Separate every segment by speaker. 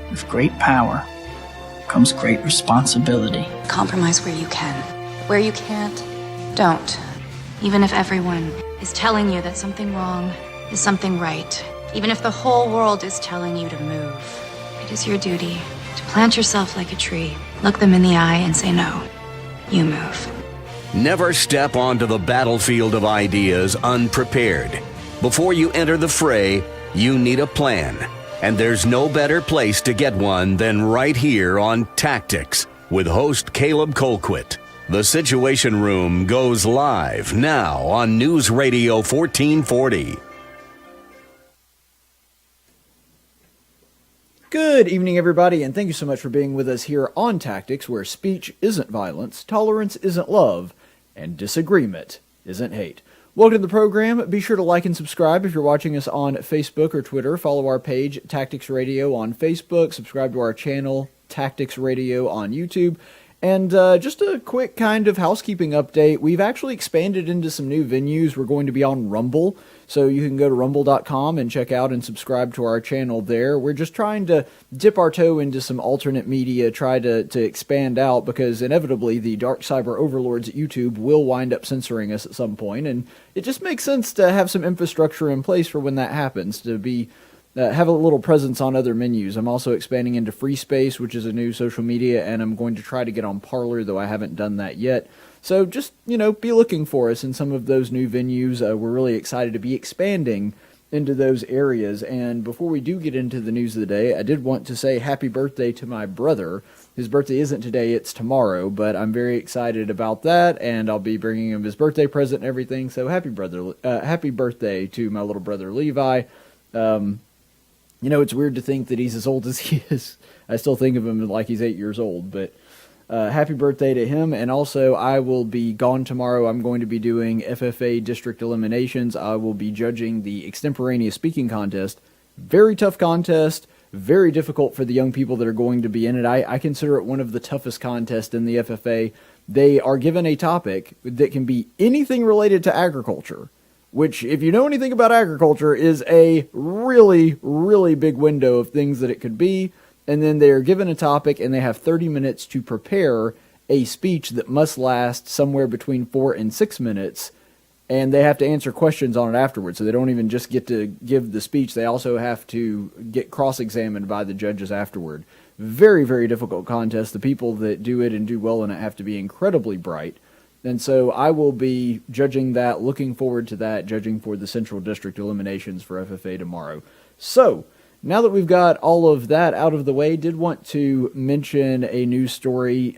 Speaker 1: With great power comes great responsibility.
Speaker 2: Compromise where you can. Where you can't, don't. Even if everyone is telling you that something wrong is something right. Even if the whole world is telling you to move. It is your duty to plant yourself like a tree, look them in the eye and say no. You move.
Speaker 3: Never step onto the battlefield of ideas unprepared. Before you enter the fray, you need a plan. And there's no better place to get one than right here on Tactics with host Caleb Colquitt. The Situation Room goes live now on News Radio 1440.
Speaker 4: Good evening, everybody, and thank you so much for being with us here on Tactics, where speech isn't violence, tolerance isn't love, and disagreement isn't hate. Welcome to the program. Be sure to like and subscribe if you're watching us on Facebook or Twitter. Follow our page, Tactics Radio, on Facebook. Subscribe to our channel, Tactics Radio, on YouTube. And just a quick kind of housekeeping update. We've actually expanded into some new venues. We're going to be on Rumble, so you can go to rumble.com and check out and subscribe to our channel there. We're just trying to dip our toe into some alternate media, try to expand out, because inevitably the dark cyber overlords at YouTube will wind up censoring us at some point, and it just makes sense to have some infrastructure in place for when that happens, to be have a little presence on other menus. I'm also expanding into Free Space, which is a new social media, and I'm going to try to get on Parler, though I haven't done that yet. So just, be looking for us in some of those new venues. We're really excited to be expanding into those areas. And before we do get into the news of the day, I did want to say happy birthday to my brother. His birthday isn't today, it's tomorrow, but I'm very excited about that, and I'll be bringing him his birthday present and everything. So happy birthday to my little brother Levi. It's weird to think that he's as old as he is. I still think of him like he's 8 years old, but happy birthday to him. And also, I will be gone tomorrow. I'm going to be doing FFA district eliminations. I will be judging the extemporaneous speaking contest. Very tough contest, very difficult for the young people that are going to be in it. I consider it one of the toughest contests in the FFA. They are given a topic that can be anything related to agriculture, which, if you know anything about agriculture, is a really, really big window of things that it could be. And then they are given a topic, and they have 30 minutes to prepare a speech that must last somewhere between 4 and 6 minutes. And they have to answer questions on it afterwards. So they don't even just get to give the speech. They also have to get cross-examined by the judges afterward. Very, very difficult contest. The people that do it and do well in it have to be incredibly bright. And so I will be judging that, looking forward to that, judging for the Central District eliminations for FFA tomorrow. So, now that we've got all of that out of the way, did want to mention a news story.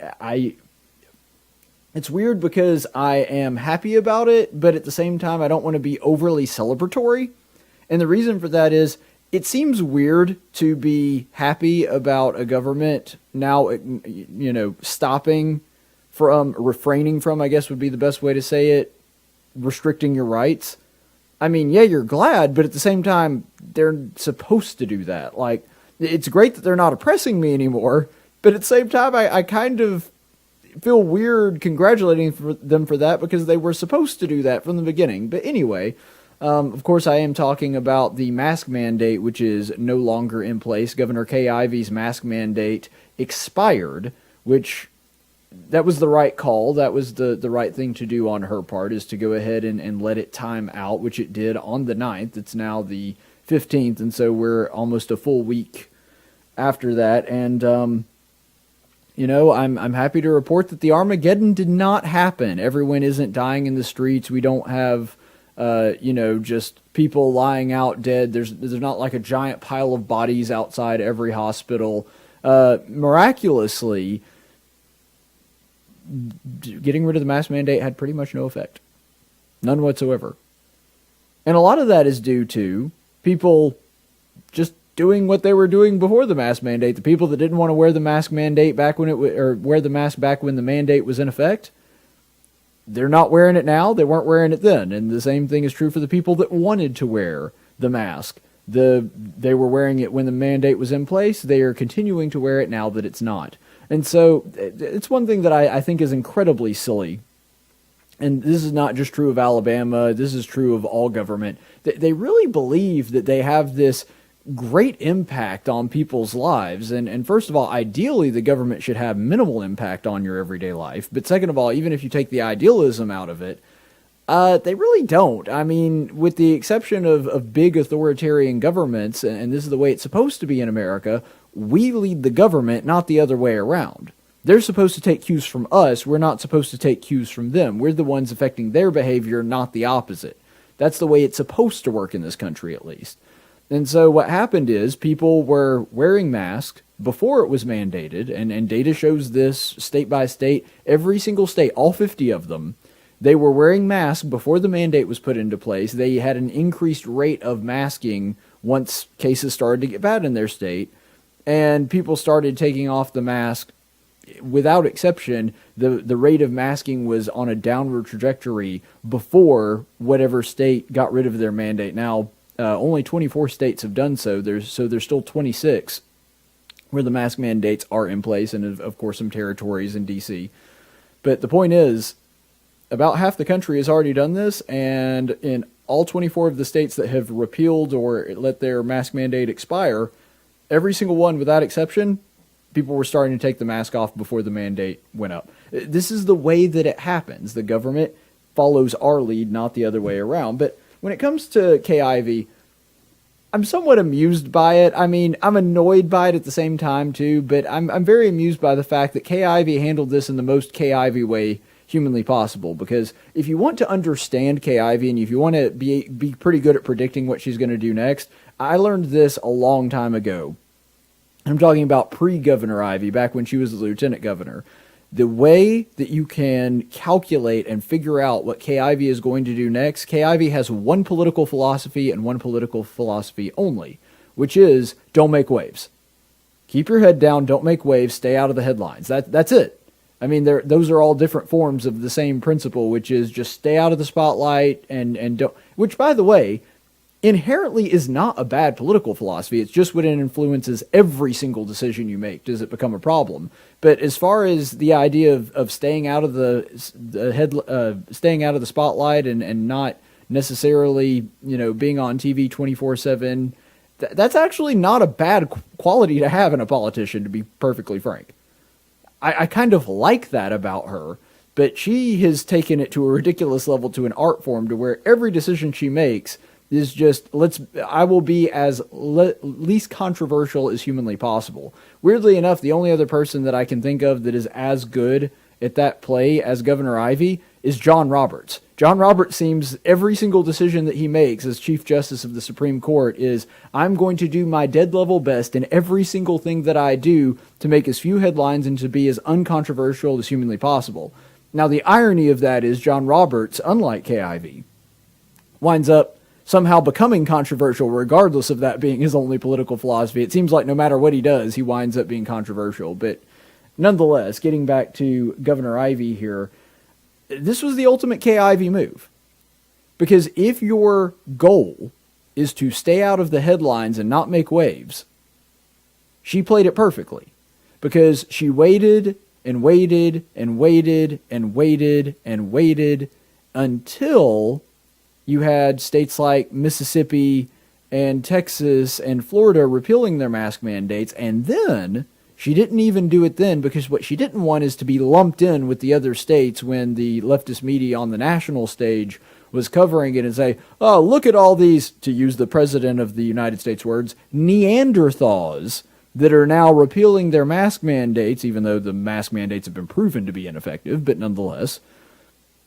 Speaker 4: It's weird because I am happy about it, but at the same time I don't want to be overly celebratory. And the reason for that is, it seems weird to be happy about a government now, refraining from, I guess would be the best way to say it, restricting your rights. I mean, yeah, you're glad, but at the same time, they're supposed to do that. Like, it's great that they're not oppressing me anymore, but at the same time, I kind of feel weird congratulating them for that, because they were supposed to do that from the beginning. But anyway, of course, I am talking about the mask mandate, which is no longer in place. Governor Kay Ivey's mask mandate expired, which that was the right call. That was the right thing to do on her part, is to go ahead and let it time out, which it did on the 9th. It's now the 15th, and so we're almost a full week after that. And, I'm happy to report that the Armageddon did not happen. Everyone isn't dying in the streets. We don't have, just people lying out dead. There's not like a giant pile of bodies outside every hospital. Miraculously, getting rid of the mask mandate had pretty much no effect. None whatsoever. And a lot of that is due to people just doing what they were doing before the mask mandate. The people that didn't want to wear the mask mandate back when wear the mask back when the mandate was in effect, they're not wearing it now. They weren't wearing it then. And the same thing is true for the people that wanted to wear the mask. They were wearing it when the mandate was in place. They are continuing to wear it now that it's not. And so it's one thing that I think is incredibly silly. And this is not just true of Alabama. This is true of all government. They really believe that they have this great impact on people's lives. And first of all, ideally, the government should have minimal impact on your everyday life. But second of all, even if you take the idealism out of it, they really don't. I mean, with the exception of big authoritarian governments, and this is the way it's supposed to be in America, we lead the government, not the other way around. They're supposed to take cues from us. We're not supposed to take cues from them. We're the ones affecting their behavior, not the opposite. That's the way it's supposed to work in this country, at least. And so what happened is people were wearing masks before it was mandated, and data shows this state by state. Every single state, all 50 of them, they were wearing masks before the mandate was put into place. They had an increased rate of masking once cases started to get bad in their state, and people started taking off the mask. Without exception, the rate of masking was on a downward trajectory before whatever state got rid of their mandate. Now, only 24 states have done so. There's still 26 where the mask mandates are in place, and of course some territories in D.C. But the point is, about half the country has already done this, and in all 24 of the states that have repealed or let their mask mandate expire, every single one without exception, people were starting to take the mask off before the mandate went up. This is the way that it happens. The government follows our lead, not the other way around. But when it comes to Kay Ivey, I'm somewhat amused by it. I mean, I'm annoyed by it at the same time, too, but I'm very amused by the fact that Kay Ivey handled this in the most Kay Ivey way humanly possible. Because if you want to understand Kay Ivey, and if you want to be pretty good at predicting what she's going to do next, I learned this a long time ago. I'm talking about pre-Governor Ivey, back when she was the lieutenant governor. The way that you can calculate and figure out what Kay Ivey is going to do next, Kay Ivey has one political philosophy and one political philosophy only, which is don't make waves. Keep your head down, don't make waves, stay out of the headlines. That's it. I mean, those are all different forms of the same principle, which is just stay out of the spotlight and don't, which, by the way, inherently is not a bad political philosophy. It's just when it influences every single decision you make does it become a problem. But as far as the idea of staying out of staying out of the spotlight and not necessarily, being on TV 24/7, that's actually not a bad quality to have in a politician, to be perfectly frank. I kind of like that about her, but she has taken it to a ridiculous level, to an art form, to where every decision she makes is just, I will be as least controversial as humanly possible. Weirdly enough, the only other person that I can think of that is as good at that play as Governor Ivey is John Roberts. John Roberts seems, every single decision that he makes as Chief Justice of the Supreme Court is, I'm going to do my dead level best in every single thing that I do to make as few headlines and to be as uncontroversial as humanly possible. Now, the irony of that is John Roberts, unlike Kay Ivey, winds up somehow becoming controversial regardless of that being his only political philosophy. It seems like no matter what he does, he winds up being controversial. But nonetheless, getting back to Governor Ivey here, this was the ultimate Kay Ivey move. Because if your goal is to stay out of the headlines and not make waves, she played it perfectly. Because she waited and waited and waited and waited and waited until you had states like Mississippi and Texas and Florida repealing their mask mandates, and then she didn't even do it then, because what she didn't want is to be lumped in with the other states when the leftist media on the national stage was covering it and say, oh, look at all these, to use the President of the United States words, Neanderthals that are now repealing their mask mandates, even though the mask mandates have been proven to be ineffective, but nonetheless.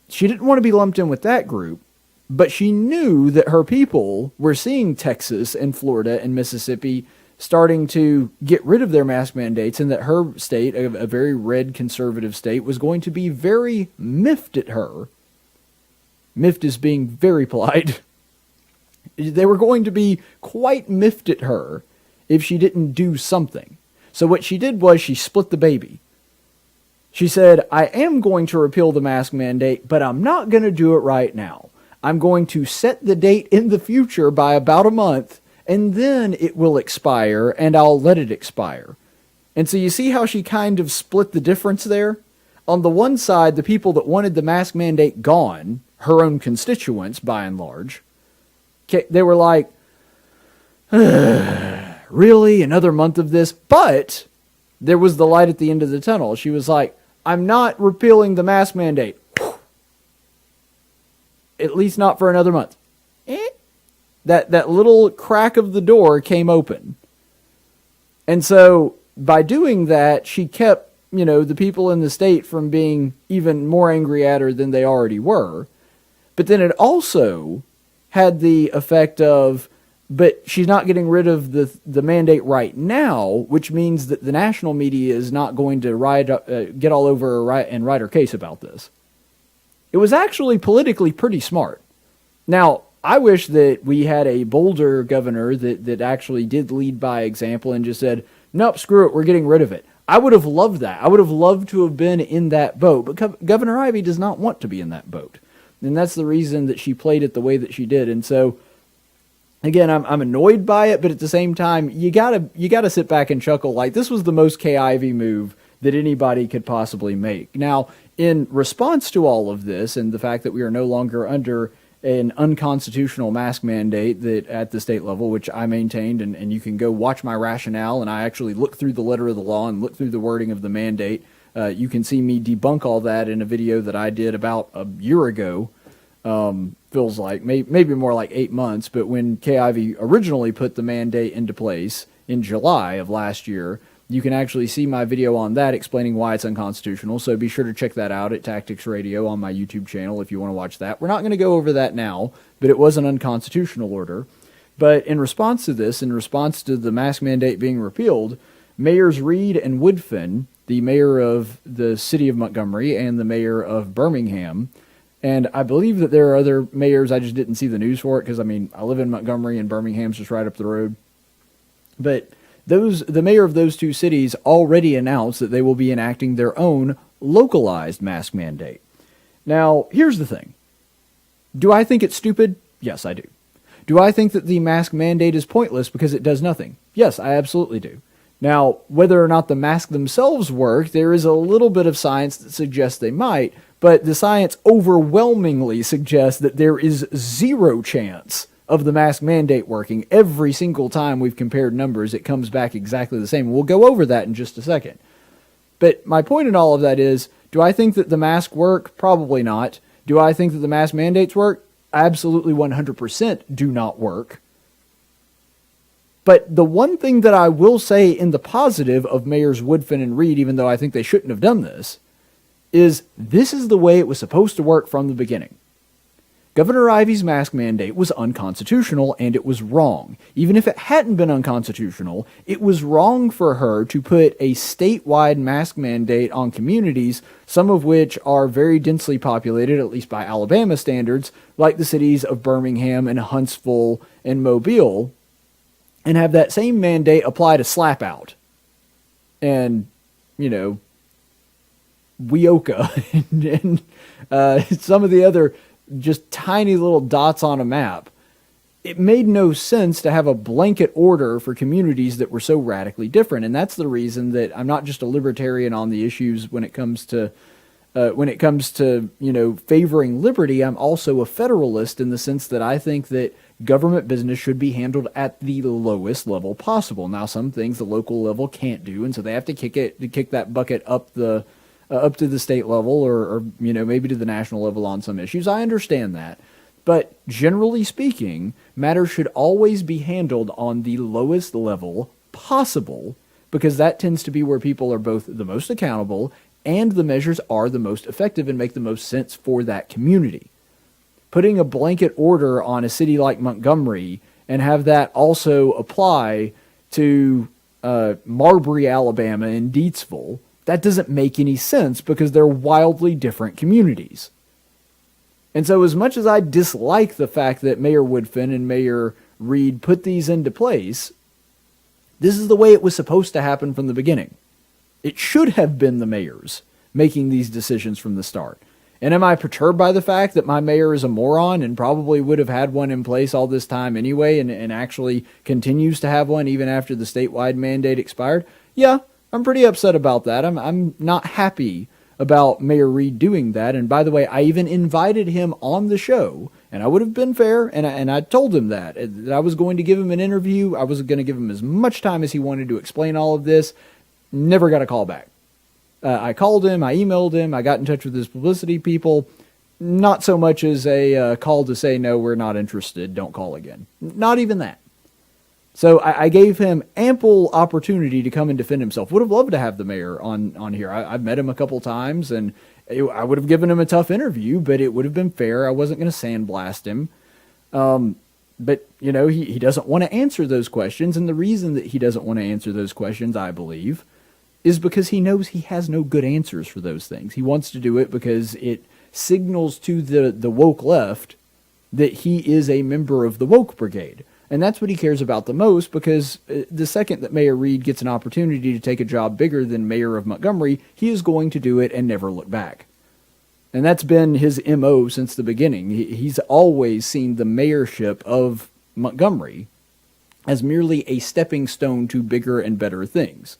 Speaker 4: She didn't want to be lumped in with that group. But she knew that her people were seeing Texas and Florida and Mississippi starting to get rid of their mask mandates, and that her state, a very red conservative state, was going to be very miffed at her. Miffed is being very polite. They were going to be quite miffed at her if she didn't do something. So what she did was she split the baby. She said, I am going to repeal the mask mandate, but I'm not going to do it right now. I'm going to set the date in the future by about a month, and then it will expire, and I'll let it expire. And so you see how she kind of split the difference there? On the one side, the people that wanted the mask mandate gone, her own constituents by and large, they were like, really? Another month of this? But there was the light at the end of the tunnel. She was like, I'm not repealing the mask mandate. At least not for another month. That little crack of the door came open. And so by doing that, she kept, the people in the state from being even more angry at her than they already were. But then it also had the effect of, but she's not getting rid of the mandate right now, which means that the national media is not going to get all over her and write her case about this. It was actually politically pretty smart. Now, I wish that we had a bolder governor that actually did lead by example and just said, nope, screw it, we're getting rid of it. I would have loved that. I would have loved to have been in that boat, but Governor Ivey does not want to be in that boat. And that's the reason that she played it the way that she did. And so, again, I'm annoyed by it, but at the same time, you gotta sit back and chuckle. Like, this was the most Kay Ivey move that anybody could possibly make. Now, in response to all of this and the fact that we are no longer under an unconstitutional mask mandate that at the state level, which I maintained, and you can go watch my rationale, and I actually look through the letter of the law and look through the wording of the mandate. You can see me debunk all that in a video that I did about a year ago. Feels like maybe more like 8 months, but when Kay Ivey originally put the mandate into place in July of last year, you can actually see my video on that explaining why it's unconstitutional, so be sure to check that out at Tactics Radio on my YouTube channel if you want to watch that. We're not going to go over that now, but it was an unconstitutional order. But in response to this, in response to the mask mandate being repealed, Mayors Reed and Woodfin, the mayor of the city of Montgomery and the mayor of Birmingham, and I believe that there are other mayors, I just didn't see the news for it because, I live in Montgomery and Birmingham's just right up the road. But the mayor of those two cities already announced that they will be enacting their own localized mask mandate. Now, here's the thing. Do I think it's stupid? Yes, I do. Do I think that the mask mandate is pointless because it does nothing? Yes, I absolutely do. Now, whether or not the masks themselves work, there is a little bit of science that suggests they might, but the science overwhelmingly suggests that there is zero chance of the mask mandate working. Every single time we've compared numbers, it comes back exactly the same. We'll go over that in just a second. But my point in all of that is, do I think that the masks work? Probably not. Do I think that the mask mandates work? Absolutely 100% do not work. But the one thing that I will say in the positive of Mayors Woodfin and Reed, even though I think they shouldn't have done this is the way it was supposed to work from the beginning. Governor Ivey's mask mandate was unconstitutional, and it was wrong. Even if it hadn't been unconstitutional, it was wrong for her to put a statewide mask mandate on communities, some of which are very densely populated, at least by Alabama standards, like the cities of Birmingham and Huntsville and Mobile, and have that same mandate apply to Slap Out and, Weoka and some of the other just tiny little dots on a map. It made no sense to have a blanket order for communities that were so radically different. And that's the reason that I'm not just a libertarian on the issues when it comes to favoring liberty. I'm also a federalist in the sense that I think that government business should be handled at the lowest level possible. Now, some things the local level can't do, and so they have to kick that bucket up to the state level or maybe to the national level on some issues. I understand that. But generally speaking, matters should always be handled on the lowest level possible, because that tends to be where people are both the most accountable and the measures are the most effective and make the most sense for that community. Putting a blanket order on a city like Montgomery and have that also apply to Marbury, Alabama, and Deatsville, that doesn't make any sense because they're wildly different communities. And so as much as I dislike the fact that Mayor Woodfin and Mayor Reed put these into place, this is the way it was supposed to happen from the beginning. It should have been the mayors making these decisions from the start. And am I perturbed by the fact that my mayor is a moron and probably would have had one in place all this time anyway and actually continues to have one even after the statewide mandate expired? Yeah, I'm pretty upset about that. I'm not happy about Mayor Reed doing that. And by the way, I even invited him on the show, And I would have been fair, and I told him that I was going to give him an interview. I was going to give him as much time as he wanted to explain all of this. Never got a call back. I called him, I emailed him, I got in touch with his publicity people. Not so much as a call to say, no, we're not interested, don't call again. Not even that. So I gave him ample opportunity to come and defend himself. Would have loved to have the mayor on here. I've met him a couple times, and I would have given him a tough interview, but it would have been fair. I wasn't going to sandblast him. But, you know, he doesn't want to answer those questions, and the reason that he doesn't want to answer those questions, I believe, is because he knows he has no good answers for those things. He wants to do it because it signals to the woke left that he is a member of the woke brigade. And that's what he cares about the most, because the second that Mayor Reed gets an opportunity to take a job bigger than mayor of Montgomery, he is going to do it and never look back. And that's been his MO since the beginning. He's always seen the mayorship of Montgomery as merely a stepping stone to bigger and better things.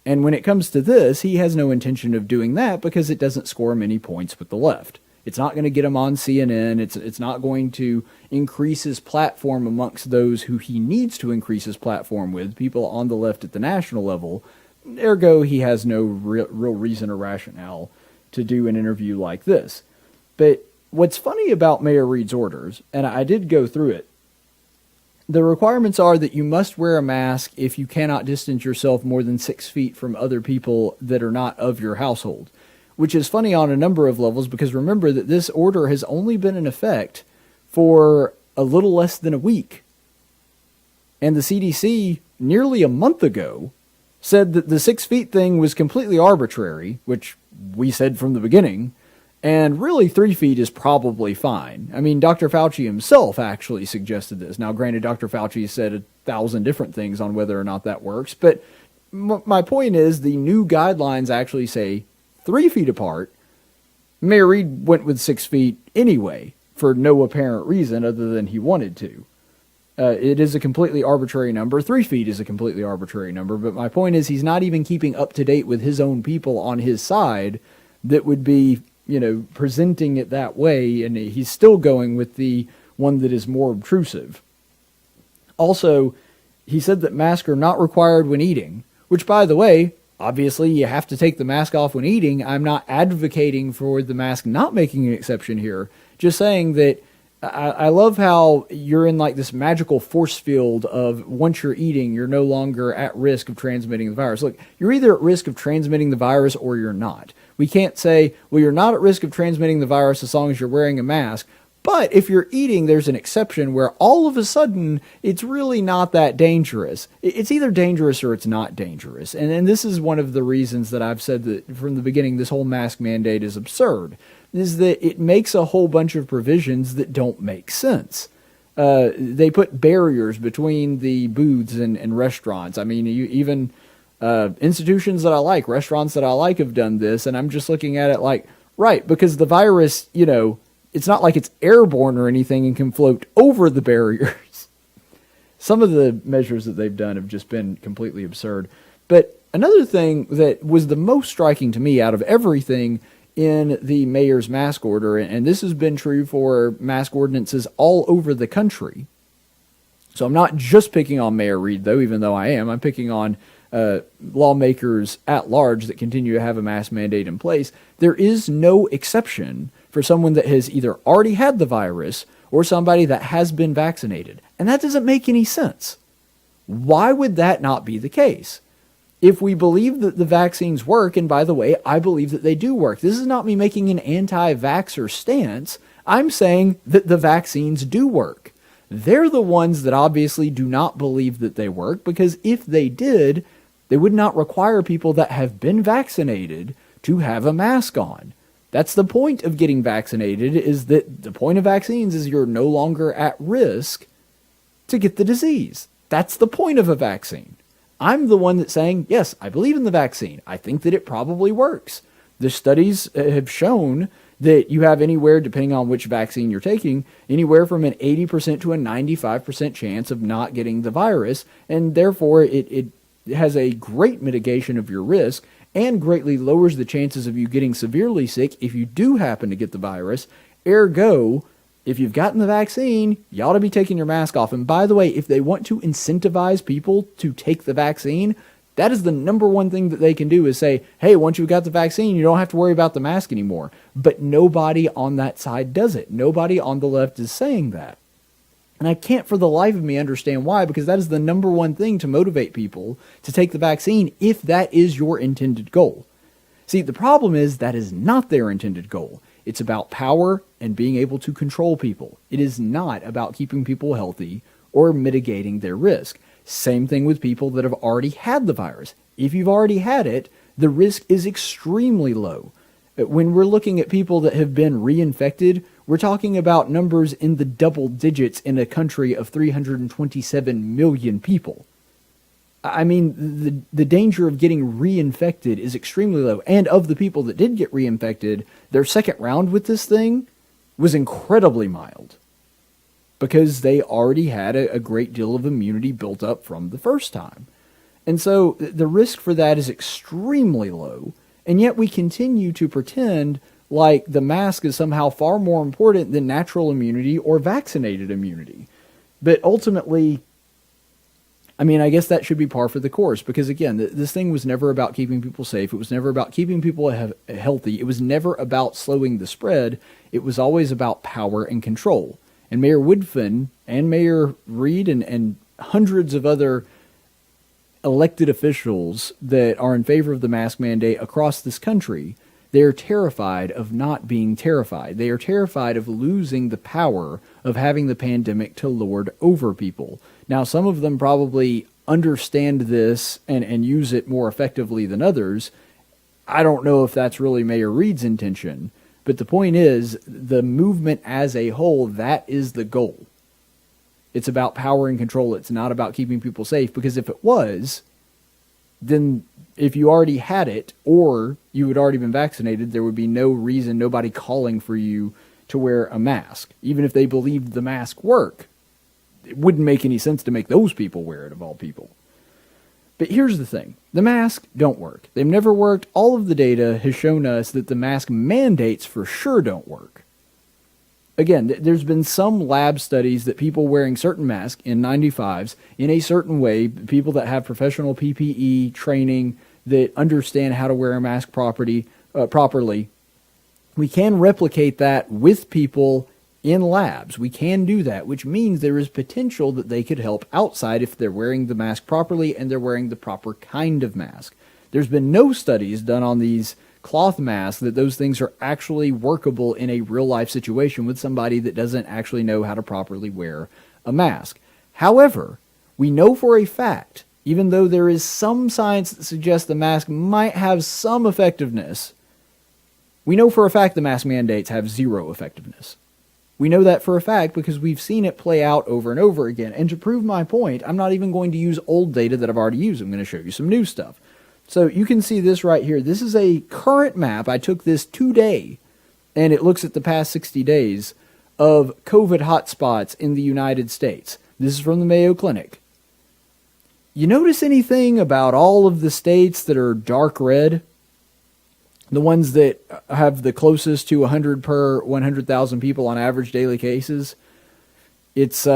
Speaker 4: And when it comes to this, he has no intention of doing that because it doesn't score many points with the left. It's not going to get him on CNN. It's not going to increase his platform amongst those who he needs to increase his platform with, people on the left at the national level. Ergo, he has no real reason or rationale to do an interview like this. But what's funny about Mayor Reed's orders, and I did go through it, the requirements are that you must wear a mask if you cannot distance yourself more than 6 feet from other people that are not of your household. Which is funny on a number of levels, because remember that this order has only been in effect for a little less than a week. And the CDC, nearly a month ago, said that the 6 feet thing was completely arbitrary, which we said from the beginning, and really 3 feet is probably fine. I mean, Dr. Fauci himself actually suggested this. Now, granted, Dr. Fauci said 1,000 different things on whether or not that works, but my point is the new guidelines actually say 3 feet apart. Mayor Reed went with 6 feet anyway, for no apparent reason other than he wanted to. It is a completely arbitrary number. 3 feet is a completely arbitrary number, but my point is he's not even keeping up to date with his own people on his side that would be, you know, presenting it that way, and he's still going with the one that is more obtrusive. Also, he said that masks are not required when eating, which, by the way, obviously, you have to take the mask off when eating. I'm not advocating for the mask not making an exception here. Just saying that I love how you're in like this magical force field of once you're eating, you're no longer at risk of transmitting the virus. Look, you're either at risk of transmitting the virus or you're not. We can't say, well, you're not at risk of transmitting the virus as long as you're wearing a mask. But if you're eating, there's an exception where all of a sudden it's really not that dangerous. It's either dangerous or it's not dangerous. And this is one of the reasons that I've said that from the beginning this whole mask mandate is absurd, is that it makes a whole bunch of provisions that don't make sense. They put barriers between the booths and restaurants. I mean, even institutions that I like, restaurants that I like have done this, and I'm just looking at it like, right, because the virus, you know, it's not like it's airborne or anything and can float over the barriers. Some of the measures that they've done have just been completely absurd. But another thing that was the most striking to me out of everything in the mayor's mask order, and this has been true for mask ordinances all over the country. So I'm not just picking on Mayor Reed, though, even though I am. I'm picking on lawmakers at large that continue to have a mask mandate in place. There is no exception for someone that has either already had the virus or somebody that has been vaccinated. And that doesn't make any sense. Why would that not be the case? If we believe that the vaccines work, and by the way, I believe that they do work. This is not me making an anti-vaxxer stance. I'm saying that the vaccines do work. They're the ones that obviously do not believe that they work, because if they did, they would not require people that have been vaccinated to have a mask on. That's the point of getting vaccinated, is that the point of vaccines is you're no longer at risk to get the disease. That's the point of a vaccine. I'm the one that's saying, yes, I believe in the vaccine. I think that it probably works. The studies have shown that you have anywhere, depending on which vaccine you're taking, anywhere from an 80% to a 95% chance of not getting the virus, and therefore it has a great mitigation of your risk and greatly lowers the chances of you getting severely sick if you do happen to get the virus. Ergo, if you've gotten the vaccine, you ought to be taking your mask off. And by the way, if they want to incentivize people to take the vaccine, that is the number one thing that they can do is say, hey, once you've got the vaccine, you don't have to worry about the mask anymore. But nobody on that side does it. Nobody on the left is saying that. And I can't for the life of me understand why, because that is the number one thing to motivate people to take the vaccine if that is your intended goal. See, the problem is that is not their intended goal. It's about power and being able to control people. It is not about keeping people healthy or mitigating their risk. Same thing with people that have already had the virus. If you've already had it, the risk is extremely low. When we're looking at people that have been reinfected, we're talking about numbers in the double digits in a country of 327 million people. I mean, the danger of getting reinfected is extremely low. And of the people that did get reinfected, their second round with this thing was incredibly mild, because they already had a great deal of immunity built up from the first time. And so the risk for that is extremely low, and yet we continue to pretend like the mask is somehow far more important than natural immunity or vaccinated immunity. But ultimately, I mean, I guess that should be par for the course, because again, this thing was never about keeping people safe. It was never about keeping people healthy. It was never about slowing the spread. It was always about power and control. And Mayor Woodfin and Mayor Reed and hundreds of other elected officials that are in favor of the mask mandate across this country, they're terrified of not being terrified. They are terrified of losing the power of having the pandemic to lord over people. Now, some of them probably understand this and use it more effectively than others. I don't know if that's really Mayor Reed's intention. But the point is, the movement as a whole, that is the goal. It's about power and control. It's not about keeping people safe, because if it was, then if you already had it or you had already been vaccinated, there would be no reason, nobody calling for you to wear a mask. Even if they believed the mask worked, it wouldn't make any sense to make those people wear it, of all people. But here's the thing. The masks don't work. They've never worked. All of the data has shown us that the mask mandates for sure don't work. Again, there's been some lab studies that people wearing certain masks, N95s, in a certain way, people that have professional PPE training, that understand how to wear a mask properly, we can replicate that with people in labs. We can do that, which means there is potential that they could help outside if they're wearing the mask properly and they're wearing the proper kind of mask. There's been no studies done on these cloth masks that those things are actually workable in a real life situation with somebody that doesn't actually know how to properly wear a mask. However, we know for a fact, even though there is some science that suggests the mask might have some effectiveness, we know for a fact the mask mandates have zero effectiveness. We know that for a fact because we've seen it play out over and over again. And to prove my point, I'm not even going to use old data that I've already used. I'm going to show you some new stuff. So you can see this right here. This is a current map. I took this today, and it looks at the past 60 days of COVID hotspots in the United States. This is from the Mayo Clinic. You notice anything about all of the states that are dark red? The ones that have the closest to 100 per 100,000 people on average daily cases? It's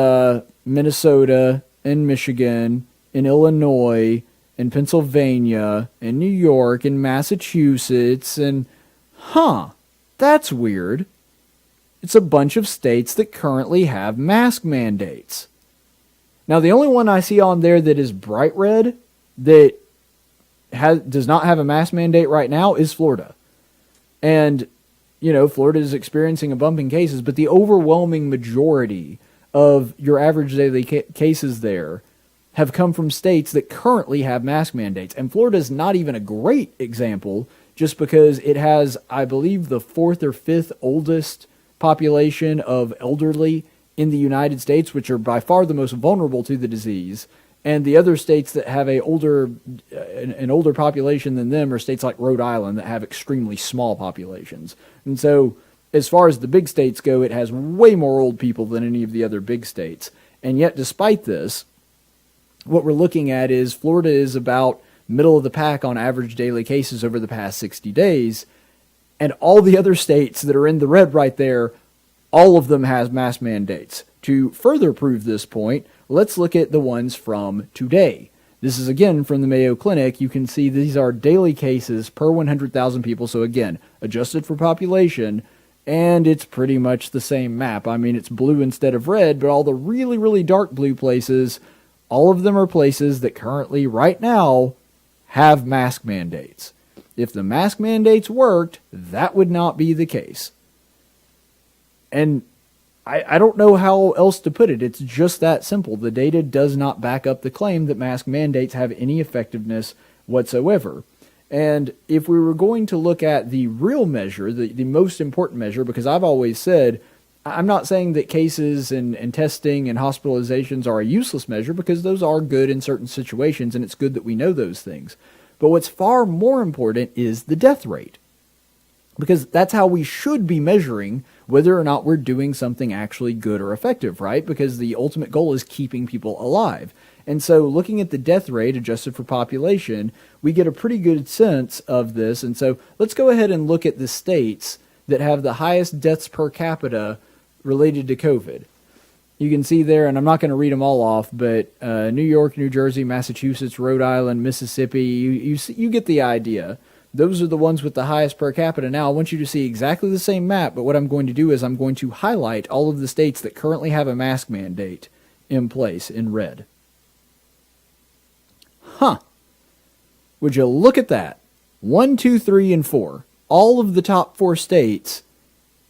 Speaker 4: Minnesota and Michigan and Illinois and Pennsylvania and New York and Massachusetts and, that's weird. It's a bunch of states that currently have mask mandates. Now, the only one I see on there that is bright red that does not have a mask mandate right now is Florida. And, Florida is experiencing a bump in cases, but the overwhelming majority of your average daily cases there have come from states that currently have mask mandates. And Florida is not even a great example, just because it has, I believe, the fourth or fifth oldest population of elderly in the United States, which are by far the most vulnerable to the disease. And the other states that have an older population than them are states like Rhode Island that have extremely small populations. And so, as far as the big states go, it has way more old people than any of the other big states. And yet, despite this, what we're looking at is Florida is about middle of the pack on average daily cases over the past 60 days. And all the other states that are in the red right there all of them has mask mandates. To further prove this point, let's look at the ones from today. This is again from the Mayo Clinic. You can see these are daily cases per 100,000 people. So again, adjusted for population, and it's pretty much the same map. I mean, it's blue instead of red, but all the really, really dark blue places, all of them are places that currently, right now, have mask mandates. If the mask mandates worked, that would not be the case. And I don't know how else to put it. It's just that simple. The data does not back up the claim that mask mandates have any effectiveness whatsoever. And if we were going to look at the real measure, the most important measure, because I've always said, I'm not saying that cases and testing and hospitalizations are a useless measure, because those are good in certain situations, and it's good that we know those things. But what's far more important is the death rate, because that's how we should be measuring whether or not we're doing something actually good or effective, right? Because the ultimate goal is keeping people alive. And so looking at the death rate adjusted for population, we get a pretty good sense of this. And so let's go ahead and look at the states that have the highest deaths per capita related to COVID. You can see there, and I'm not going to read them all off, but New York, New Jersey, Massachusetts, Rhode Island, Mississippi, you get the idea. Those are the ones with the highest per capita. Now, I want you to see exactly the same map, but what I'm going to do is I'm going to highlight all of the states that currently have a mask mandate in place in red. Would you look at that? 1, 2, 3, and 4. All of the top 4 states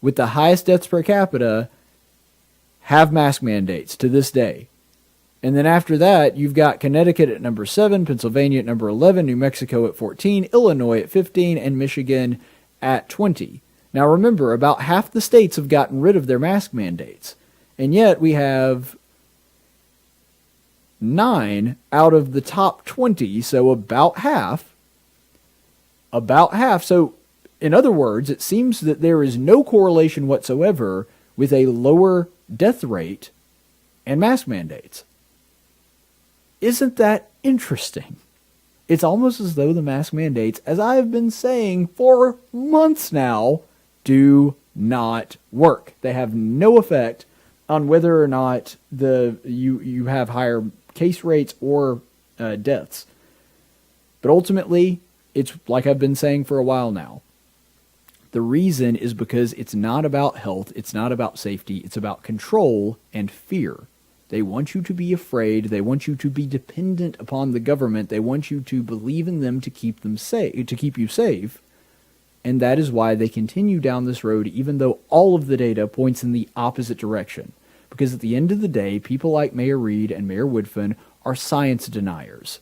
Speaker 4: with the highest deaths per capita have mask mandates to this day. And then after that, you've got Connecticut at number 7, Pennsylvania at number 11, New Mexico at 14, Illinois at 15, and Michigan at 20. Now remember, about half the states have gotten rid of their mask mandates. And yet we have 9 out of the top 20, so about half. So in other words, it seems that there is no correlation whatsoever with a lower death rate and mask mandates. Isn't that interesting? It's almost as though the mask mandates, as I have been saying for months now, do not work. They have no effect on whether or not you have higher case rates or deaths. But ultimately, it's like I've been saying for a while now. The reason is because it's not about health, it's not about safety, it's about control and fear. They want you to be afraid. They want you to be dependent upon the government. They want you to believe in them to keep them safe, to keep you safe. And that is why they continue down this road, even though all of the data points in the opposite direction. Because at the end of the day, people like Mayor Reed and Mayor Woodfin are science deniers.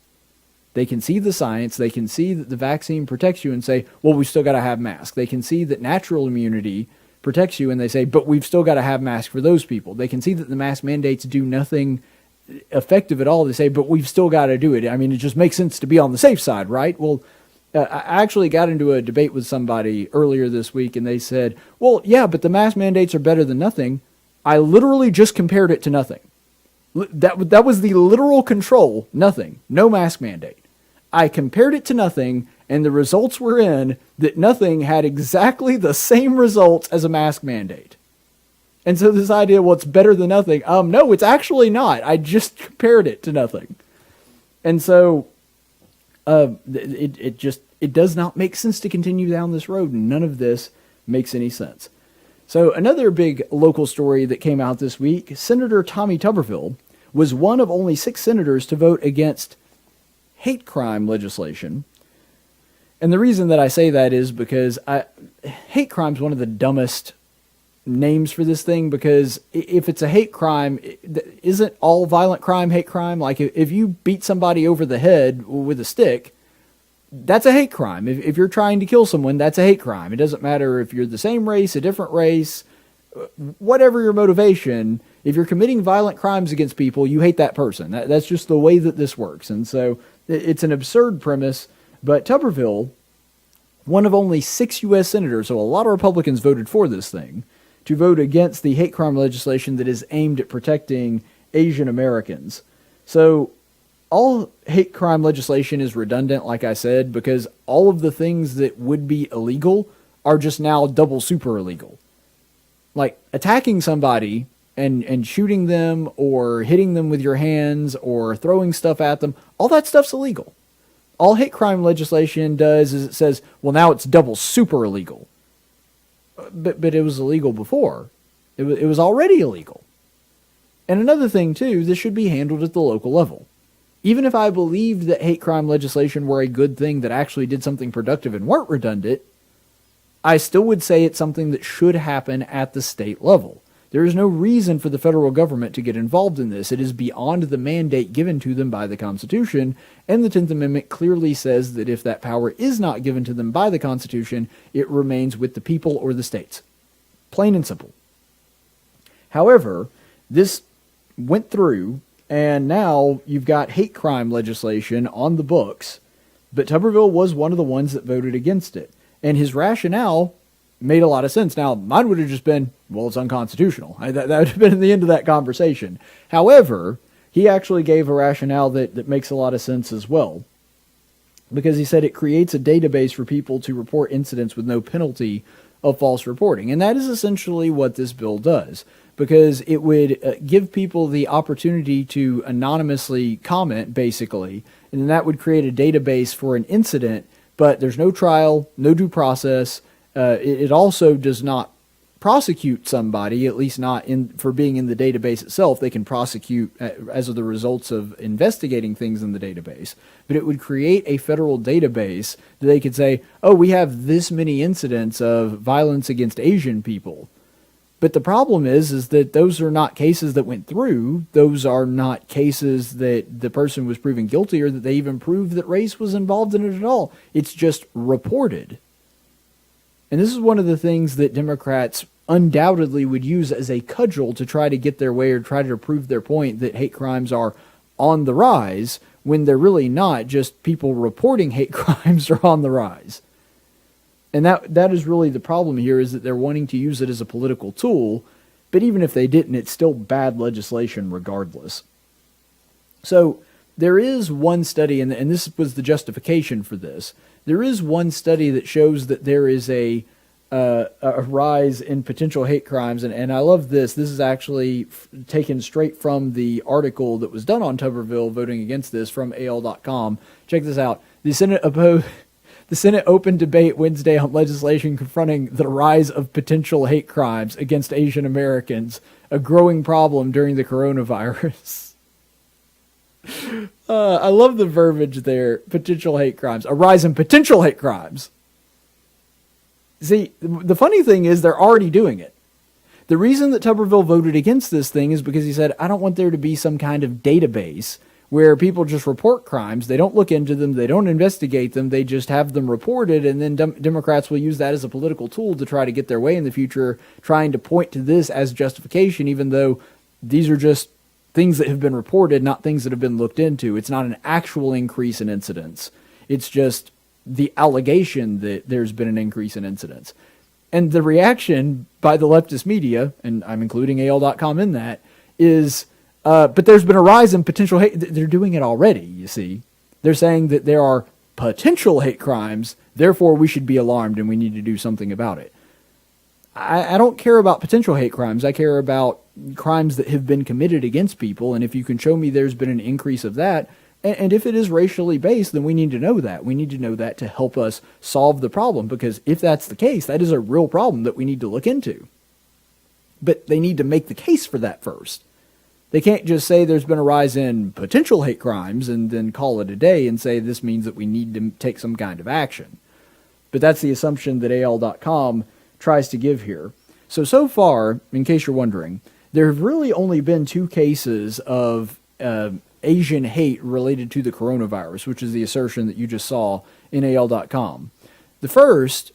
Speaker 4: They can see the science. They can see that the vaccine protects you and say, well, we still got to have masks. They can see that natural immunity protects you, and they say, but we've still got to have masks for those people. They can see that the mask mandates do nothing effective at all. They say, but we've still got to do it. I mean, it just makes sense to be on the safe side, right? Well, I actually got into a debate with somebody earlier this week, and they said, well, yeah, but the mask mandates are better than nothing. I literally just compared it to nothing. That was the literal control, nothing, no mask mandate. I compared it to nothing, and the results were in that nothing had exactly the same results as a mask mandate. And so this idea, well, it's better than nothing. No, it's actually not. I just compared it to nothing. And so it does not make sense to continue down this road. None of this makes any sense. So another big local story that came out this week, Senator Tommy Tuberville was one of only 6 senators to vote against hate crime legislation. And the reason that I say that is because hate crime is one of the dumbest names for this thing, because if it's a hate crime, isn't all violent crime hate crime? Like if you beat somebody over the head with a stick, that's a hate crime. If you're trying to kill someone, that's a hate crime. It doesn't matter if you're the same race, a different race, whatever your motivation. If you're committing violent crimes against people, you hate that person. That's just the way that this works. And so it's an absurd premise. But Tuberville, one of only 6 U.S. senators, so a lot of Republicans voted for this thing, to vote against the hate crime legislation that is aimed at protecting Asian Americans. So all hate crime legislation is redundant, like I said, because all of the things that would be illegal are just now double super illegal. Like attacking somebody and shooting them or hitting them with your hands or throwing stuff at them, all that stuff's illegal. All hate crime legislation does is it says, well, now it's double super illegal. But it was illegal before. It was already illegal. And another thing, too, this should be handled at the local level. Even if I believed that hate crime legislation were a good thing that actually did something productive and weren't redundant, I still would say it's something that should happen at the state level. There is no reason for the federal government to get involved in this. It is beyond the mandate given to them by the Constitution, and the 10th Amendment clearly says that if that power is not given to them by the Constitution, it remains with the people or the states. Plain and simple. However, this went through, and now you've got hate crime legislation on the books, but Tuberville was one of the ones that voted against it. And his rationale made a lot of sense. Now, mine would have just been, well, it's unconstitutional. That would have been the end of that conversation. However, he actually gave a rationale that makes a lot of sense as well. Because he said it creates a database for people to report incidents with no penalty of false reporting. And that is essentially what this bill does. Because it would give people the opportunity to anonymously comment, basically. And then that would create a database for an incident. But there's no trial, no due process. It also does not prosecute somebody, at least not for being in the database itself. They can prosecute as of the results of investigating things in the database. But it would create a federal database that they could say, oh, we have this many incidents of violence against Asian people. But the problem is that those are not cases that went through. Those are not cases that the person was proven guilty or that they even proved that race was involved in it at all. It's just reported. And this is one of the things that Democrats undoubtedly would use as a cudgel to try to get their way or try to prove their point that hate crimes are on the rise when they're really not. Just people reporting hate crimes are on the rise. And that is really the problem here, is that they're wanting to use it as a political tool, but even if they didn't, it's still bad legislation regardless. So there is one study, and this was the justification for this. There is one study that shows that there is a rise in potential hate crimes, and I love this. This is actually taken straight from the article that was done on Tuberville voting against this from AL.com. Check this out. The Senate opened debate Wednesday on legislation confronting the rise of potential hate crimes against Asian Americans, a growing problem during the coronavirus. I love the verbiage there. Potential hate crimes. A rise in potential hate crimes. See, the funny thing is they're already doing it. The reason that Tuberville voted against this thing is because he said, I don't want there to be some kind of database where people just report crimes. They don't look into them. They don't investigate them. They just have them reported, and then Democrats will use that as a political tool to try to get their way in the future, trying to point to this as justification, even though these are just things that have been reported, not things that have been looked into. It's not an actual increase in incidents. It's just the allegation that there's been an increase in incidents. And the reaction by the leftist media, and I'm including AL.com in that, is, but there's been a rise in potential hate. They're doing it already, you see. They're saying that there are potential hate crimes, therefore we should be alarmed and we need to do something about it. I don't care about potential hate crimes. I care about crimes that have been committed against people, and if you can show me there's been an increase of that, and if it is racially based, then we need to know that. We need to know that to help us solve the problem, because if that's the case, that is a real problem that we need to look into. But they need to make the case for that first. They can't just say there's been a rise in potential hate crimes and then call it a day and say this means that we need to take some kind of action. But that's the assumption that AL.com tries to give here. So far, in case you're wondering, there have really only been 2 cases of Asian hate related to the coronavirus, which is the assertion that you just saw in AL.com. The first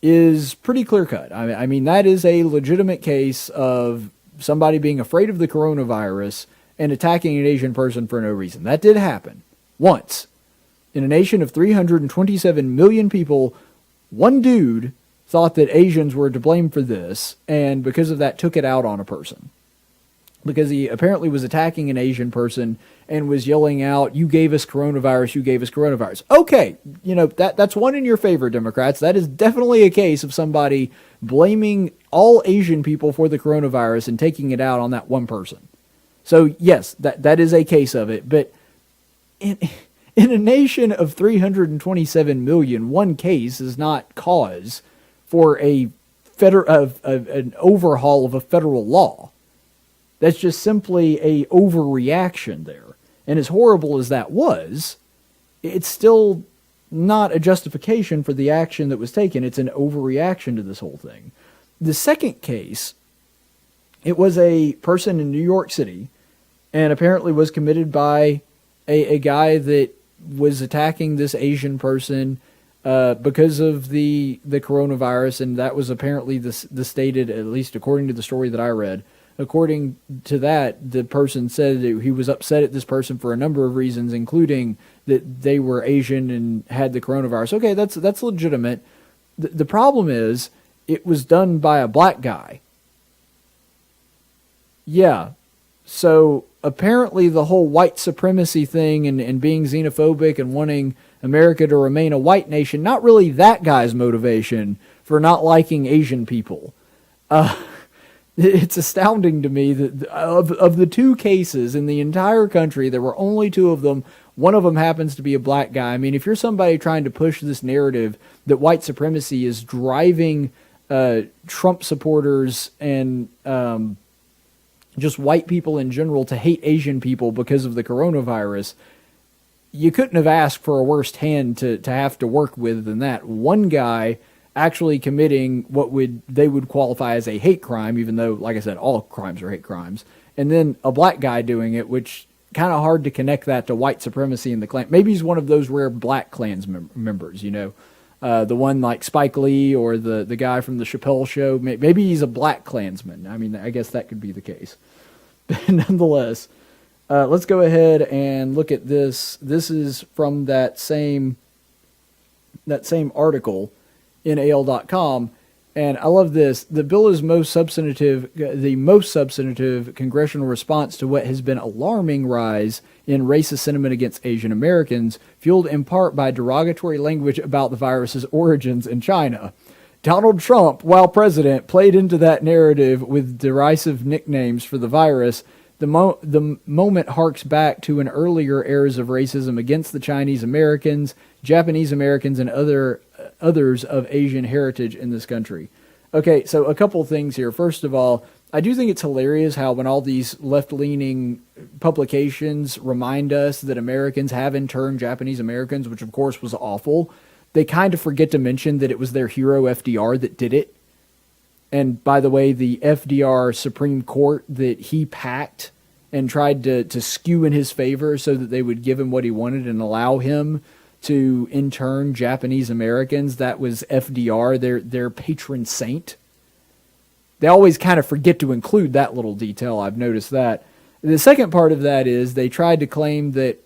Speaker 4: is pretty clear-cut. I mean, that is a legitimate case of somebody being afraid of the coronavirus and attacking an Asian person for no reason. That did happen once. In a nation of 327 million people, one dude thought that Asians were to blame for this, and because of that took it out on a person. Because he apparently was attacking an Asian person and was yelling out, you gave us coronavirus, you gave us coronavirus. Okay, that's one in your favor, Democrats. That is definitely a case of somebody blaming all Asian people for the coronavirus and taking it out on that one person. So yes, that is a case of it. But in a nation of 327 million, one case is not cause for an overhaul of a federal law. That's just simply a overreaction there. And as horrible as that was, it's still not a justification for the action that was taken. It's an overreaction to this whole thing. The second case, it was a person in New York City, and apparently was committed by a guy that was attacking this Asian person because of the coronavirus, and that was apparently the stated, at least according to the story that I read. According to that, the person said that he was upset at this person for a number of reasons, including that they were Asian and had the coronavirus. Okay, that's legitimate. The problem is, it was done by a black guy. Yeah, so apparently the whole white supremacy thing and being xenophobic and wanting America to remain a white nation, not really that guy's motivation for not liking Asian people. It's astounding to me that of the two cases in the entire country, there were only two of them. One of them happens to be a black guy. I mean, if you're somebody trying to push this narrative that white supremacy is driving Trump supporters and just white people in general to hate Asian people because of the coronavirus, you couldn't have asked for a worse hand to have to work with than that. One guy actually committing what they would qualify as a hate crime, even though, like I said, all crimes are hate crimes, and then a black guy doing it, which kind of hard to connect that to white supremacy in the Klan. Maybe he's one of those rare black Klans members, you know, the one like Spike Lee or the guy from the Chappelle Show. Maybe he's a black Klansman. I mean, I guess that could be the case. But nonetheless, let's go ahead and look at this. This is from that same article in AL.com, and I love this. The bill is the most substantive congressional response to what has been alarming rise in racist sentiment against Asian Americans, fueled in part by derogatory language about the virus's origins in China. Donald Trump, while president, played into that narrative with derisive nicknames for the virus. The moment harks back to an earlier eras of racism against the Chinese Americans, Japanese Americans, and others of Asian heritage in this country. Okay, so a couple of things here. First of all, I do think it's hilarious how when all these left-leaning publications remind us that Americans have interned Japanese Americans, which of course was awful, they kind of forget to mention that it was their hero FDR that did it. And by the way, the FDR Supreme Court that he packed and tried to skew in his favor so that they would give him what he wanted and allow him to intern Japanese Americans, that was FDR, their patron saint. They always kind of forget to include that little detail. I've noticed that. The second part of that is they tried to claim that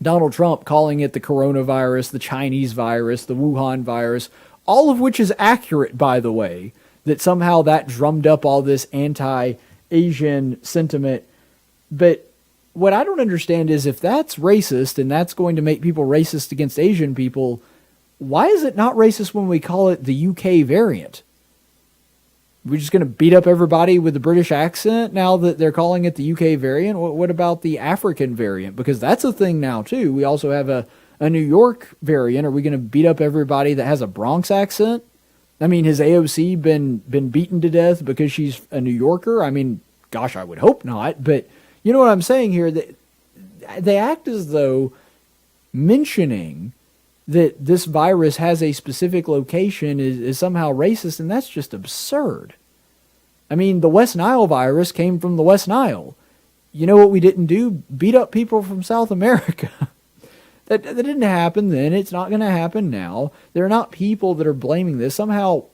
Speaker 4: Donald Trump calling it the coronavirus, the Chinese virus, the Wuhan virus, all of which is accurate, by the way, that somehow that drummed up all this anti-Asian sentiment. But what I don't understand is if that's racist and that's going to make people racist against Asian people, why is it not racist when we call it the UK variant? We're just going to beat up everybody with the British accent now that they're calling it the UK variant? What about the African variant? Because that's a thing now, too. We also have a New York variant. Are we going to beat up everybody that has a Bronx accent? I mean, has AOC been beaten to death because she's a New Yorker? I mean, gosh, I would hope not. But you know what I'm saying here? They act as though mentioning that this virus has a specific location is somehow racist, and that's just absurd. I mean, the West Nile virus came from the West Nile. You know what we didn't do? Beat up people from South America. That didn't happen then. It's not going to happen now. There are not people that are blaming this. Somehow,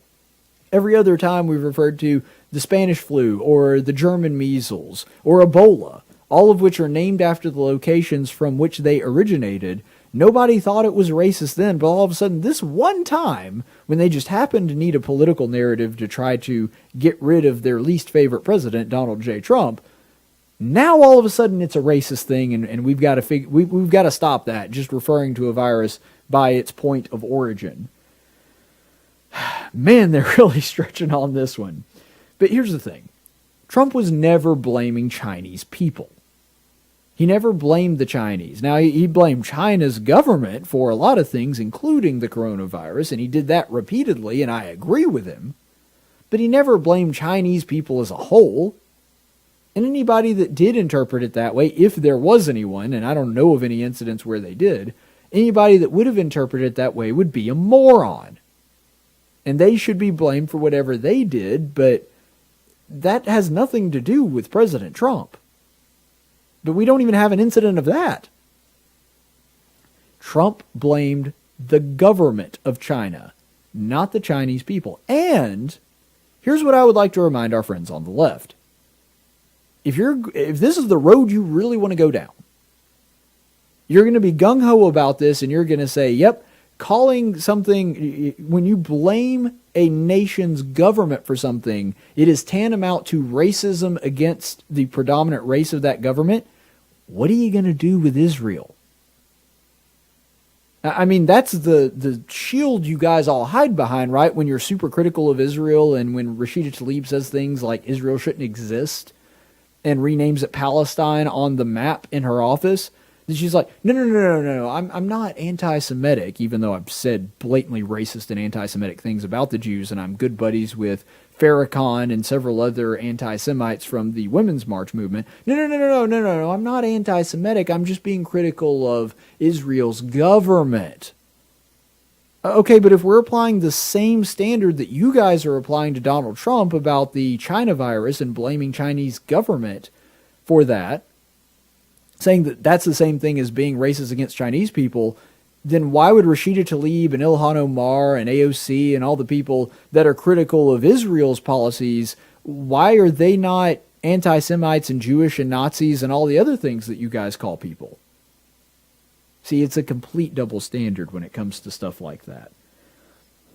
Speaker 4: every other time we've referred to the Spanish flu or the German measles or Ebola, all of which are named after the locations from which they originated. Nobody thought it was racist then, but all of a sudden, this one time, when they just happened to need a political narrative to try to get rid of their least favorite president, Donald J. Trump, now all of a sudden it's a racist thing, and we've got to we've got to stop that, just referring to a virus by its point of origin. Man, they're really stretching on this one. But here's the thing. Trump was never blaming Chinese people. He never blamed the Chinese. Now, he blamed China's government for a lot of things, including the coronavirus, and he did that repeatedly, and I agree with him. But he never blamed Chinese people as a whole. And anybody that did interpret it that way, if there was anyone, and I don't know of any incidents where they did, anybody that would have interpreted it that way would be a moron. And they should be blamed for whatever they did, but that has nothing to do with President Trump. But we don't even have an incident of that. Trump blamed the government of China, not the Chinese people. And here's what I would like to remind our friends on the left. If this is the road you really want to go down, you're going to be gung-ho about this, and you're going to say, yep, calling something, when you blame a nation's government for something, it is tantamount to racism against the predominant race of that government. What are you going to do with Israel? I mean, that's the shield you guys all hide behind, right? When you're super critical of Israel, and when Rashida Tlaib says things like Israel shouldn't exist and renames it Palestine on the map in her office, then she's like, no, I'm not anti-Semitic, even though I've said blatantly racist and anti-Semitic things about the Jews, and I'm good buddies with Farrakhan and several other anti-Semites from the Women's March movement. No, I'm not anti-Semitic. I'm just being critical of Israel's government. Okay, but if we're applying the same standard that you guys are applying to Donald Trump about the China virus and blaming Chinese government for that, saying that that's the same thing as being racist against Chinese people, then why would Rashida Tlaib and Ilhan Omar and AOC and all the people that are critical of Israel's policies, why are they not anti-Semites and Jewish and Nazis and all the other things that you guys call people? See, it's a complete double standard when it comes to stuff like that.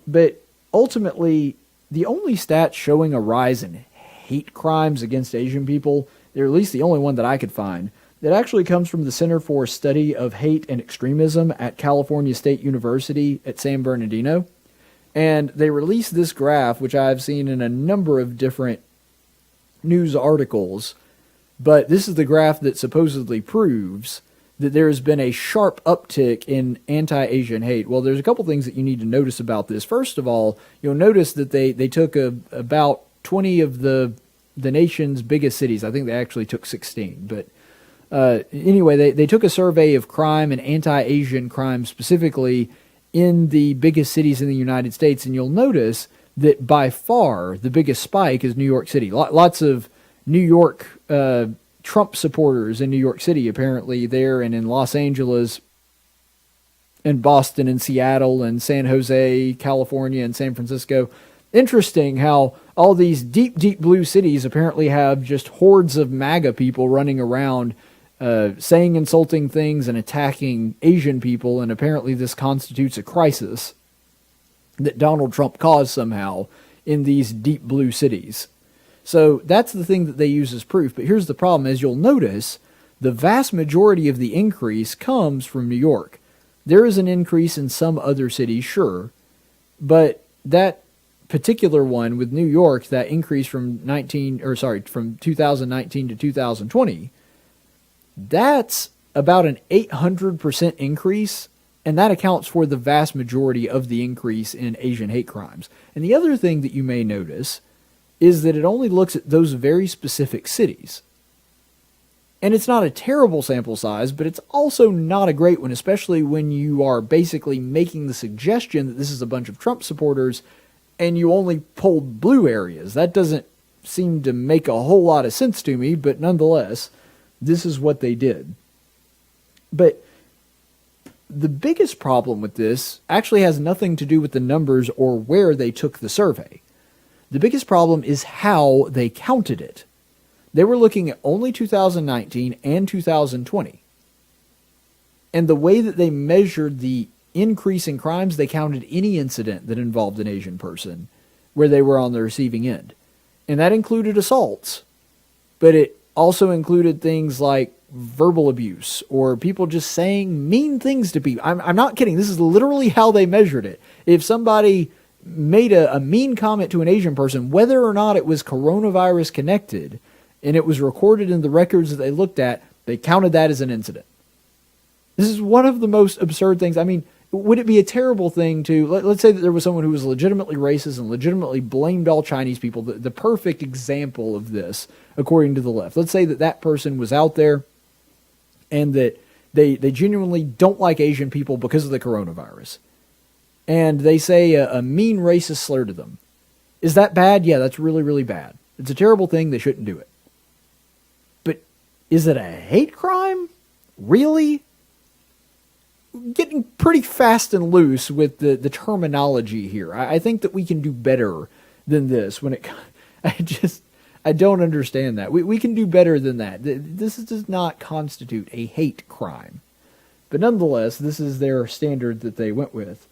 Speaker 4: But ultimately, the only stats showing a rise in hate crimes against Asian people, they're at least the only one that I could find, that actually comes from the Center for Study of Hate and Extremism at California State University at San Bernardino. And they released this graph, which I've seen in a number of different news articles, but this is the graph that supposedly proves that there has been a sharp uptick in anti-Asian hate. Well, there's a couple things that you need to notice about this. First of all, you'll notice that they took about 20 of the nation's biggest cities. I think they actually took 16, but anyway, they took a survey of crime and anti-Asian crime specifically in the biggest cities in the United States, and you'll notice that by far the biggest spike is New York City. Lots of New York Trump supporters in New York City, apparently there, and in Los Angeles and Boston and Seattle and San Jose, California, and San Francisco. Interesting how all these deep, deep blue cities apparently have just hordes of MAGA people running around saying insulting things and attacking Asian people, and apparently this constitutes a crisis that Donald Trump caused somehow in these deep blue cities. So that's the thing that they use as proof. But here's the problem, as you'll notice, the vast majority of the increase comes from New York. There is an increase in some other cities, sure, but that particular one with New York, that increase from 2019 to 2020, that's about an 800% increase, and that accounts for the vast majority of the increase in Asian hate crimes. And the other thing that you may notice is that it only looks at those very specific cities. And it's not a terrible sample size, but it's also not a great one, especially when you are basically making the suggestion that this is a bunch of Trump supporters and you only polled blue areas. That doesn't seem to make a whole lot of sense to me, but nonetheless, this is what they did. But the biggest problem with this actually has nothing to do with the numbers or where they took the survey. The biggest problem is how they counted it. They were looking at only 2019 and 2020. And the way that they measured the increase in crimes, they counted any incident that involved an Asian person where they were on the receiving end. And that included assaults, but it also included things like verbal abuse or people just saying mean things to people. I'm not kidding. This is literally how they measured it. If somebody made a mean comment to an Asian person, whether or not it was coronavirus connected, and it was recorded in the records that they looked at, they counted that as an incident. This is one of the most absurd things. I mean, would it be a terrible thing to, let's say that there was someone who was legitimately racist and legitimately blamed all Chinese people, the perfect example of this, according to the left. Let's say that that person was out there and that they genuinely don't like Asian people because of the coronavirus. And they say a mean racist slur to them. Is that bad? Yeah, that's really, really bad. It's a terrible thing. They shouldn't do it. But is it a hate crime? Really? Getting pretty fast and loose with the terminology here. I think that we can do better than this when it... I don't understand that. We can do better than that. This does not constitute a hate crime. But nonetheless, this is their standard that they went with.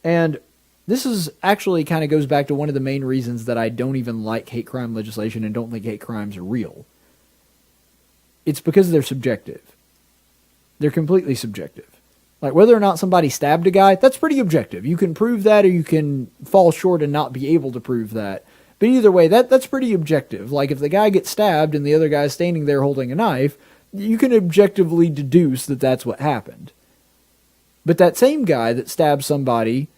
Speaker 4: And this is actually kind of goes back to one of the main reasons that I don't even like hate crime legislation and don't think hate crimes are real. It's because they're subjective. They're completely subjective. Like, whether or not somebody stabbed a guy, that's pretty objective. You can prove that, or you can fall short and not be able to prove that. But either way, that's pretty objective. Like, if the guy gets stabbed and the other guy's standing there holding a knife, you can objectively deduce that that's what happened. But that same guy that stabs somebody,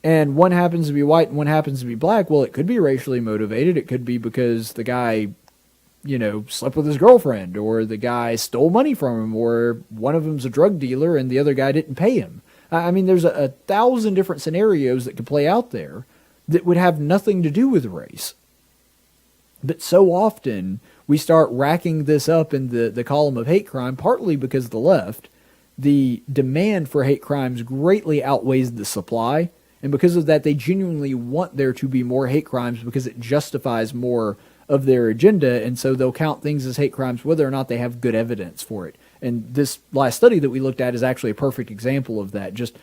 Speaker 4: and one happens to be white and one happens to be black, well, it could be racially motivated. It could be because the guy, slept with his girlfriend, or the guy stole money from him, or one of them's a drug dealer and the other guy didn't pay him. I mean, there's a thousand different scenarios that could play out there that would have nothing to do with race. But so often we start racking this up in the column of hate crime, partly because the left, the demand for hate crimes greatly outweighs the supply. And because of that, they genuinely want there to be more hate crimes because it justifies more of their agenda. And so they'll count things as hate crimes whether or not they have good evidence for it. And this last study that we looked at is actually a perfect example of that. Just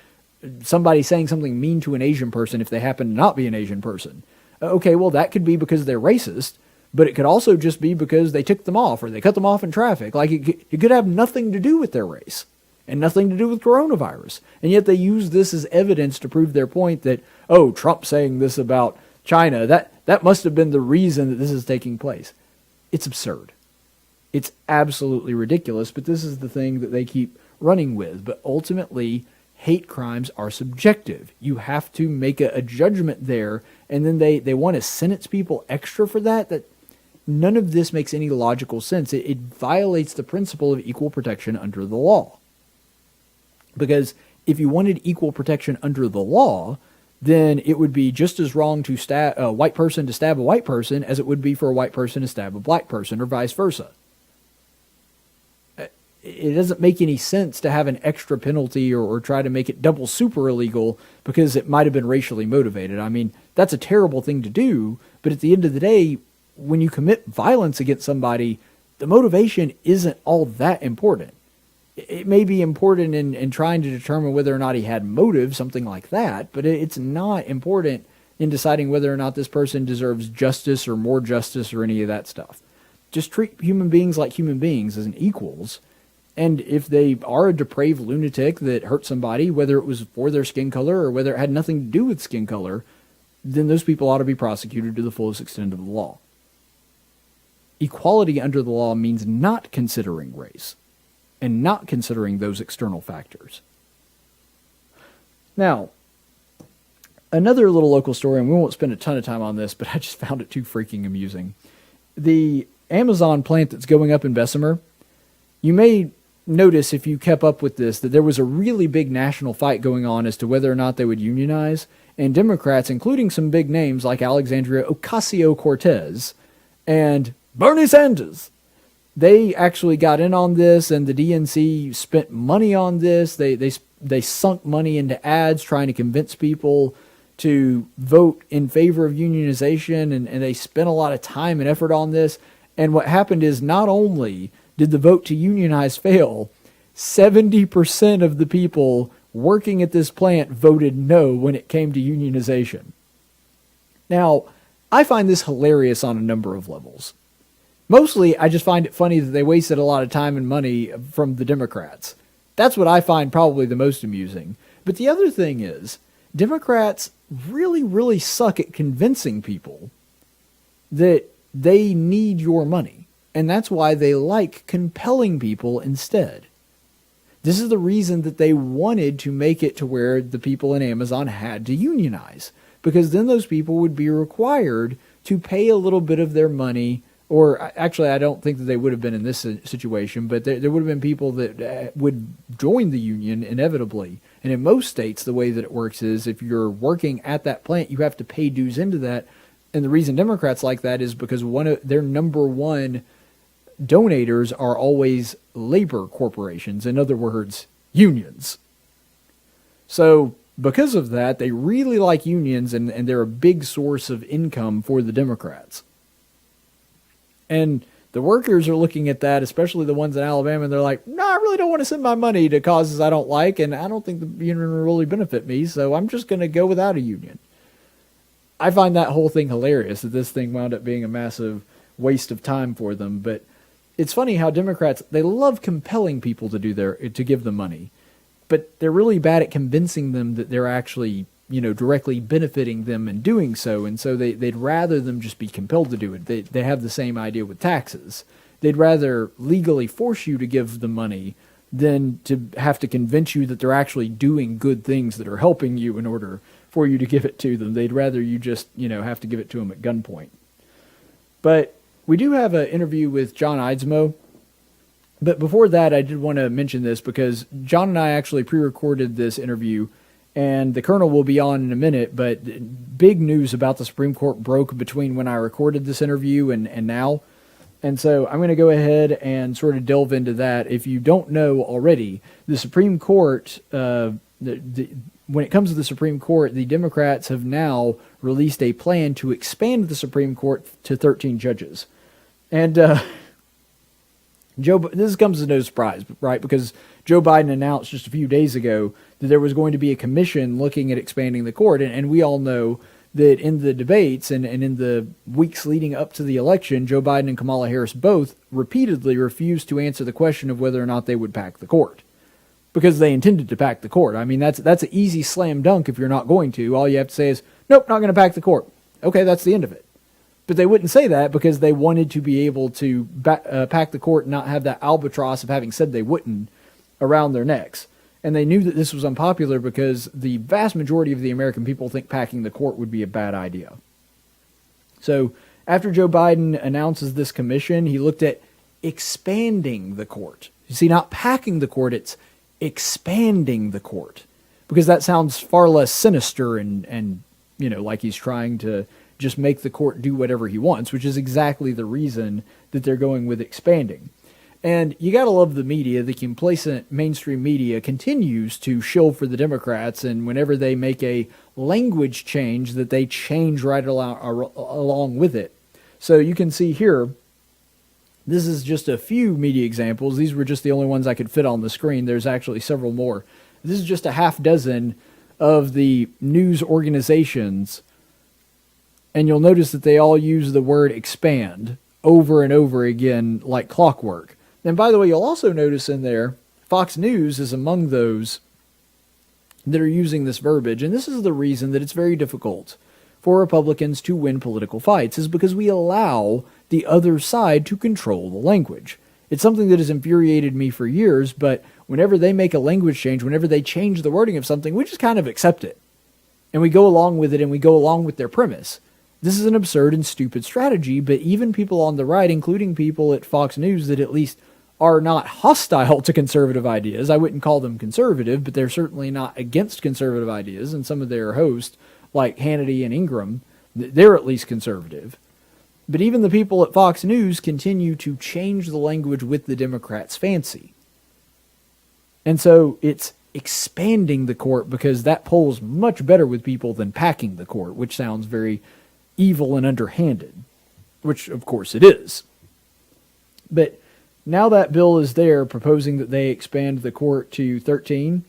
Speaker 4: somebody saying something mean to an Asian person if they happen to not be an Asian person. Okay, well, that could be because they're racist, but it could also just be because they ticked them off or they cut them off in traffic. Like, it could have nothing to do with their race and nothing to do with coronavirus. And yet they use this as evidence to prove their point that, oh, Trump saying this about China, that must have been the reason that this is taking place. It's absurd. It's absolutely ridiculous, but this is the thing that they keep running with. But ultimately, hate crimes are subjective. You have to make a judgment there, and then they want to sentence people extra for that. That none of this makes any logical sense. It violates the principle of equal protection under the law. Because if you wanted equal protection under the law, then it would be just as wrong to stab a white person to stab a white person as it would be for a white person to stab a black person, or vice versa. It doesn't make any sense to have an extra penalty or try to make it double super illegal because it might have been racially motivated. I mean, that's a terrible thing to do, but at the end of the day, when you commit violence against somebody, the motivation isn't all that important. It may be important in trying to determine whether or not he had motive, something like that, but it's not important in deciding whether or not this person deserves justice or more justice or any of that stuff. Just treat human beings like human beings as an equals. And if they are a depraved lunatic that hurt somebody, whether it was for their skin color or whether it had nothing to do with skin color, then those people ought to be prosecuted to the fullest extent of the law. Equality under the law means not considering race and not considering those external factors. Now, another little local story, and we won't spend a ton of time on this, but I just found it too freaking amusing. The Amazon plant that's going up in Bessemer, you may notice if you kept up with this that there was a really big national fight going on as to whether or not they would unionize, and Democrats, including some big names like Alexandria Ocasio-Cortez and Bernie Sanders, they actually got in on this, and the DNC spent money on this. They sunk money into ads trying to convince people to vote in favor of unionization, and they spent a lot of time and effort on this. And what happened is not only did the vote to unionize fail, 70% of the people working at this plant voted no when it came to unionization. Now, I find this hilarious on a number of levels. Mostly, I just find it funny that they wasted a lot of time and money from the Democrats. That's what I find probably the most amusing. But the other thing is, Democrats really, really suck at convincing people that they need your money. And that's why they like compelling people instead. This is the reason that they wanted to make it to where the people in Amazon had to unionize. Because then those people would be required to pay a little bit of their money. Or actually, I don't think that they would have been in this situation, but there would have been people that would join the union inevitably. And in most states, the way that it works is if you're working at that plant, you have to pay dues into that. And the reason Democrats like that is because one of their number one donators are always labor corporations. In other words, unions. So because of that, they really like unions, and they're a big source of income for the Democrats. And the workers are looking at that, especially the ones in Alabama, and they're like, no, I really don't want to send my money to causes I don't like, and I don't think the union will really benefit me, so I'm just going to go without a union. I find that whole thing hilarious, that this thing wound up being a massive waste of time for them. But it's funny how Democrats, they love compelling people to give them money, but they're really bad at convincing them that they're actually, directly benefiting them in doing so. And so they'd rather them just be compelled to do it. They have the same idea with taxes. They'd rather legally force you to give them money than to have to convince you that they're actually doing good things that are helping you in order for you to give it to them. They'd rather you just, have to give it to them at gunpoint. But we do have an interview with John Eidsmoe. But before that, I did want to mention this because John and I actually pre-recorded this interview, and the Colonel will be on in a minute, but big news about the Supreme Court broke between when I recorded this interview and now. And so I'm going to go ahead and sort of delve into that. If you don't know already, the Supreme Court, when it comes to the Supreme Court, the Democrats have now released a plan to expand the Supreme Court to 13 judges. And this comes as no surprise, right? Because Joe Biden announced just a few days ago that there was going to be a commission looking at expanding the court. And we all know that in the debates and in the weeks leading up to the election, Joe Biden and Kamala Harris both repeatedly refused to answer the question of whether or not they would pack the court. Because they intended to pack the court. I mean, that's an easy slam dunk if you're not going to. All you have to say is, nope, not going to pack the court. Okay, that's the end of it. But they wouldn't say that because they wanted to be able to pack the court and not have that albatross of having said they wouldn't around their necks. And they knew that this was unpopular because the vast majority of the American people think packing the court would be a bad idea. So after Joe Biden announces this commission, he looked at expanding the court. You see, not packing the court, it's expanding the court. Because that sounds far less sinister and like he's trying to just make the court do whatever he wants, which is exactly the reason that they're going with expanding. And you gotta love the media. The complacent mainstream media continues to shill for the Democrats, and whenever they make a language change, that they change right along with it. So you can see here, this is just a few media examples. These were just the only ones I could fit on the screen. There's actually several more. This is just a half dozen of the news organizations, and you'll notice that they all use the word expand over and over again like clockwork. And by the way, you'll also notice in there, Fox News is among those that are using this verbiage. And this is the reason that it's very difficult for Republicans to win political fights, is because we allow the other side to control the language. It's something that has infuriated me for years, but whenever they make a language change, whenever they change the wording of something, we just kind of accept it. And we go along with it, and we go along with their premise. This is an absurd and stupid strategy, but even people on the right, including people at Fox News that at least are not hostile to conservative ideas. I wouldn't call them conservative, but they're certainly not against conservative ideas. And some of their hosts, like Hannity and Ingram, they're at least conservative. But even the people at Fox News continue to change the language with the Democrats' fancy. And so it's expanding the court because that polls much better with people than packing the court, which sounds very evil and underhanded, which of course it is. But now that bill is there proposing that they expand the court to 13,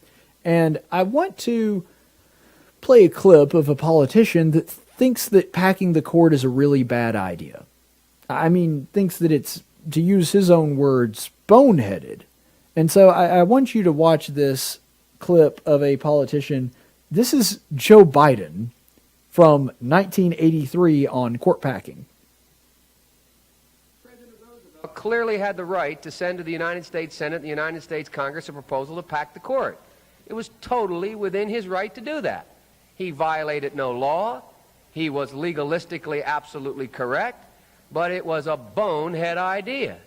Speaker 4: and I want to play a clip of a politician that thinks that packing the court is a really bad idea. I mean, thinks that it's, to use his own words, boneheaded. And so I want you to watch this clip of a politician. This is Joe Biden from 1983 on court packing.
Speaker 5: Clearly had the right to send to the United States Senate and the United States Congress a proposal to pack the court. It was totally within his right to do that. He violated no law. He was legalistically absolutely correct, but it was a bonehead idea.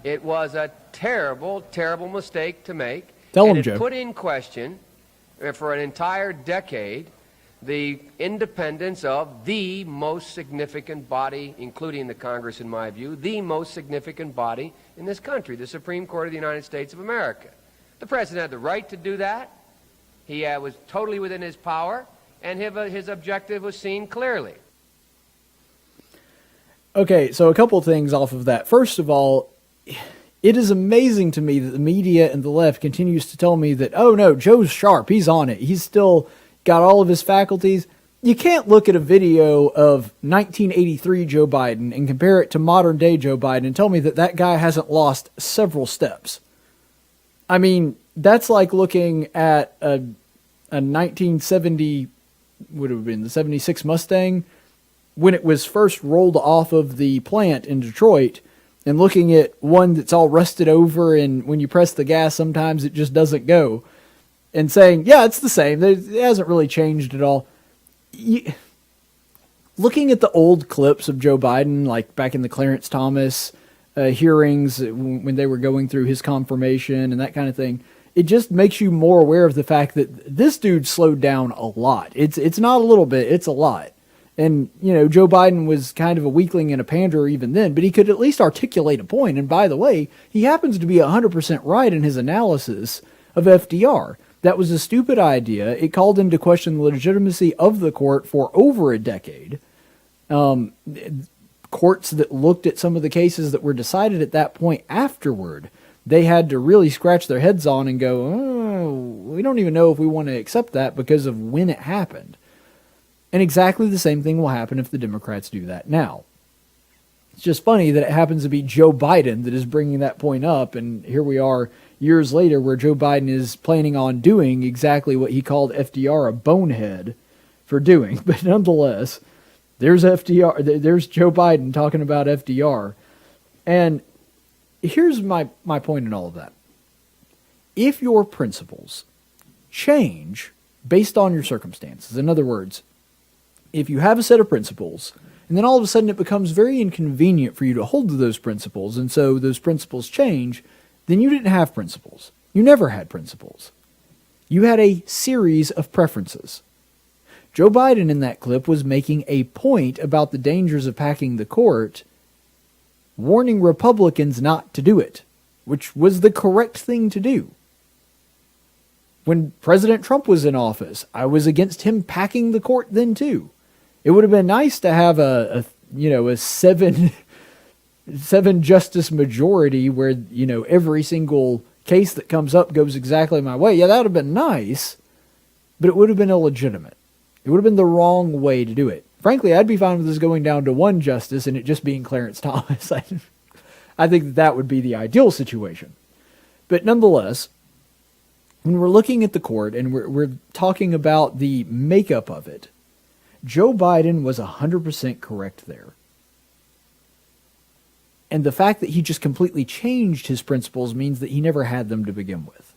Speaker 5: It was a terrible, terrible mistake to make.
Speaker 4: Tell him,
Speaker 5: and
Speaker 4: Joe.
Speaker 5: it put in question, for an entire decade, the independence of the most significant body, including the Congress, in my view, the most significant body in this country, the Supreme Court of the United States of America. The president had the right to do that. He was totally within his power, and his objective was seen clearly.
Speaker 4: Okay, so a couple things off of that. First of all, it is amazing to me that the media and the left continues to tell me that, oh no, Joe's sharp, he's on it, he's still got all of his faculties. You can't look at a video of 1983 Joe Biden and compare it to modern day Joe Biden and tell me that that guy hasn't lost several steps. I mean, that's like looking at a 1970, would have been the 76 Mustang, when it was first rolled off of the plant in Detroit, and looking at one that's all rusted over, and when you press the gas, sometimes it just doesn't go, and saying, yeah, it's the same. It hasn't really changed at all. Looking at the old clips of Joe Biden, like back in the Clarence Thomas hearings when they were going through his confirmation and that kind of thing, it just makes you more aware of the fact that this dude slowed down a lot. It's not a little bit, it's a lot. And, you know, Joe Biden was kind of a weakling and a panderer even then, but he could at least articulate a point. And by the way, he happens to be 100% right in his analysis of FDR. That was a stupid idea. It called into question the legitimacy of the court for over a decade. Courts that looked at some of the cases that were decided at that point afterward, they had to really scratch their heads on and go, oh, we don't even know if we want to accept that because of when it happened. And exactly the same thing will happen if the Democrats do that now. It's just funny that it happens to be Joe Biden that is bringing that point up, and here we are years later where Joe Biden is planning on doing exactly what he called FDR a bonehead for doing. But nonetheless, there's FDR, there's Joe Biden talking about FDR. And here's my point in all of that. If your principles change based on your circumstances, in other words, if you have a set of principles, and then all of a sudden it becomes very inconvenient for you to hold to those principles, and so those principles change, then you didn't have principles. You never had principles. You had a series of preferences. Joe Biden in that clip was making a point about the dangers of packing the court, warning Republicans not to do it, which was the correct thing to do. When President Trump was in office, I was against him packing the court then too. It would have been nice to have a seven justice majority where, you know, every single case that comes up goes exactly my way. Yeah, that would have been nice, but it would have been illegitimate. It would have been the wrong way to do it. Frankly, I'd be fine with this going down to one justice and it just being Clarence Thomas. I think that would be the ideal situation. But nonetheless, when we're looking at the court and we're talking about the makeup of it, Joe Biden was 100% correct there. And the fact that he just completely changed his principles means that he never had them to begin with.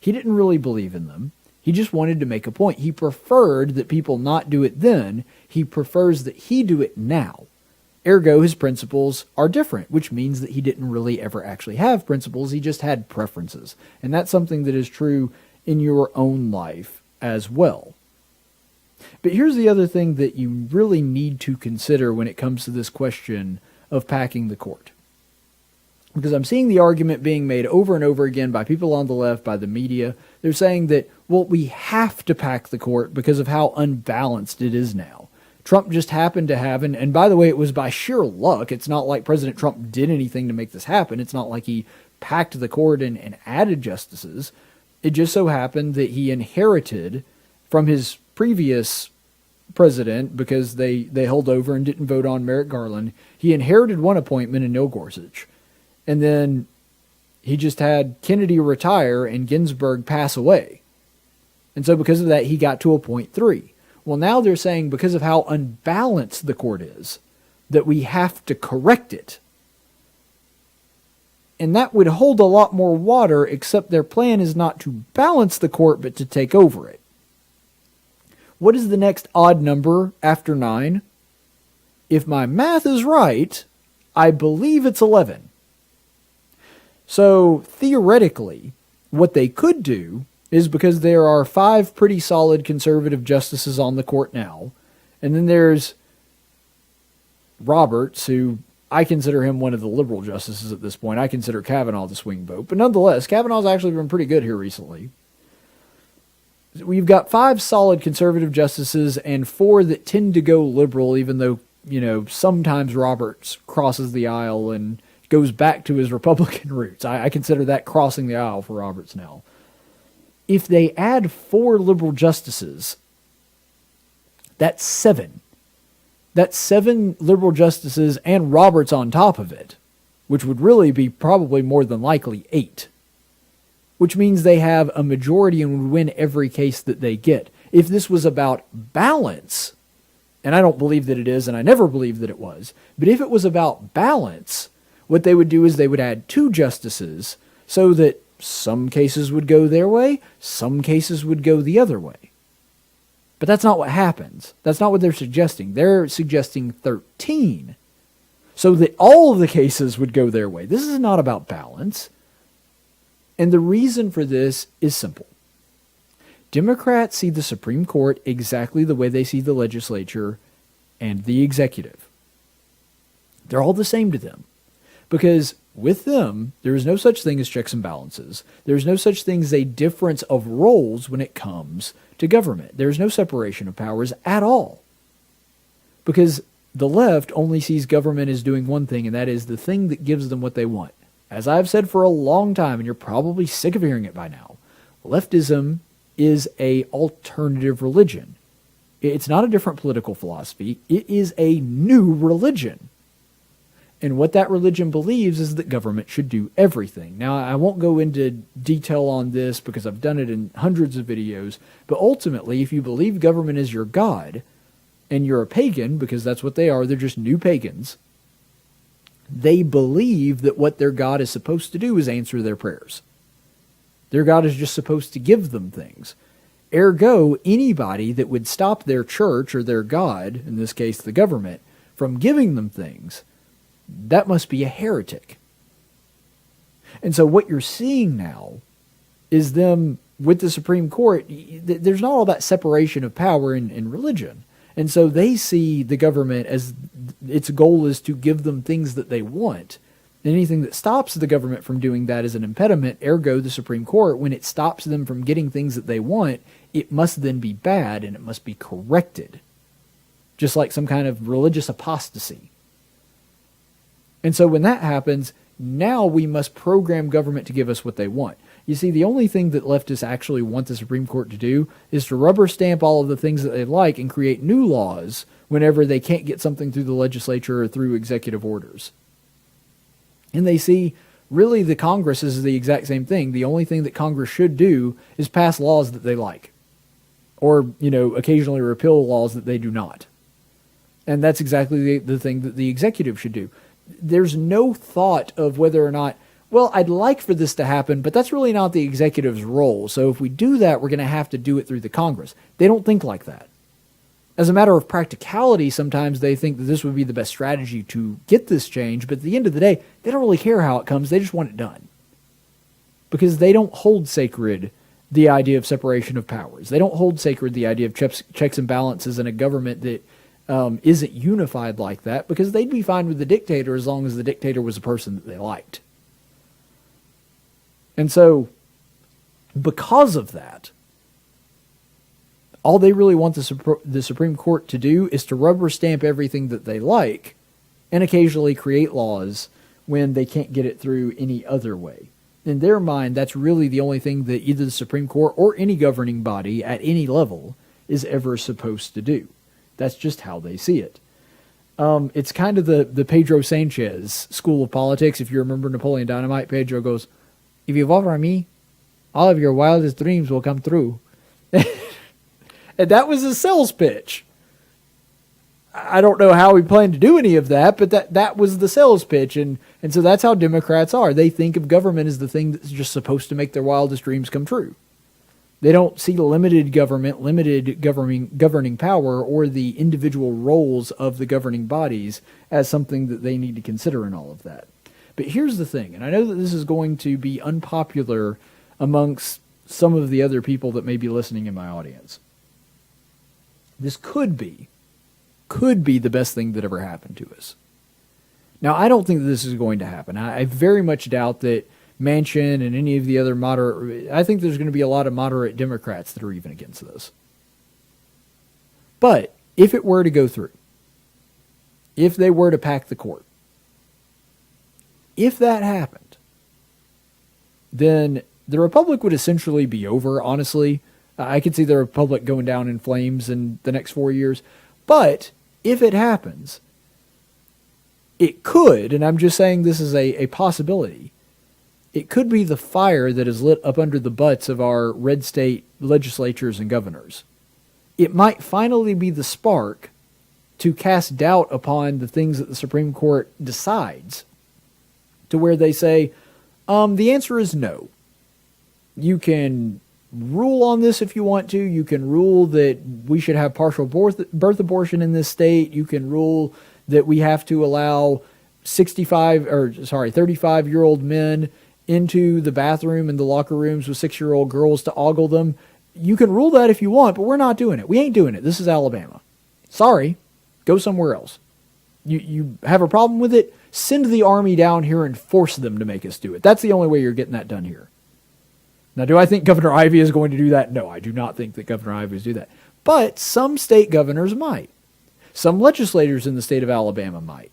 Speaker 4: He didn't really believe in them. He just wanted to make a point. He preferred that people not do it then. He prefers that he do it now. Ergo, his principles are different, which means that he didn't really ever actually have principles. He just had preferences. And that's something that is true in your own life as well. But here's the other thing that you really need to consider when it comes to this question of packing the court. Because I'm seeing the argument being made over and over again by people on the left, by the media. They're saying that, well, we have to pack the court because of how unbalanced it is now. Trump just happened to have, and by the way, it was by sheer luck. It's not like President Trump did anything to make this happen. It's not like he packed the court and added justices. It just so happened that he inherited from his previous president, because they held over and didn't vote on Merrick Garland, he inherited one appointment in Neil Gorsuch. And then he just had Kennedy retire and Ginsburg pass away. And so because of that, he got to appoint three. Well, now they're saying because of how unbalanced the court is, that we have to correct it. And that would hold a lot more water, except their plan is not to balance the court, but to take over it. What is the next odd number after 9? If my math is right, I believe it's 11. So, theoretically, what they could do is, because there are 5 pretty solid conservative justices on the court now, and then there's Roberts, who I consider him one of the liberal justices at this point. I consider Kavanaugh the swing vote. But nonetheless, Kavanaugh's actually been pretty good here recently. We've got 5 solid conservative justices and 4 that tend to go liberal, even though, sometimes Roberts crosses the aisle and goes back to his Republican roots. I consider that crossing the aisle for Roberts now. If they add 4 liberal justices, that's 7. That's 7 liberal justices and Roberts on top of it, which would really be probably more than likely 8. Which means they have a majority and would win every case that they get. If this was about balance, and I don't believe that it is, and I never believed that it was, but if it was about balance, what they would do is they would add 2 justices so that some cases would go their way, some cases would go the other way. But that's not what happens. That's not what they're suggesting. They're suggesting 13, so that all of the cases would go their way. This is not about balance. And the reason for this is simple. Democrats see the Supreme Court exactly the way they see the legislature and the executive. They're all the same to them. Because with them, there is no such thing as checks and balances. There's no such thing as a difference of roles when it comes to government. There's no separation of powers at all. Because the left only sees government as doing one thing, and that is the thing that gives them what they want. As I've said for a long time, and you're probably sick of hearing it by now, leftism is an alternative religion. It's not a different political philosophy. It is a new religion. And what that religion believes is that government should do everything. Now, I won't go into detail on this because I've done it in hundreds of videos, but ultimately, if you believe government is your God, and you're a pagan, because that's what they are, they're just new pagans, they believe that what their God is supposed to do is answer their prayers. Their God is just supposed to give them things. Ergo, anybody that would stop their church or their God, in this case the government, from giving them things, that must be a heretic. And so what you're seeing now is them with the Supreme Court. There's not all that separation of power in religion. And so they see the government as its goal is to give them things that they want. And anything that stops the government from doing that is an impediment. Ergo, the Supreme Court, when it stops them from getting things that they want, it must then be bad and it must be corrected. Just like some kind of religious apostasy. And so when that happens, now we must program government to give us what they want. You see, the only thing that leftists actually want the Supreme Court to do is to rubber stamp all of the things that they like and create new laws whenever they can't get something through the legislature or through executive orders. And they see, really, the Congress is the exact same thing. The only thing that Congress should do is pass laws that they like. Or, occasionally repeal laws that they do not. And that's exactly the thing that the executive should do. There's no thought of whether or not, well, I'd like for this to happen, but that's really not the executive's role. So if we do that, we're going to have to do it through the Congress. They don't think like that. As a matter of practicality, sometimes they think that this would be the best strategy to get this change, but at the end of the day, they don't really care how it comes. They just want it done. Because they don't hold sacred the idea of separation of powers. They don't hold sacred the idea of checks and balances in a government that isn't unified like that, because they'd be fine with the dictator as long as the dictator was a person that they liked. And so, because of that, all they really want the Supreme Court to do is to rubber stamp everything that they like and occasionally create laws when they can't get it through any other way. In their mind, that's really the only thing that either the Supreme Court or any governing body at any level is ever supposed to do. That's just how they see it. It's kind of the Pedro Sanchez school of politics. If you remember Napoleon Dynamite, Pedro goes, "If you vote for me, all of your wildest dreams will come true." And that was his sales pitch. I don't know how he planned to do any of that, but that was the sales pitch. And so that's how Democrats are. They think of government as the thing that's just supposed to make their wildest dreams come true. They don't see limited government, limited governing power, or the individual roles of the governing bodies as something that they need to consider in all of that. But here's the thing, and I know that this is going to be unpopular amongst some of the other people that may be listening in my audience. This could be the best thing that ever happened to us. Now, I don't think that this is going to happen. I very much doubt that Manchin and any of the other moderate... I think there's going to be a lot of moderate Democrats that are even against this. But if it were to go through, if they were to pack the court, if that happened, then the Republic would essentially be over, honestly. I could see the Republic going down in flames in the next 4 years. But if it happens, it could, and I'm just saying this is a possibility, it could be the fire that is lit up under the butts of our red state legislatures and governors. It might finally be the spark to cast doubt upon the things that the Supreme Court decides, to where they say, the answer is no. You can rule on this if you want to. You can rule that we should have partial birth abortion in this state. You can rule that we have to allow 35-year-old men into the bathroom and the locker rooms with 6-year-old girls to ogle them. You can rule that if you want, but we're not doing it. We ain't doing it. This is Alabama. Sorry. Go somewhere else. You have a problem with it? Send the army down here and force them to make us do it. That's the only way you're getting that done here. Now, do I think Governor Ivey is going to do that? No, I do not think that Governor Ivey is do that. But some state governors might. Some legislators in the state of Alabama might.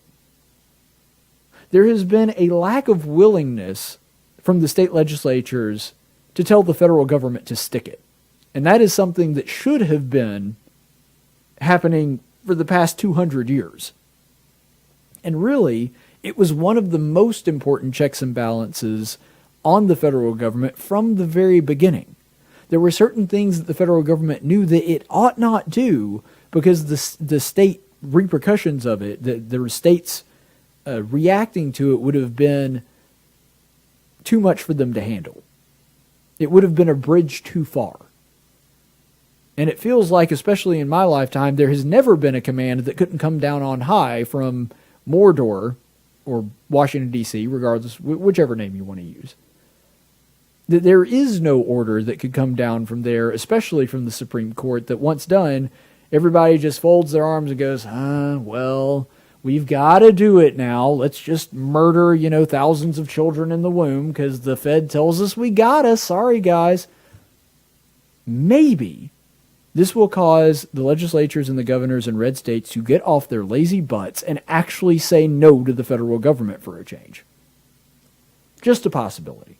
Speaker 4: There has been a lack of willingness from the state legislatures to tell the federal government to stick it. And that is something that should have been happening for the past 200 years. And really, it was one of the most important checks and balances on the federal government from the very beginning. There were certain things that the federal government knew that it ought not do because the state repercussions of it, the states reacting to it would have been too much for them to handle. It would have been a bridge too far. And it feels like, especially in my lifetime, there has never been a command that couldn't come down on high from Mordor or Washington, D.C., regardless, whichever name you want to use. That there is no order that could come down from there, especially from the Supreme Court, that once done, everybody just folds their arms and goes, well, we've got to do it now. Let's just murder, thousands of children in the womb because the Fed tells us we gotta. Sorry, guys. Maybe this will cause the legislatures and the governors in red states to get off their lazy butts and actually say no to the federal government for a change. Just a possibility.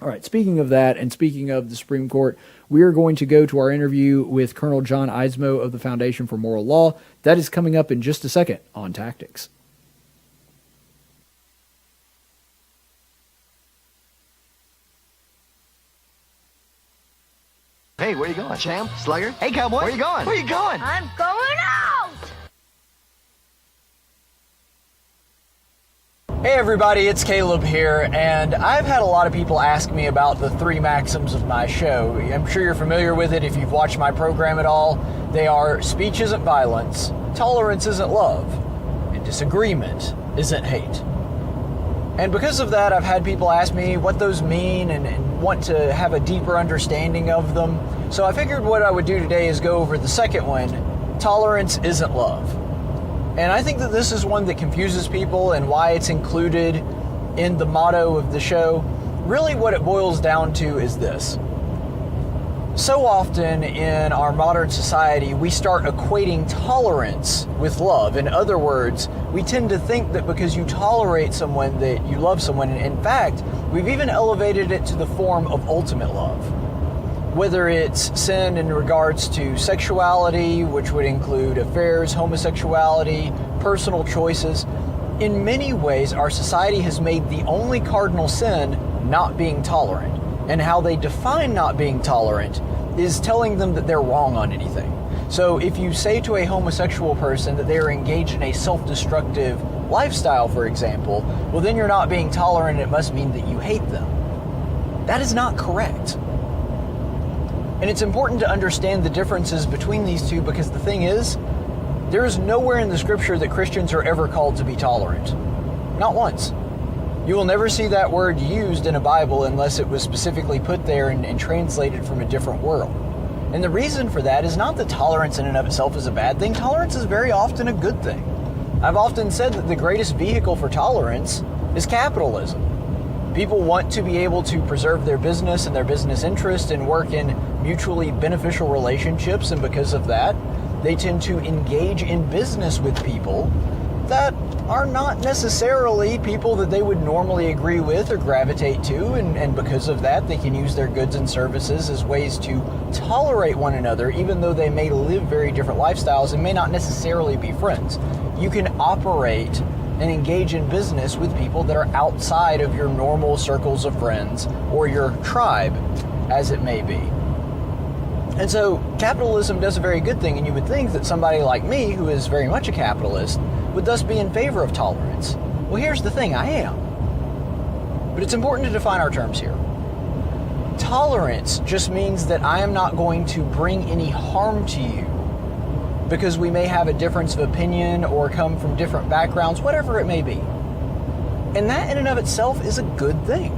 Speaker 4: All right, speaking of that and speaking of the Supreme Court, we are going to go to our interview with Colonel John Eidsmoe of the Foundation for Moral Law. That is coming up in just a second on Tactics.
Speaker 6: Hey, where you going? Champ? Slugger? Hey, cowboy. Where you going? Where you going?
Speaker 7: I'm going out!
Speaker 8: Hey everybody, it's Caleb here, and I've had a lot of people ask me about the three maxims of my show. I'm sure you're familiar with it if you've watched my program at all. They are: speech isn't violence, tolerance isn't love, and disagreement isn't hate. And because of that, I've had people ask me what those mean and want to have a deeper understanding of them. So I figured what I would do today is go over the second one: tolerance isn't love. And I think that this is one that confuses people and why it's included in the motto of the show. Really what it boils down to is this. So often in our modern society, we start equating tolerance with love. In other words, we tend to think that because you tolerate someone that you love someone. And in fact, we've even elevated it to the form of ultimate love. Whether it's sin in regards to sexuality, which would include affairs, homosexuality, personal choices. In many ways, our society has made the only cardinal sin not being tolerant. And how they define not being tolerant is telling them that they're wrong on anything. So if you say to a homosexual person that they are engaged in a self-destructive lifestyle, for example, well, then you're not being tolerant. It must mean that you hate them. That is not correct. And it's important to understand the differences between these two, because the thing is, there is nowhere in the scripture that Christians are ever called to be tolerant. Not once. You will never see that word used in a Bible unless it was specifically put there and translated from a different world. And the reason for that is not that tolerance in and of itself is a bad thing. Tolerance is very often a good thing. I've often said that the greatest vehicle for tolerance is capitalism. People want to be able to preserve their business and their business interest and work in mutually beneficial relationships, and because of that, they tend to engage in business with people that are not necessarily people that they would normally agree with or gravitate to, and because of that, they can use their goods and services as ways to tolerate one another, even though they may live very different lifestyles and may not necessarily be friends. You can operate and engage in business with people that are outside of your normal circles of friends or your tribe, as it may be. And so capitalism does a very good thing, and you would think that somebody like me, who is very much a capitalist, would thus be in favor of tolerance. Well, here's the thing, I am. But it's important to define our terms here. Tolerance just means that I am not going to bring any harm to you because we may have a difference of opinion or come from different backgrounds, whatever it may be. And that in and of itself is a good thing.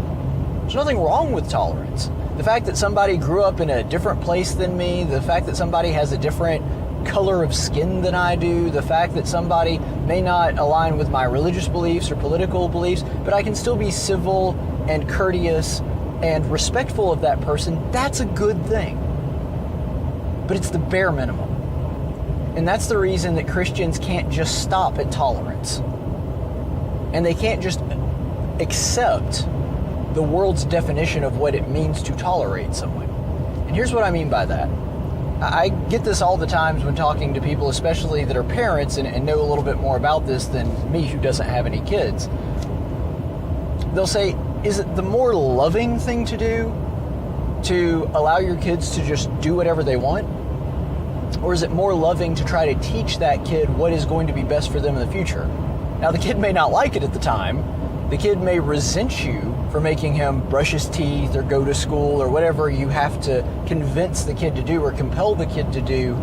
Speaker 8: There's nothing wrong with tolerance. The fact that somebody grew up in a different place than me, the fact that somebody has a different color of skin than I do, the fact that somebody may not align with my religious beliefs or political beliefs, but I can still be civil and courteous and respectful of that person, that's a good thing. But it's the bare minimum. And that's the reason that Christians can't just stop at tolerance. And they can't just accept the world's definition of what it means to tolerate someone. And here's what I mean by that. I get this all the times when talking to people, especially that are parents and know a little bit more about this than me, who doesn't have any kids. They'll say, is it the more loving thing to do to allow your kids to just do whatever they want? Or is it more loving to try to teach that kid what is going to be best for them in the future? Now, the kid may not like it at the time. The kid may resent you for making him brush his teeth or go to school or whatever you have to convince the kid to do or compel the kid to do.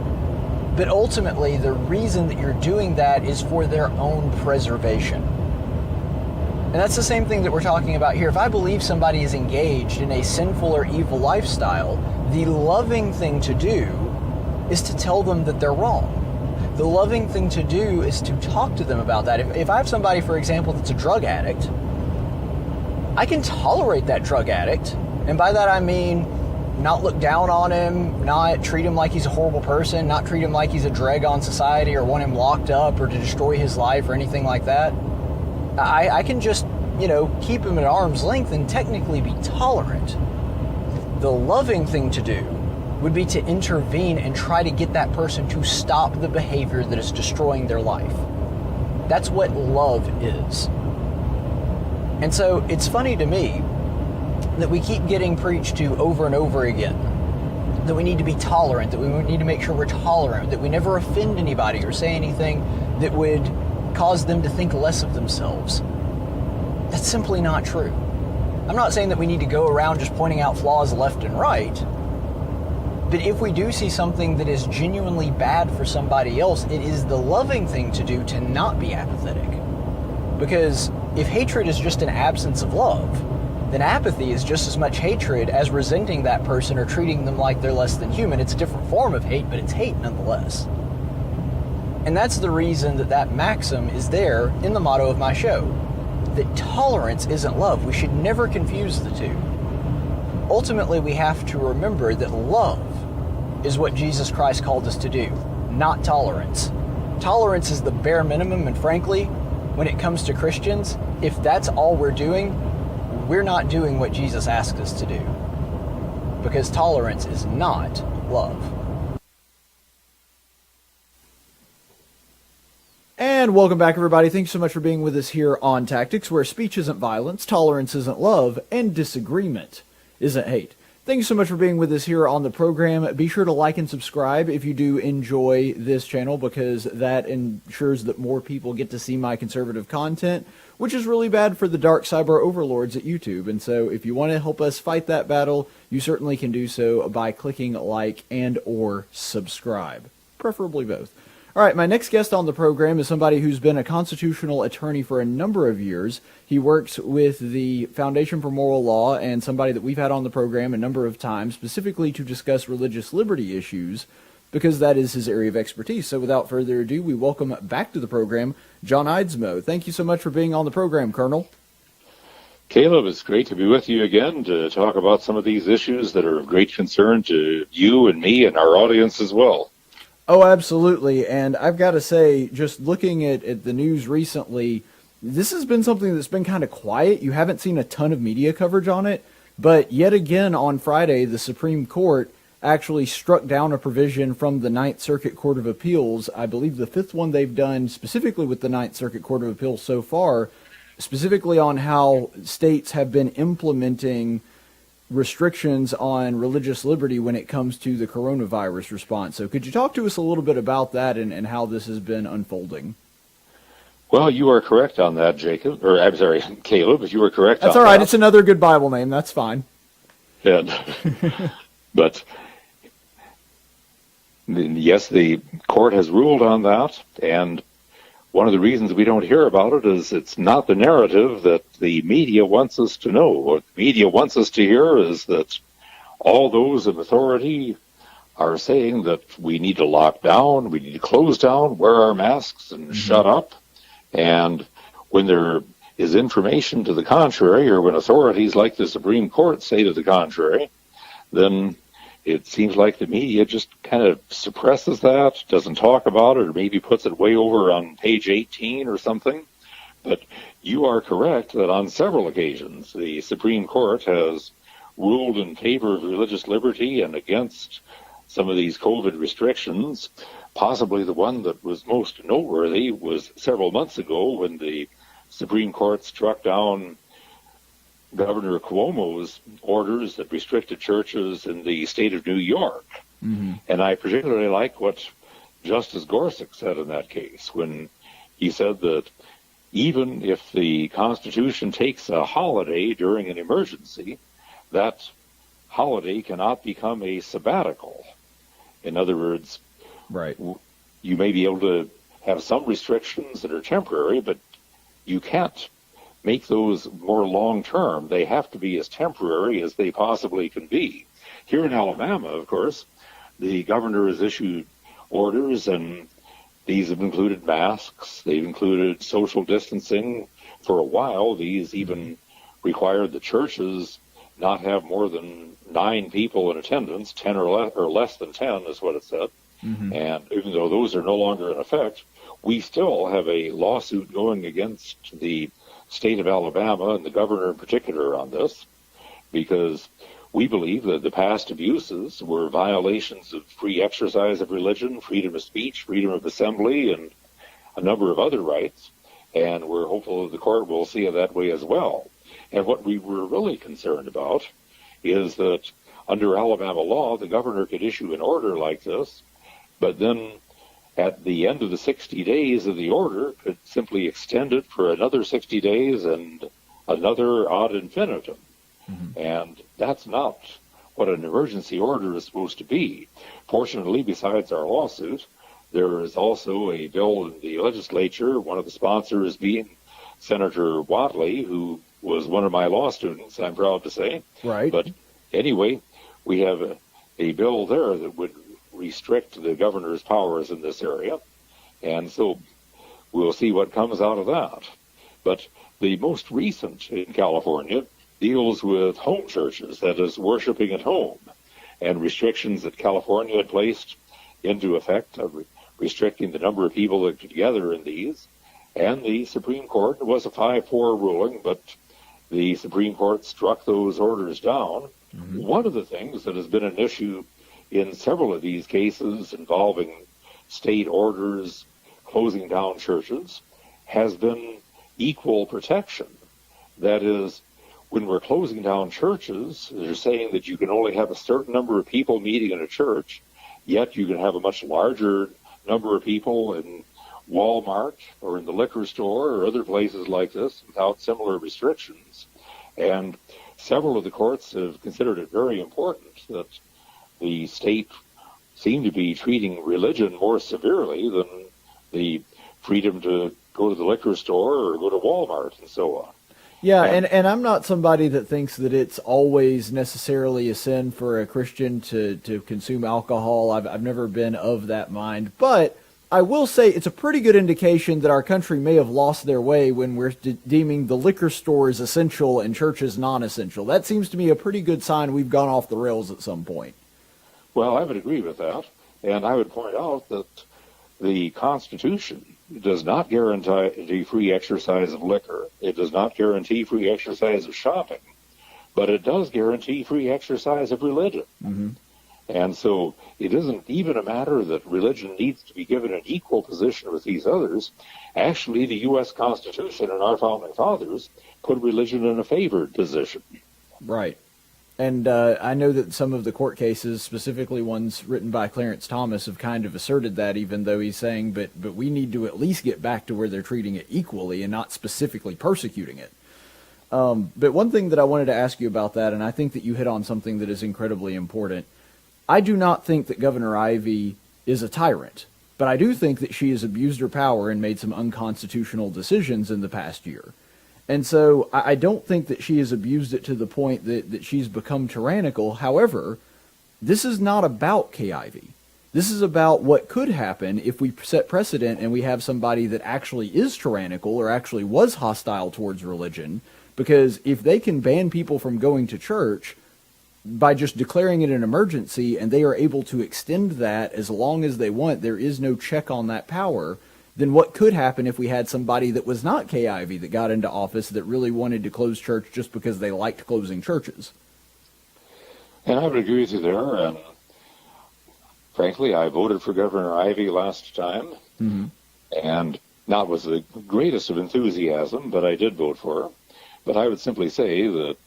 Speaker 8: But ultimately, the reason that you're doing that is for their own preservation. And that's the same thing that we're talking about here. If I believe somebody is engaged in a sinful or evil lifestyle, the loving thing to do is to tell them that they're wrong. The loving thing to do is to talk to them about that. If I have somebody, for example, that's a drug addict, I can tolerate that drug addict. And by that I mean not look down on him, not treat him like he's a horrible person, not treat him like he's a drag on society or want him locked up or to destroy his life or anything like that. I can just, keep him at arm's length and technically be tolerant. The loving thing to do would be to intervene and try to get that person to stop the behavior that is destroying their life. That's what love is. And so it's funny to me that we keep getting preached to over and over again that we need to be tolerant, that we need to make sure we're tolerant, that we never offend anybody or say anything that would cause them to think less of themselves. That's simply not true. I'm not saying that we need to go around just pointing out flaws left and right, but if we do see something that is genuinely bad for somebody else, it is the loving thing to do to not be apathetic. Because if hatred is just an absence of love, then apathy is just as much hatred as resenting that person or treating them like they're less than human. It's a different form of hate, but it's hate nonetheless. And that's the reason that maxim is there in the motto of my show, that tolerance isn't love. We should never confuse the two. Ultimately, we have to remember that love is what Jesus Christ called us to do, not tolerance. Tolerance is the bare minimum, and frankly, when it comes to Christians, if that's all we're doing, we're not doing what Jesus asked us to do. Because tolerance is not love.
Speaker 4: And welcome back, everybody. Thanks so much for being with us here on Tactics, where speech isn't violence, tolerance isn't love, and disagreement isn't hate. Thank you so much for being with us here on the program. Be sure to like and subscribe if you do enjoy this channel, because that ensures that more people get to see my conservative content, which is really bad for the dark cyber overlords at YouTube. And so if you want to help us fight that battle, you certainly can do so by clicking like and or subscribe, preferably both. All right, my next guest on the program is somebody who's been a constitutional attorney for a number of years. He works with the Foundation for Moral Law, and somebody that we've had on the program a number of times, specifically to discuss religious liberty issues, because that is his area of expertise. So without further ado, we welcome back to the program John Eidsmoe. Thank you so much for being on the program, Colonel.
Speaker 7: Caleb, it's great to be with you again to talk about some of these issues that are of great concern to you and me and our audience as well.
Speaker 4: Oh, absolutely. And I've got to say, just looking at the news recently, this has been something that's been kind of quiet. You haven't seen a ton of media coverage on it. But yet again, on Friday, the Supreme Court actually struck down a provision from the Ninth Circuit Court of Appeals. I believe the fifth one they've done specifically with the Ninth Circuit Court of Appeals so far, specifically on how states have been implementing restrictions on religious liberty when it comes to the coronavirus response. So could you talk to us a little bit about that and how this has been unfolding?
Speaker 7: Well, you are correct on that, Jacob. Or, I'm sorry, Caleb, if you were correct
Speaker 4: That's
Speaker 7: on
Speaker 4: all right.
Speaker 7: that.
Speaker 4: It's another good Bible name. That's fine.
Speaker 7: And, but, yes, the court has ruled on that, and one of the reasons we don't hear about it is it's not the narrative that the media wants us to know. What the media wants us to hear is that all those in authority are saying that we need to lock down, we need to close down, wear our masks, and shut up. And when there is information to the contrary, or when authorities like the Supreme Court say to the contrary, then it seems like the media just kind of suppresses that, doesn't talk about it, or maybe puts it way over on page 18 or something. But you are correct that on several occasions the Supreme Court has ruled in favor of religious liberty and against some of these COVID restrictions. Possibly the one that was most noteworthy was several months ago when the Supreme Court struck down Governor Cuomo's orders that restricted churches in the state of New York. And I particularly like what Justice Gorsuch said in that case, when he said that even if the Constitution takes a holiday during an emergency, that holiday cannot become a sabbatical. In other words,
Speaker 4: Right.
Speaker 7: You may be able to have some restrictions that are temporary, but you can't make those more long-term. They have to be as temporary as they possibly can be. Here in Alabama, of course, the governor has issued orders, and these have included masks. They've included social distancing. For a while, these even required the churches not have more than 9 people in attendance. 10 or less than 10 is what it said. And even though those are no longer in effect, we still have a lawsuit going against the state of Alabama and the governor in particular on this, because we believe that the past abuses were violations of free exercise of religion, freedom of speech, freedom of assembly, and a number of other rights. And we're hopeful that the court will see it that way as well. And what we were really concerned about is that under Alabama law, the governor could issue an order like this, but then at the end of the 60 days of the order could simply extend it for another 60 days and another ad infinitum. And that's not what an emergency order is supposed to be. Fortunately, besides our lawsuit, there is also a bill in the legislature, one of the sponsors being Senator Whatley, who was one of my law students, I'm proud to say.
Speaker 4: Right.
Speaker 7: But anyway, we have a bill there that would restrict the governor's powers in this area, and so we'll see what comes out of that. But the most recent in California deals with home churches, that is, worshiping at home, and restrictions that California had placed into effect of restricting the number of people that could gather in these. And the Supreme Court, it was a 5-4 ruling, but the Supreme Court struck those orders down. One of the things that has been an issue in several of these cases involving state orders closing down churches has been equal protection. That is, when we're closing down churches, they're saying that you can only have a certain number of people meeting in a church, yet you can have a much larger number of people in Walmart or in the liquor store or other places like this without similar restrictions. And several of the courts have considered it very important that the state seem to be treating religion more severely than the freedom to go to the liquor store or go to Walmart and so on.
Speaker 4: Yeah, and I'm not somebody that thinks that it's always necessarily a sin for a Christian to consume alcohol. I've never been of that mind. But I will say it's a pretty good indication that our country may have lost their way when we're deeming the liquor store as essential and churches non-essential. That seems to me a pretty good sign we've gone off the rails at some point.
Speaker 7: Well, I would agree with that. And I would point out that the Constitution does not guarantee free exercise of liquor. It does not guarantee free exercise of shopping, but it does guarantee free exercise of religion.
Speaker 4: Mm-hmm.
Speaker 7: And so it isn't even a matter that religion needs to be given an equal position with these others. Actually, the U.S. Constitution and our founding fathers put religion in a favored position.
Speaker 4: Right. And I know that some of the court cases, specifically ones written by Clarence Thomas, have kind of asserted that, even though he's saying, but we need to at least get back to where they're treating it equally and not specifically persecuting it. But one thing that I wanted to ask you about that, and I think that you hit on something that is incredibly important. I do not think that Governor Ivey is a tyrant, but I do think that she has abused her power and made some unconstitutional decisions in the past year. And so I don't think that she has abused it to the point that she's become tyrannical. However, this is not about Kay Ivey. This is about what could happen if we set precedent and we have somebody that actually is tyrannical or actually was hostile towards religion. Because if they can ban people from going to church by just declaring it an emergency and they are able to extend that as long as they want, there is no check on that power. Then what could happen if we had somebody that was not Kay Ivey that got into office that really wanted to close church just because they liked closing churches?
Speaker 7: And I would agree with you there. And frankly, I voted for Governor Ivey last time, and not with the greatest of enthusiasm, but I did vote for her. But I would simply say that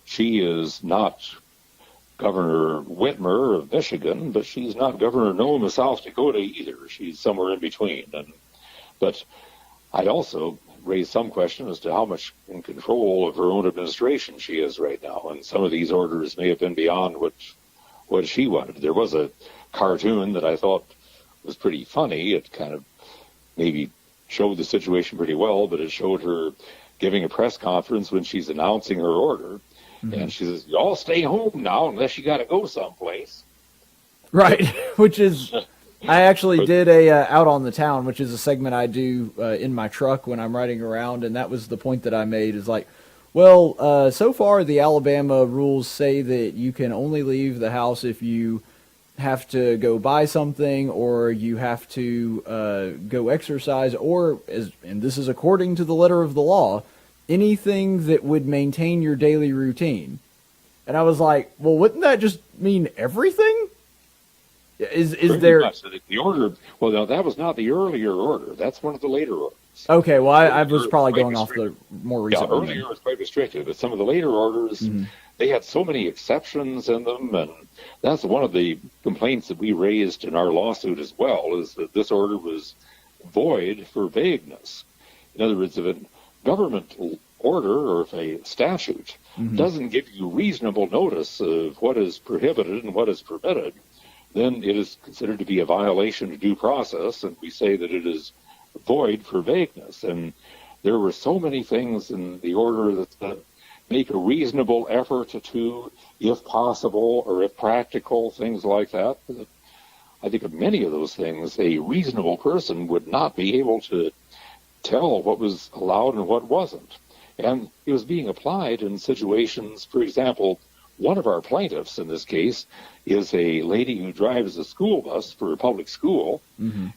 Speaker 7: she is not Governor Whitmer of Michigan, but she's not Governor Nome of South Dakota either. She's somewhere in between. But I'd also raise some question as to how much in control of her own administration she is right now. And some of these orders may have been beyond what she wanted. There was a cartoon that I thought was pretty funny. It kind of maybe showed the situation pretty well, but it showed her giving a press conference when she's announcing her order. And she says, "You all stay home now unless you got to go someplace." Right,
Speaker 4: which is, I actually did a Out on the Town, which is a segment I do in my truck when I'm riding around, and that was the point that I made, is like, well, so far the Alabama rules say that you can only leave the house if you have to go buy something or you have to go exercise, or, and this is according to the letter of the law, anything that would maintain your daily routine. And I was like, well, wouldn't that just mean everything? Is there...
Speaker 7: The order, well, no, that was not the earlier order. That's one of the later orders.
Speaker 4: Okay, well, I was probably going off the more recent one.
Speaker 7: Earlier was quite restricted, but some of the later orders, they had so many exceptions in them, and that's one of the complaints that we raised in our lawsuit as well, is that this order was void for vagueness. In other words, if a government order or if a statute doesn't give you reasonable notice of what is prohibited and what is permitted, then it is considered to be a violation of due process, and we say that it is void for vagueness. And there were so many things in the order that make a reasonable effort to, if possible or if practical, things like that. I think of many of those things, a reasonable person would not be able to tell what was allowed and what wasn't. And it was being applied in situations, for example, one of our plaintiffs in this case is a lady who drives a school bus for a public school,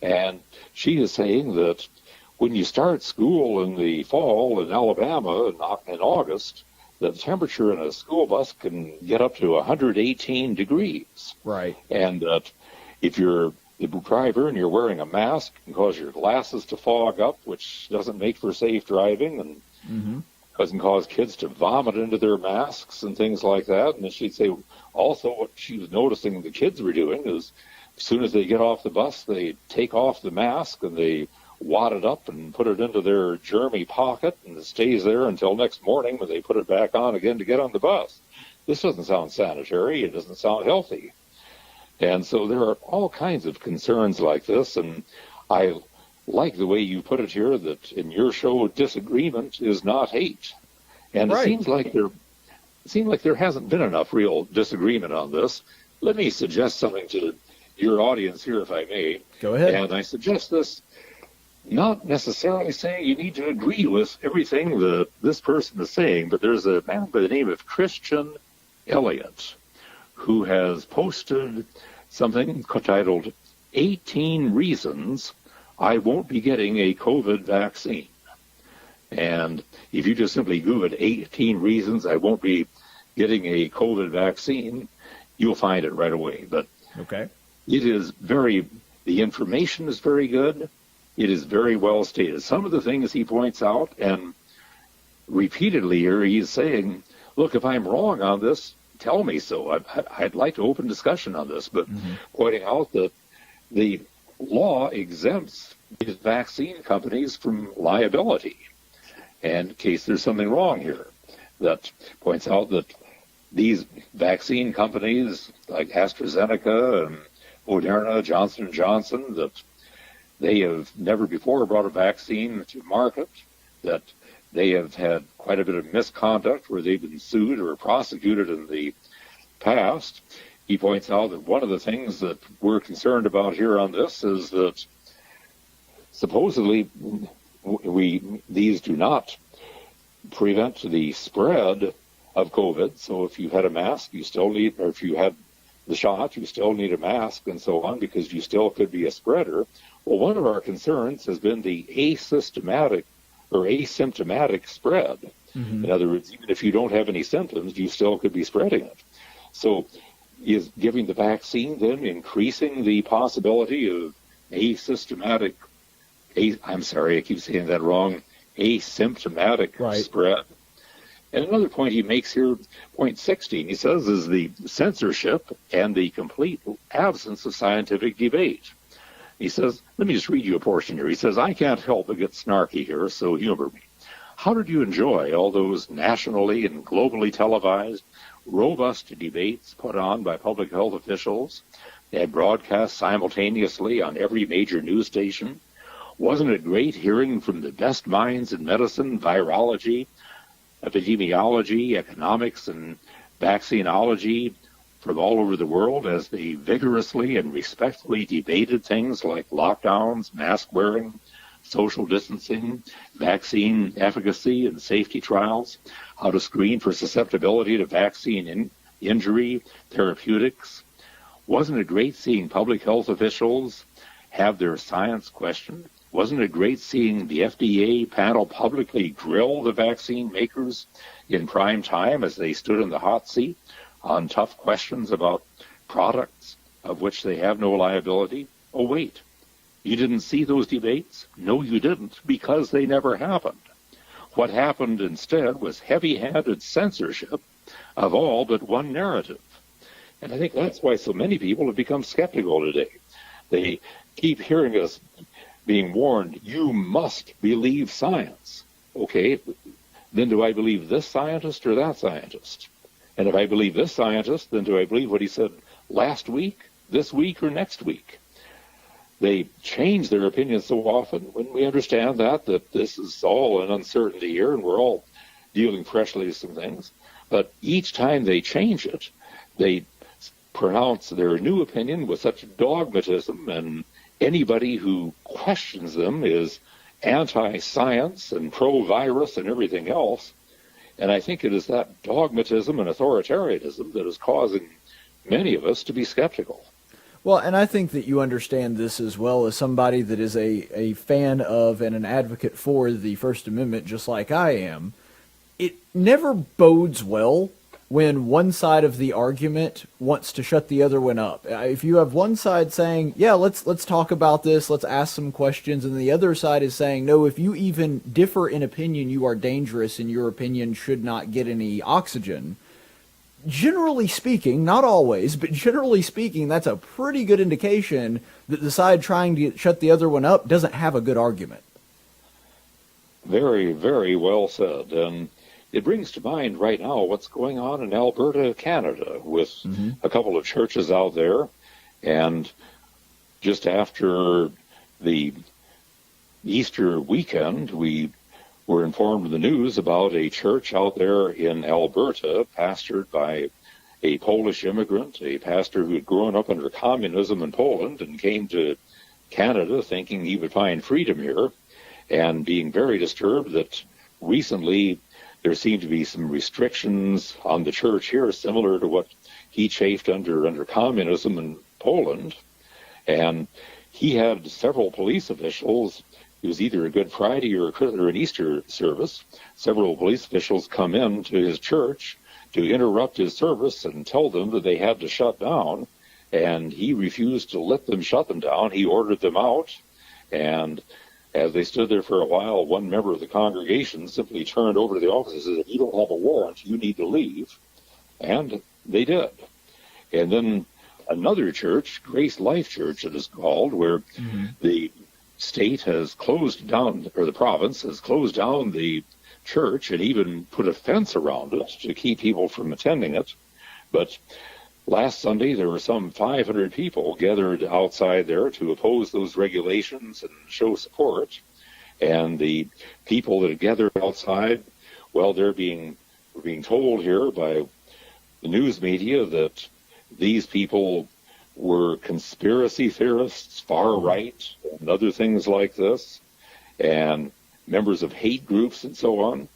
Speaker 7: and she is saying that when you start school in the fall in Alabama in August, the temperature in a school bus can get up to 118 degrees.
Speaker 4: Right.
Speaker 7: And that if you're the driver and you're wearing a mask, it can cause your glasses to fog up, which doesn't make for safe driving. And doesn't cause kids to vomit into their masks and things like that. And then she'd say also what she was noticing the kids were doing is as soon as they get off the bus, they take off the mask and they wad it up and put it into their germy pocket, and it stays there until next morning when they put it back on again to get on the bus. This doesn't sound sanitary. It doesn't sound healthy. And so there are all kinds of concerns like this, and I like the way you put it here that in your show, disagreement is not hate. And
Speaker 4: right.
Speaker 7: It seems like there hasn't been enough real disagreement on this. Let me suggest something to your audience here, if I may.
Speaker 4: Go ahead.
Speaker 7: And I suggest this, not necessarily saying you need to agree with everything that this person is saying, but there's a man by the name of Christian Elliott who has posted something titled 18 Reasons I Won't Be Getting a COVID Vaccine. And if you just simply Google 18 Reasons I Won't Be Getting a COVID Vaccine, you'll find it right away. But
Speaker 4: okay.
Speaker 7: The information is very good. It is very well stated. Some of the things he points out, and repeatedly here he's saying, look, if I'm wrong on this, tell me so. I'd like to open discussion on this, but pointing out that the law exempts these vaccine companies from liability. And in case there's something wrong here, that points out that these vaccine companies like AstraZeneca and Moderna, Johnson & Johnson, that they have never before brought a vaccine to market, that they have had quite a bit of misconduct where they've been sued or prosecuted in the past. He points out that one of the things that we're concerned about here on this is that supposedly these do not prevent the spread of COVID. So if you had a mask, you still need, or if you had the shot, you still need a mask and so on because you still could be a spreader. Well, one of our concerns has been the asymptomatic spread. In other words, even if you don't have any symptoms, you still could be spreading it. So is giving the vaccine then increasing the possibility of asymptomatic spread? And another point he makes here, point 16, he says, is the censorship and the complete absence of scientific debate. He says, let me just read you a portion here. He says, I can't help but get snarky here, so humor me. How did you enjoy all those nationally and globally televised, robust debates put on by public health officials? They had broadcast simultaneously on every major news station. Wasn't it great hearing from the best minds in medicine, virology, epidemiology, economics, and vaccinology from all over the world as they vigorously and respectfully debated things like lockdowns, mask wearing, social distancing, vaccine efficacy and safety trials, how to screen for susceptibility to vaccine injury, therapeutics? Wasn't it great seeing public health officials have their science questioned? Wasn't it great seeing the FDA panel publicly grill the vaccine makers in prime time as they stood in the hot seat on tough questions about products of which they have no liability? Oh, wait, you didn't see those debates? No, you didn't, because they never happened. What happened instead was heavy-handed censorship of all but one narrative. And I think that's why so many people have become skeptical today. They keep hearing us being warned, you must believe science. Okay, then do I believe this scientist or that scientist? And if I believe this scientist, then do I believe what he said last week, this week, or next week? They change their opinions so often when we understand that this is all an uncertainty here and we're all dealing freshly with some things. But each time they change it, they pronounce their new opinion with such dogmatism, and anybody who questions them is anti-science and pro-virus and everything else. And I think it is that dogmatism and authoritarianism that is causing many of us to be skeptical.
Speaker 4: Well, and I think that you understand this as well as somebody that is a fan of and an advocate for the First Amendment, just like I am. It never bodes well when one side of the argument wants to shut the other one up. If you have one side saying, yeah, let's talk about this, let's ask some questions, and the other side is saying, no, if you even differ in opinion, you are dangerous and your opinion should not get any oxygen. Generally speaking, not always, but generally speaking, that's a pretty good indication that the side trying to shut the other one up doesn't have a good argument.
Speaker 7: Very, very well said. And it brings to mind right now what's going on in Alberta, Canada, with a couple of churches out there. And just after the Easter weekend, we were informed in the news about a church out there in Alberta, pastored by a Polish immigrant, a pastor who had grown up under communism in Poland and came to Canada thinking he would find freedom here, and being very disturbed that recently there seemed to be some restrictions on the church here, similar to what he chafed under communism in Poland. And he had several police officials. It was either a Good Friday or an Easter service. Several police officials come in to his church to interrupt his service and tell them that they had to shut down. And he refused to let them shut them down. He ordered them out. And as they stood there for a while, one member of the congregation simply turned over to the officers and said, if you don't have a warrant, you need to leave. And they did. And then another church, Grace Life Church it is called, where the state has closed down, or the province has closed down the church and even put a fence around it to keep people from attending it. But last Sunday, there were some 500 people gathered outside there to oppose those regulations and show support. And the people that had gathered outside, well, we're being told here by the news media that these people were conspiracy theorists, far right, and other things like this, and members of hate groups and so on.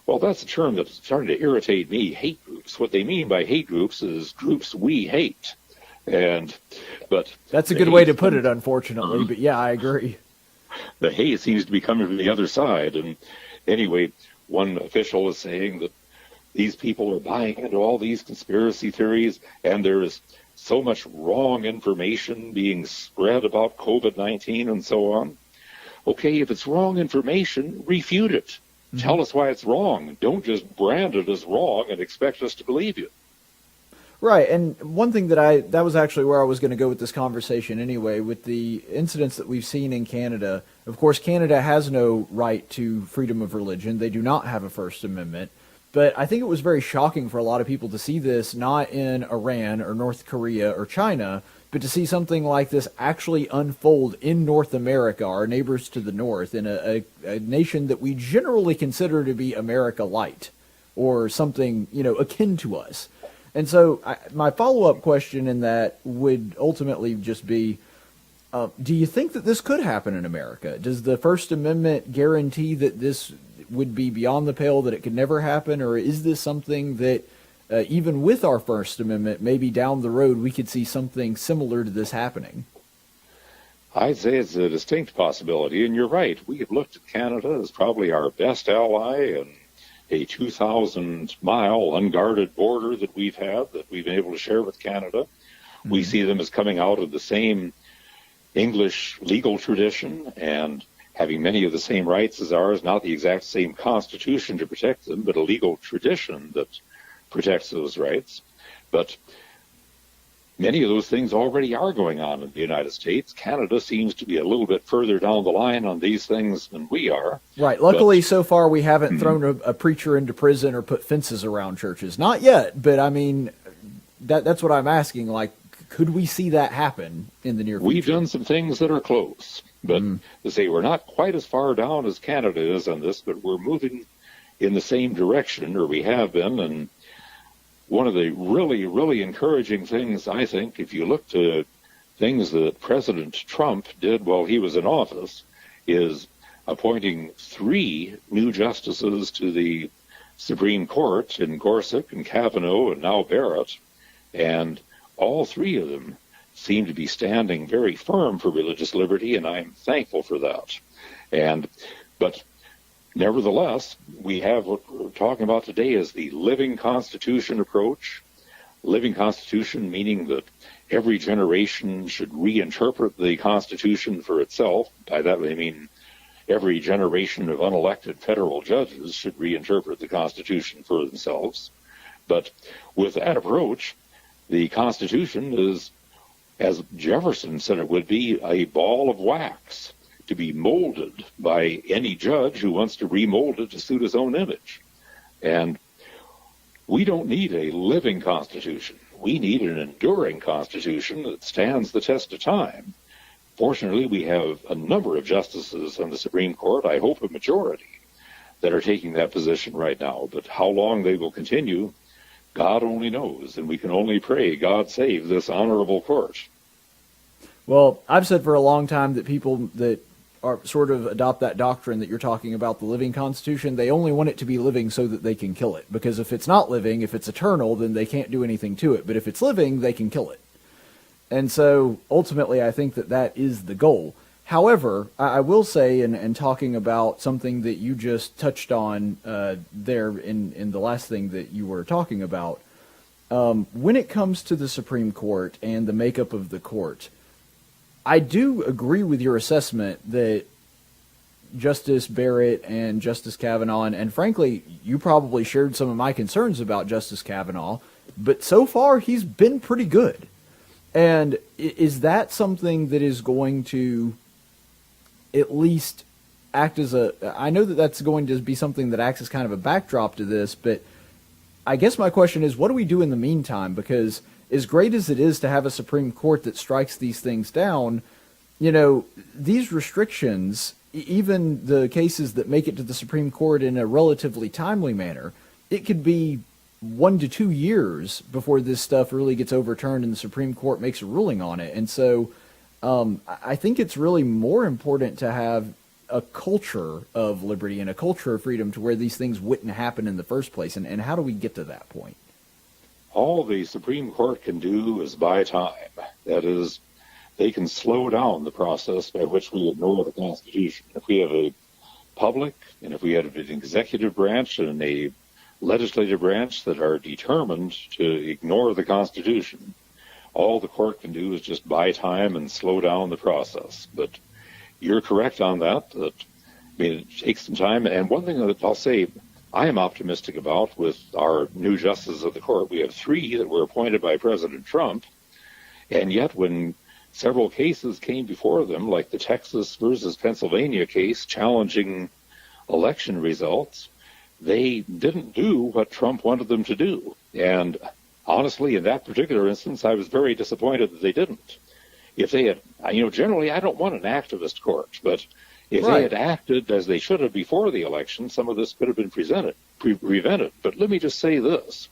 Speaker 7: Well, that's a term that's starting to irritate me, hate groups. What they mean by hate groups is groups we hate. But
Speaker 4: that's a good way to put it, unfortunately, but yeah, I agree.
Speaker 7: The hate seems to be coming from the other side. And anyway, one official is saying that these people are buying into all these conspiracy theories, and there is so much wrong information being spread about COVID-19 and so on. Okay, if it's wrong information, refute it. Tell us why it's wrong. Don't just brand it as wrong and expect us to believe you.
Speaker 4: Right, and one thing that was actually where I was going to go with this conversation anyway, with the incidents that we've seen in Canada. Of course, Canada has no right to freedom of religion. They do not have a First Amendment. But I think it was very shocking for a lot of people to see this not in Iran or North Korea or China, but to see something like this actually unfold in North America, our neighbors to the north, in a nation that we generally consider to be America light, or something, akin to us. And so my follow-up question in that would ultimately just be, do you think that this could happen in America? Does the First Amendment guarantee that this would be beyond the pale, that it could never happen, or is this something that even with our First Amendment, maybe down the road, we could see something similar to this happening?
Speaker 7: I'd say it's a distinct possibility, and you're right. We have looked at Canada as probably our best ally and a 2,000-mile unguarded border that we've had, that we've been able to share with Canada. We see them as coming out of the same English legal tradition and having many of the same rights as ours, not the exact same constitution to protect them, but a legal tradition that protects those rights. But many of those things already are going on in the United States. Canada seems to be a little bit further down the line on these things than we are.
Speaker 4: Right. Luckily, so far, we haven't thrown a preacher into prison or put fences around churches. Not yet, but I mean, that's what I'm asking. Like, could we see that happen in the near future?
Speaker 7: We've done some things that are close. But to say we're not quite as far down as Canada is on this, but we're moving in the same direction, or we have been. And one of the really, really encouraging things, I think, if you look to things that President Trump did while he was in office, is appointing 3 new justices to the Supreme Court in Gorsuch and Kavanaugh and now Barrett. And all 3 of them seem to be standing very firm for religious liberty, and I'm thankful for that. But nevertheless, we have what we're talking about today is the living Constitution approach. Living Constitution meaning that every generation should reinterpret the Constitution for itself. By that I mean every generation of unelected federal judges should reinterpret the Constitution for themselves. But with that approach, the Constitution is, as Jefferson said it would be, a ball of wax to be molded by any judge who wants to remold it to suit his own image. And we don't need a living Constitution. We need an enduring Constitution that stands the test of time. Fortunately, we have a number of justices on the Supreme Court, I hope a majority, that are taking that position right now. But how long they will continue, God only knows, and we can only pray God save this honorable court.
Speaker 4: Well, I've said for a long time that people that are sort of adopt that doctrine that you're talking about, the living Constitution, they only want it to be living so that they can kill it. Because if it's not living, if it's eternal, then they can't do anything to it. But if it's living, they can kill it. And so ultimately, I think that that is the goal. However, I will say, and talking about something that you just touched on there in the last thing that you were talking about, when it comes to the Supreme Court and the makeup of the court, I do agree with your assessment that Justice Barrett and Justice Kavanaugh, and frankly, you probably shared some of my concerns about Justice Kavanaugh, but so far he's been pretty good. And is that something that is going to at least act as I know that that's going to be something that acts as kind of a backdrop to this, but I guess my question is, what do we do in the meantime? Because as great as it is to have a Supreme Court that strikes these things down, you know, these restrictions, even the cases that make it to the Supreme Court in a relatively timely manner, it could be 1 to 2 years before this stuff really gets overturned and the Supreme Court makes a ruling on it. And so I think it's really more important to have a culture of liberty and a culture of freedom to where these things wouldn't happen in the first place. And how do we get to that point?
Speaker 7: All the Supreme Court can do is buy time. That is, they can slow down the process by which we ignore the Constitution. If we have a public and if we have an executive branch and a legislative branch that are determined to ignore the Constitution, all the court can do is just buy time and slow down the process. But you're correct on that. I mean, it takes some time. And one thing that I'll say I am optimistic about with our new justices of the court, we have 3 that were appointed by President Trump, and yet when several cases came before them, like the Texas versus Pennsylvania case challenging election results, they didn't do what Trump wanted them to do. And honestly, in that particular instance, I was very disappointed that they didn't. If they had, generally I don't want an activist court, but if they had acted as they should have before the election, some of this could have been prevented. But let me just say this.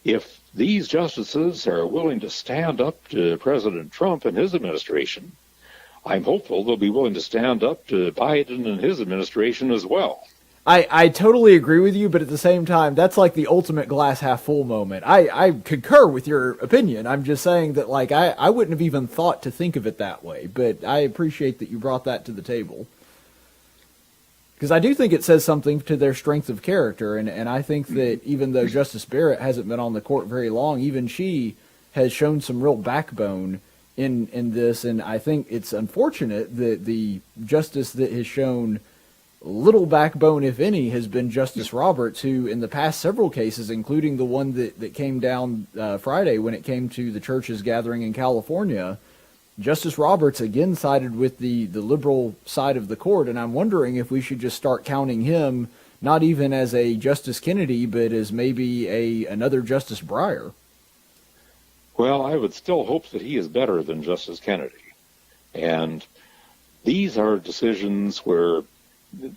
Speaker 7: If these justices are willing to stand up to President Trump and his administration, I'm hopeful they'll be willing to stand up to Biden and his administration as well.
Speaker 4: I totally agree with you, but at the same time, that's like the ultimate glass half full moment. I concur with your opinion. I'm just saying that, like, I wouldn't have even thought to think of it that way, but I appreciate that you brought that to the table. Because I do think it says something to their strength of character, and I think that even though Justice Barrett hasn't been on the court very long, even she has shown some real backbone in this, and I think it's unfortunate that the justice that has shown little backbone, if any, has been Justice Roberts, who in the past several cases, including the one that came down Friday when it came to the churches gathering in California, Justice Roberts again sided with the liberal side of the court, and I'm wondering if we should just start counting him not even as a Justice Kennedy, but as maybe another Justice Breyer.
Speaker 7: Well, I would still hope that he is better than Justice Kennedy. And these are decisions where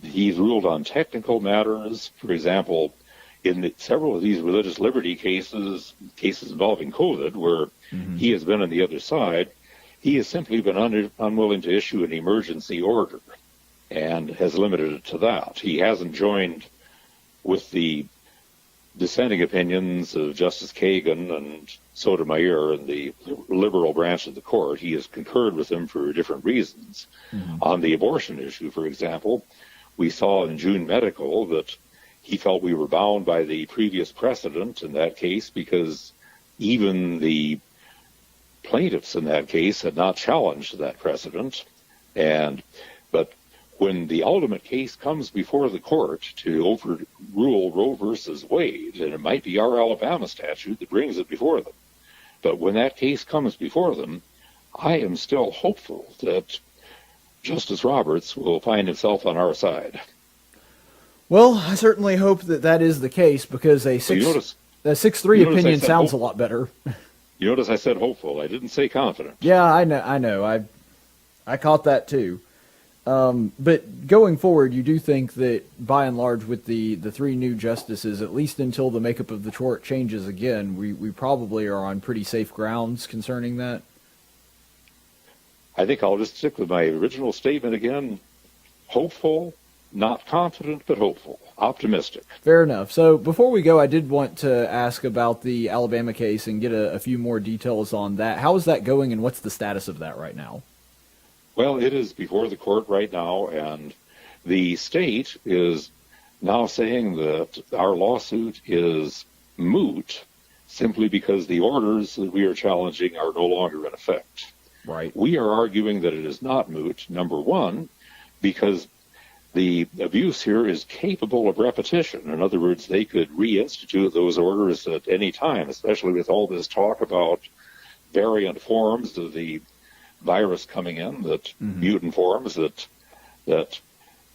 Speaker 7: he's ruled on technical matters. For example, in several of these religious liberty cases involving COVID, where he has been on the other side, he has simply been unwilling to issue an emergency order and has limited it to that. He hasn't joined with the dissenting opinions of Justice Kagan and Sotomayor in the liberal branch of the court. He has concurred with them for different reasons. On the abortion issue, for example, We saw in June Medical that he felt we were bound by the previous precedent in that case because even the plaintiffs in that case had not challenged that precedent. But when the ultimate case comes before the court to overrule Roe versus Wade, and it might be our Alabama statute that brings it before them, but when that case comes before them, I am still hopeful that Justice Roberts will find himself on our side.
Speaker 4: Well, I certainly hope that that is the case, because a 6-3 opinion sounds a lot better.
Speaker 7: You notice I said hopeful. I didn't say confident.
Speaker 4: Yeah, I know. I caught that too. But going forward, you do think that, by and large, with the three new justices, at least until the makeup of the court changes again, we probably are on pretty safe grounds concerning that?
Speaker 7: I think I'll just stick with my original statement again. Hopeful, not confident, but hopeful. Optimistic.
Speaker 4: Fair enough. So before we go, I did want to ask about the Alabama case and get a few more details on that. How is that going, and what's the status of that right now?
Speaker 7: Well, it is before the court right now, and the state is now saying that our lawsuit is moot simply because the orders that we are challenging are no longer in effect.
Speaker 4: Right.
Speaker 7: We are arguing that it is not moot, number one, because the abuse here is capable of repetition. In other words, they could reinstitute those orders at any time, especially with all this talk about variant forms of the virus coming in, that mutant forms, that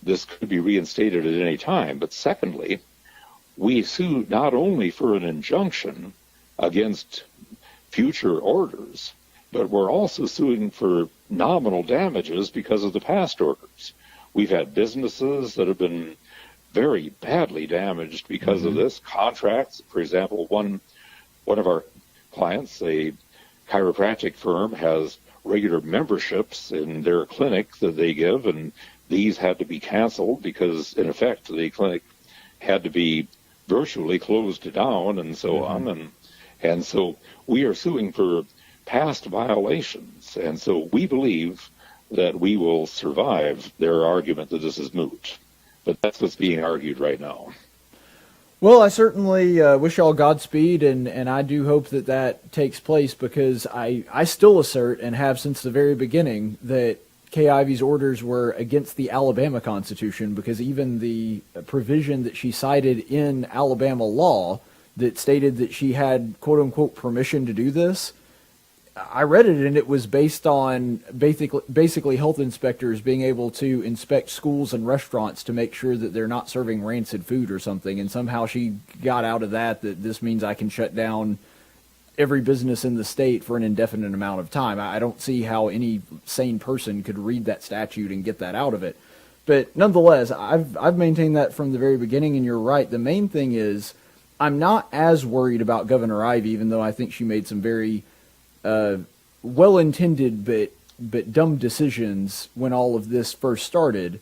Speaker 7: this could be reinstated at any time. But secondly, we sue not only for an injunction against future orders, but we're also suing for nominal damages because of the past orders. We've had businesses that have been very badly damaged because of this. Contracts, for example, one of our clients, a chiropractic firm, has regular memberships in their clinic that they give, and these had to be canceled because, in effect, the clinic had to be virtually closed down and so on. And so we are suing for past violations. And so we believe that we will survive their argument that this is moot. But that's what's being argued right now.
Speaker 4: Well, I certainly wish y'all Godspeed, and I do hope that that takes place, because I still assert, and have since the very beginning, that Kay Ivey's orders were against the Alabama Constitution, because even the provision that she cited in Alabama law that stated that she had quote-unquote permission to do this, I read it, and it was based on basically health inspectors being able to inspect schools and restaurants to make sure that they're not serving rancid food or something. And somehow she got out of that this means I can shut down every business in the state for an indefinite amount of time. I don't see how any sane person could read that statute and get that out of it. But nonetheless, I've maintained that from the very beginning, and you're right. The main thing is, I'm not as worried about Governor Ivey, even though I think she made some very well-intended but dumb decisions when all of this first started.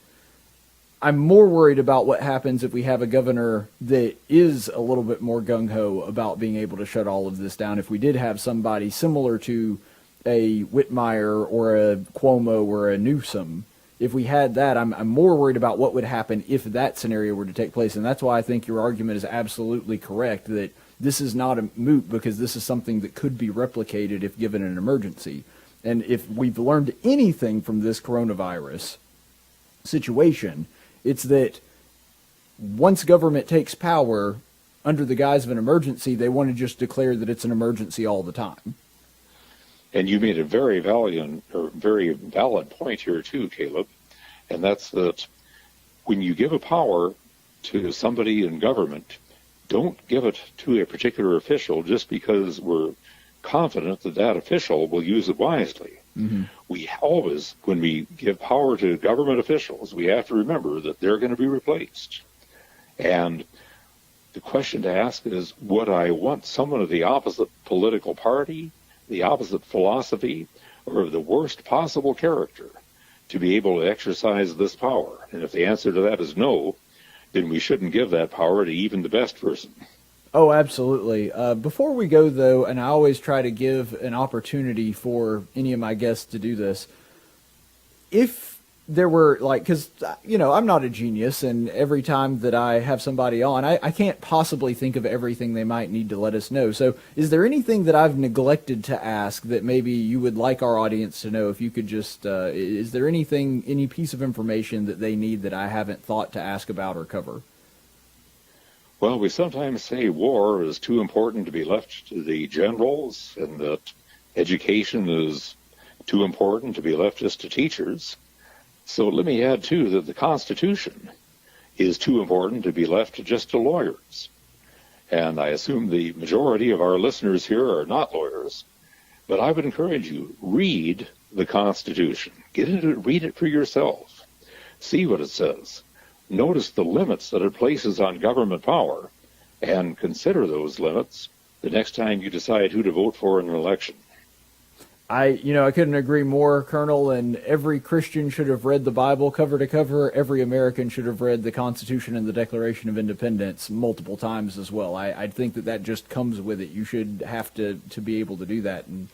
Speaker 4: I'm more worried about what happens if we have a governor that is a little bit more gung-ho about being able to shut all of this down. If we did have somebody similar to a Whitmire or a Cuomo or a Newsom, if we had that, I'm more worried about what would happen if that scenario were to take place. And that's why I think your argument is absolutely correct, that this is not a moot, because this is something that could be replicated if given an emergency. And if we've learned anything from this coronavirus situation, it's that once government takes power under the guise of an emergency, they want to just declare that it's an emergency all the time.
Speaker 7: And you made a very valid point here too, Caleb, and that's that when you give a power to somebody in government, don't give it to a particular official just because we're confident that that official will use it wisely. We always, when we give power to government officials, we have to remember that they're going to be replaced. And the question to ask is, would I want someone of the opposite political party, the opposite philosophy, or of the worst possible character to be able to exercise this power? And if the answer to that is no, then we shouldn't give that power to even the best person.
Speaker 4: Oh, absolutely. Before we go, though, and I always try to give an opportunity for any of my guests to do this, if there were like, because, I'm not a genius, and every time that I have somebody on, I can't possibly think of everything they might need to let us know. So is there anything that I've neglected to ask that maybe you would like our audience to know? If you could just, is there anything, any piece of information that they need that I haven't thought to ask about or cover?
Speaker 7: Well, we sometimes say war is too important to be left to the generals, and that education is too important to be left just to teachers. So let me add, too, that the Constitution is too important to be left just to lawyers. And I assume the majority of our listeners here are not lawyers, but I would encourage you, read the Constitution. Get into it, read it for yourself. See what it says. Notice the limits that it places on government power, and consider those limits the next time you decide who to vote for in an election.
Speaker 4: I couldn't agree more, Colonel, and every Christian should have read the Bible cover to cover. Every American should have read the Constitution and the Declaration of Independence multiple times as well. I think that just comes with it. You should have to be able to do that. And,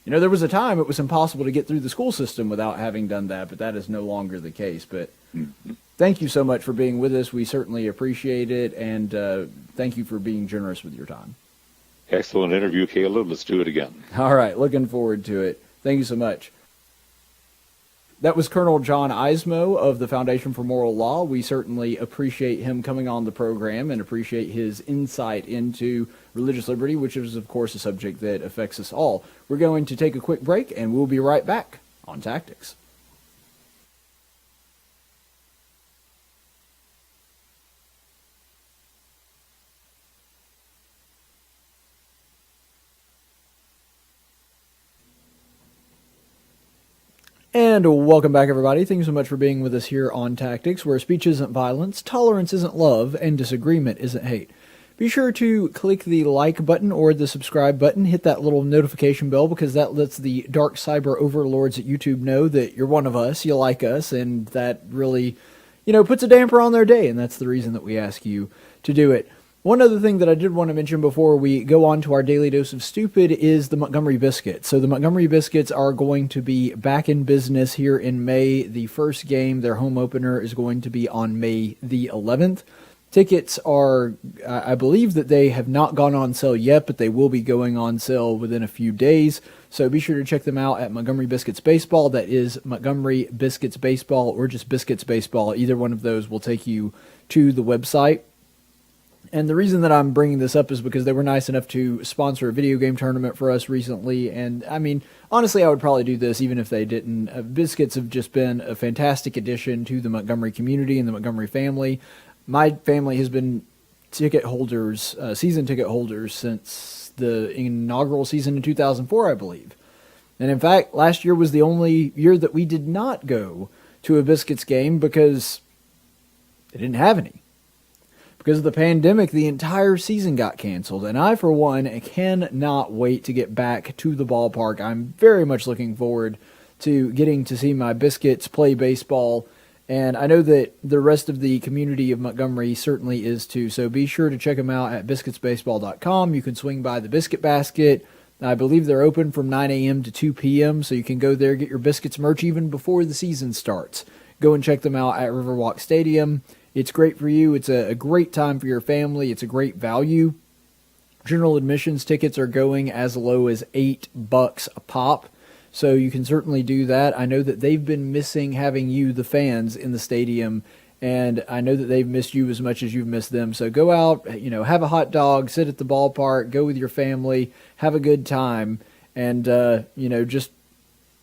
Speaker 4: there was a time it was impossible to get through the school system without having done that, but that is no longer the case. But thank you so much for being with us. We certainly appreciate it, and thank you for being generous with your time.
Speaker 7: Excellent interview, Caleb. Let's do it again.
Speaker 4: All right. Looking forward to it. Thank you so much. That was Colonel John Eidsmoe of the Foundation for Moral Law. We certainly appreciate him coming on the program and appreciate his insight into religious liberty, which is, of course, a subject that affects us all. We're going to take a quick break, and we'll be right back on Tactics. And welcome back, everybody. Thank you so much for being with us here on Tactics, where speech isn't violence, tolerance isn't love, and disagreement isn't hate. Be sure to click the like button or the subscribe button. Hit that little notification bell, because that lets the dark cyber overlords at YouTube know that you're one of us, you like us, and that really, puts a damper on their day, and that's the reason that we ask you to do it. One other thing that I did want to mention before we go on to our daily dose of stupid is the Montgomery Biscuits. So the Montgomery Biscuits are going to be back in business here in May. The first game, their home opener, is going to be on May the 11th. Tickets are, I believe that they have not gone on sale yet, but they will be going on sale within a few days. So be sure to check them out at Montgomery Biscuits Baseball. That is Montgomery Biscuits Baseball, or just Biscuits Baseball. Either one of those will take you to the website. And the reason that I'm bringing this up is because they were nice enough to sponsor a video game tournament for us recently. And, honestly, I would probably do this even if they didn't. Biscuits have just been a fantastic addition to the Montgomery community and the Montgomery family. My family has been ticket holders, season ticket holders, since the inaugural season in 2004, I believe. And, in fact, last year was the only year that we did not go to a Biscuits game because they didn't have any. Because of the pandemic, the entire season got canceled, and I, for one, cannot wait to get back to the ballpark. I'm very much looking forward to getting to see my Biscuits play baseball, and I know that the rest of the community of Montgomery certainly is too, so be sure to check them out at biscuitsbaseball.com. You can swing by the Biscuit Basket. I believe they're open from 9 a.m. to 2 p.m., so you can go there, get your Biscuits merch even before the season starts. Go and check them out at Riverwalk Stadium. It's great for you. It's a great time for your family. It's a great value. General admissions tickets are going as low as $8 a pop, so you can certainly do that. I know that they've been missing having you, the fans, in the stadium, and I know that they've missed you as much as you've missed them. So go out, have a hot dog, sit at the ballpark, go with your family, have a good time, and, just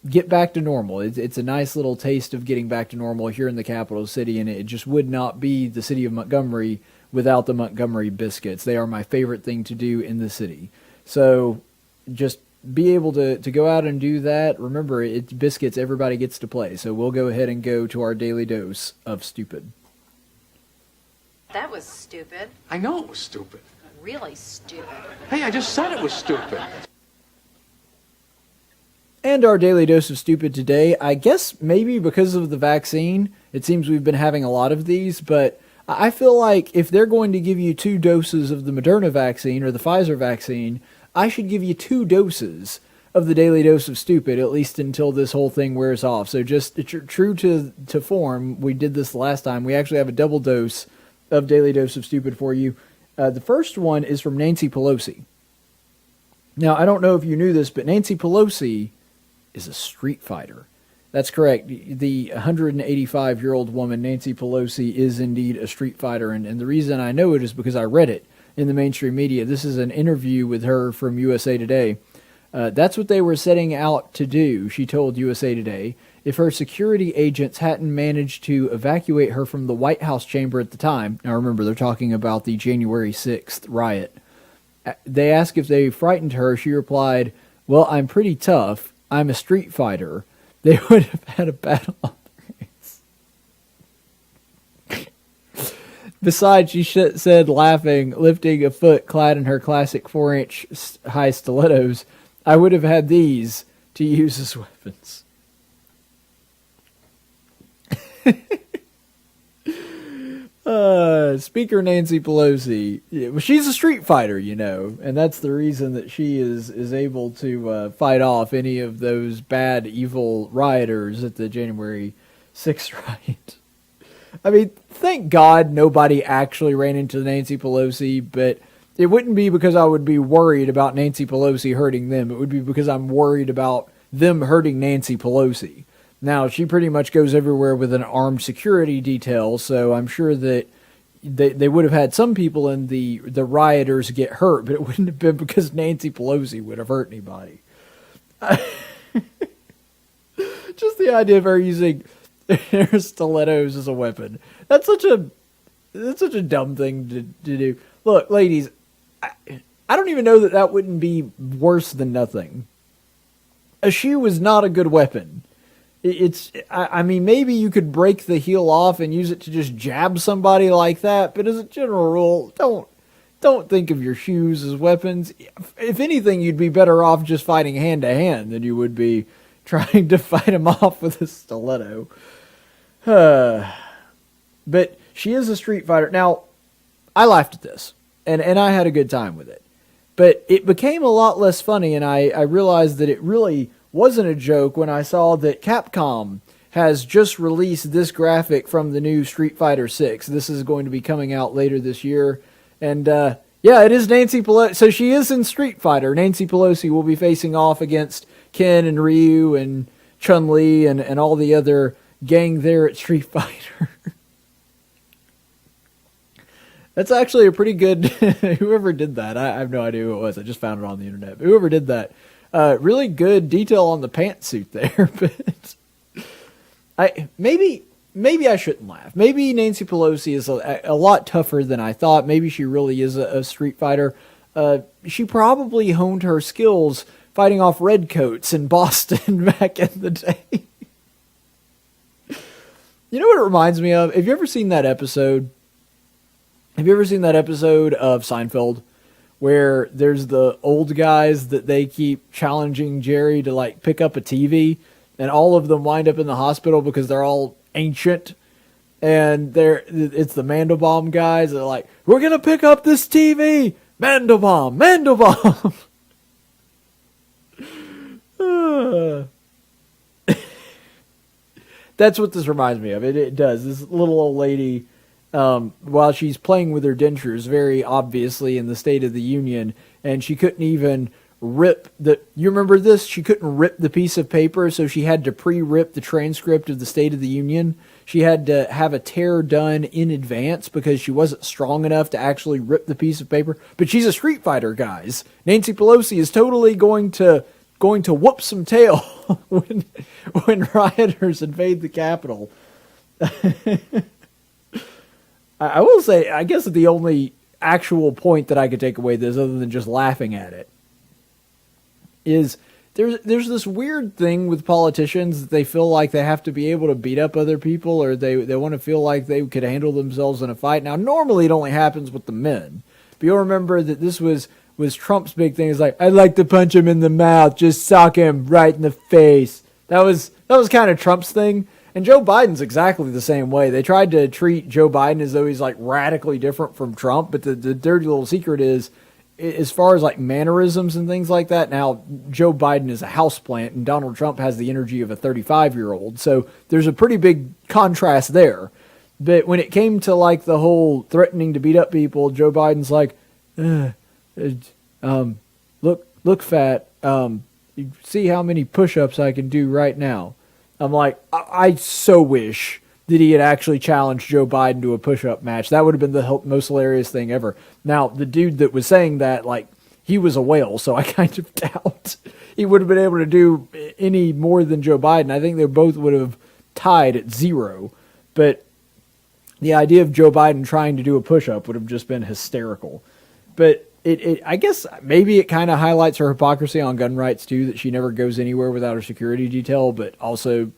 Speaker 4: get back to normal. It's a nice little taste of getting back to normal here in the capital city, and it just would not be the city of Montgomery without the Montgomery Biscuits. They are my favorite thing to do in the city. So just be able to go out and do that. Remember, it's Biscuits, everybody gets to play. So we'll go ahead and go to our daily dose of stupid.
Speaker 9: That was stupid.
Speaker 10: I know it was stupid.
Speaker 9: Really stupid.
Speaker 10: Hey, I just said it was stupid.
Speaker 4: And our daily dose of stupid today, I guess maybe because of the vaccine, it seems we've been having a lot of these, but I feel like if they're going to give you 2 doses of the Moderna vaccine or the Pfizer vaccine, I should give you 2 doses of the Daily Dose of Stupid, at least until this whole thing wears off. So just true to form, we did this last time. We actually have a double dose of Daily Dose of Stupid for you. The first one is from Nancy Pelosi. Now, I don't know if you knew this, but Nancy Pelosi is a street fighter. That's correct. The 185-year-old woman, Nancy Pelosi, is indeed a street fighter. And the reason I know it is because I read it in the mainstream media. This is an interview with her from USA Today. That's what they were setting out to do, she told USA Today, if her security agents hadn't managed to evacuate her from the White House chamber at the time. Now remember, they're talking about the January 6th riot. They asked if they frightened her. She replied, "Well, I'm pretty tough. I'm a street fighter." They would have had a battle on their hands. Besides, she said, laughing, lifting a foot clad in her classic 4-inch high stilettos, "I would have had these to use as weapons." Speaker Nancy Pelosi, well, she's a street fighter, you know, and that's the reason that she is able to fight off any of those bad, evil rioters at the January 6th riot. I mean, thank God nobody actually ran into Nancy Pelosi, but it wouldn't be because I would be worried about Nancy Pelosi hurting them. It would be because I'm worried about them hurting Nancy Pelosi. Now, she pretty much goes everywhere with an armed security detail, so I'm sure that they would have had some people in the rioters get hurt, but it wouldn't have been because Nancy Pelosi would have hurt anybody. Just the idea of her using her stilettos as a weapon. That's such a dumb thing to do. Look, ladies, I don't even know that wouldn't be worse than nothing. A shoe is not a good weapon. I mean, maybe you could break the heel off and use it to just jab somebody like that, but as a general rule, don't think of your shoes as weapons. If anything, you'd be better off just fighting hand to hand than you would be trying to fight them off with a stiletto. But she is a street fighter. Now, I laughed at this, and I had a good time with it. But it became a lot less funny, and I realized that it really wasn't a joke when I saw that Capcom has just released this graphic from the new Street Fighter 6. This is going to be coming out later this year. And, yeah, it is Nancy Pelosi. So she is in Street Fighter. Nancy Pelosi will be facing off against Ken and Ryu and Chun-Li and all the other gang there at Street Fighter. That's actually a pretty good... whoever did that, I have no idea who it was. I just found it on the internet. But whoever did that... really good detail on the pantsuit there, but maybe I shouldn't laugh. Maybe Nancy Pelosi is a lot tougher than I thought. Maybe she really is a street fighter. She probably honed her skills fighting off redcoats in Boston back in the day. You know what it reminds me of? Have you ever seen that episode? Have you ever seen that episode of Seinfeld? Where there's the old guys that they keep challenging Jerry to like pick up a TV, and all of them wind up in the hospital because they're all ancient, and it's the Mandelbaum guys that are like, "We're gonna pick up this TV, Mandelbaum." That's what this reminds me of. It does. This little old lady. While she's playing with her dentures, very obviously in the State of the Union, and she couldn't even rip you remember this? She couldn't rip the piece of paper, so she had to pre-rip the transcript of the State of the Union. She had to have a tear done in advance because she wasn't strong enough to actually rip the piece of paper. But she's a street fighter, guys. Nancy Pelosi is totally going to whoop some tail when rioters invade the Capitol. I will say, I guess the only actual point that I could take away this, other than just laughing at it, is there's this weird thing with politicians that they feel like they have to be able to beat up other people, or they want to feel like they could handle themselves in a fight. Now, normally it only happens with the men, but you'll remember that this was Trump's big thing. Is like, I'd like to punch him in the mouth, just sock him right in the face. That was kind of Trump's thing. And Joe Biden's exactly the same way. They tried to treat Joe Biden as though he's like radically different from Trump, but the dirty little secret is as far as like mannerisms and things like that, now Joe Biden is a houseplant and Donald Trump has the energy of a 35-year-old. So there's a pretty big contrast there. But when it came to like the whole threatening to beat up people, Joe Biden's like, look fat, you see how many push-ups I can do right now. I'm like, I so wish that he had actually challenged Joe Biden to a push-up match. That would have been the most hilarious thing ever. Now, the dude that was saying that, like, he was a whale, so I kind of doubt he would have been able to do any more than Joe Biden. I think they both would have tied at 0. But the idea of Joe Biden trying to do a push-up would have just been hysterical. But I guess maybe it kind of highlights her hypocrisy on gun rights too, that she never goes anywhere without her security detail, but also,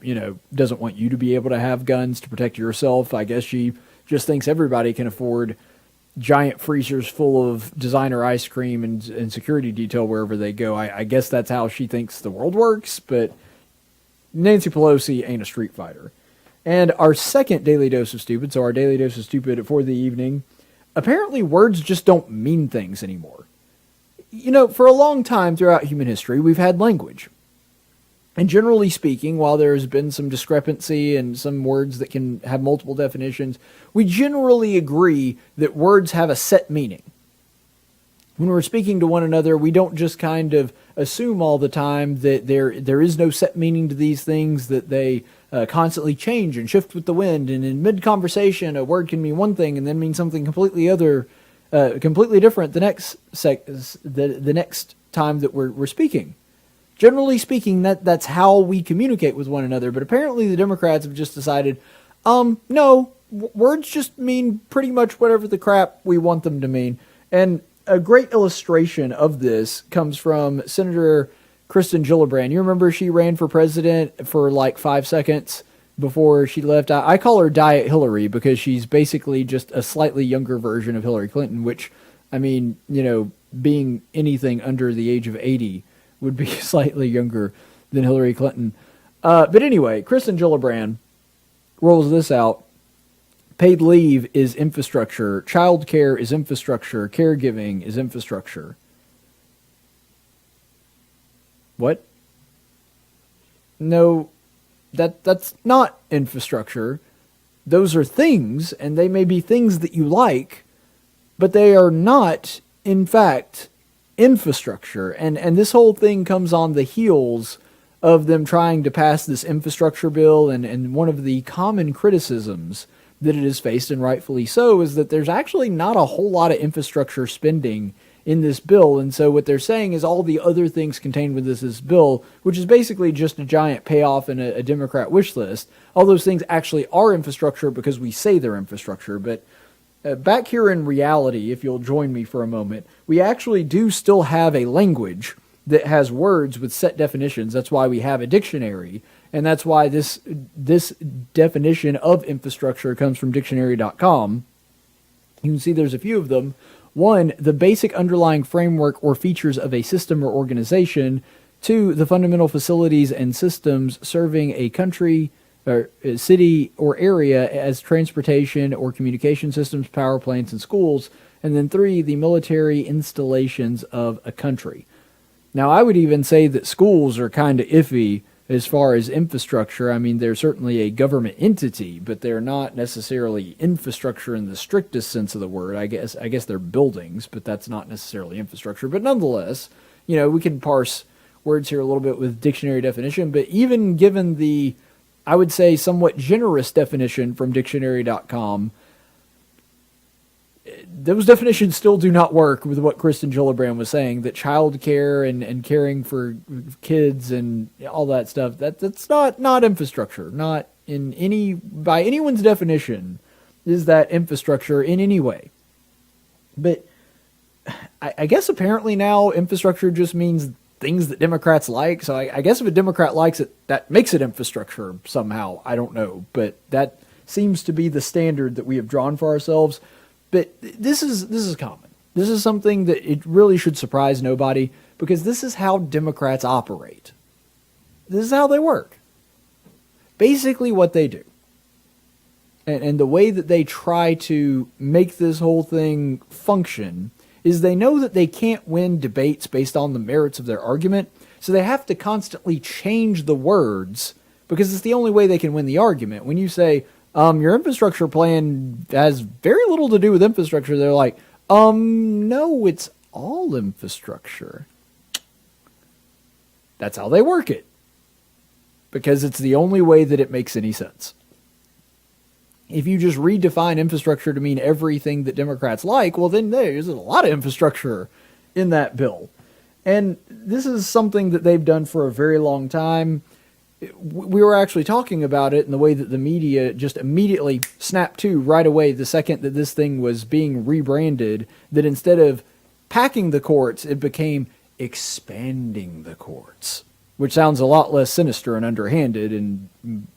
Speaker 4: doesn't want you to be able to have guns to protect yourself. I guess she just thinks everybody can afford giant freezers full of designer ice cream and security detail wherever they go. I guess that's how she thinks the world works, but Nancy Pelosi ain't a street fighter. And our second Daily Dose of Stupid, so our Daily Dose of Stupid for the evening, apparently words just don't mean things anymore. For a long time throughout human history, we've had language. And generally speaking, while there's been some discrepancy and some words that can have multiple definitions, we generally agree that words have a set meaning. When we're speaking to one another, we don't just kind of assume all the time that there is no set meaning to these things, that they constantly change and shift with the wind, and in mid-conversation, a word can mean one thing and then mean something completely different the next time that we're speaking. Generally speaking, that's how we communicate with one another, but apparently the Democrats have just decided, no, words just mean pretty much whatever the crap we want them to mean. And a great illustration of this comes from Senator Kristen Gillibrand. You remember she ran for president for like 5 seconds before she left? I call her Diet Hillary because she's basically just a slightly younger version of Hillary Clinton, which, I mean, being anything under the age of 80 would be slightly younger than Hillary Clinton. But anyway, Kristen Gillibrand rolls this out. Paid leave is infrastructure. Child care is infrastructure. Caregiving is infrastructure. What? No, that's not infrastructure. Those are things, and they may be things that you like, but they are not, in fact, infrastructure. And this whole thing comes on the heels of them trying to pass this infrastructure bill, and one of the common criticisms that it has faced, and rightfully so, is that there's actually not a whole lot of infrastructure spending in this bill. And so what they're saying is all the other things contained within this bill, which is basically just a giant payoff and a Democrat wish list, all those things actually are infrastructure because we say they're infrastructure. But back here in reality, if you'll join me for a moment, we actually do still have a language that has words with set definitions. That's why we have a dictionary. And that's why this definition of infrastructure comes from dictionary.com. You can see there's a few of them. 1, the basic underlying framework or features of a system or organization. 2, the fundamental facilities and systems serving a country or a city or area as transportation or communication systems, power plants, and schools. And then 3, the military installations of a country. Now, I would even say that schools are kind of iffy as far as infrastructure. I mean, they're certainly a government entity, but they're not necessarily infrastructure in the strictest sense of the word. I guess they're buildings, but that's not necessarily infrastructure. But nonetheless, we can parse words here a little bit with dictionary definition, but even given the, I would say, somewhat generous definition from dictionary.com, those definitions still do not work with what Kristen Gillibrand was saying, that child care and caring for kids and all that stuff, that's not infrastructure. Not in any, by anyone's definition, is that infrastructure in any way. But I guess apparently now infrastructure just means things that Democrats like. So I guess if a Democrat likes it, that makes it infrastructure somehow. I don't know. But that seems to be the standard that we have drawn for ourselves. But this is common. This is something that it really should surprise nobody, because this is how Democrats operate. This is how they work. Basically what they do. And the way that they try to make this whole thing function is they know that they can't win debates based on the merits of their argument, so they have to constantly change the words because it's the only way they can win the argument. When you say, your infrastructure plan has very little to do with infrastructure, they're like, no, it's all infrastructure. That's how they work it. Because it's the only way that it makes any sense. If you just redefine infrastructure to mean everything that Democrats like, well, then there's a lot of infrastructure in that bill. And this is something that they've done for a very long time. We were actually talking about it in the way that the media just immediately snapped to right away the second that this thing was being rebranded, that instead of packing the courts, it became expanding the courts, which sounds a lot less sinister and underhanded and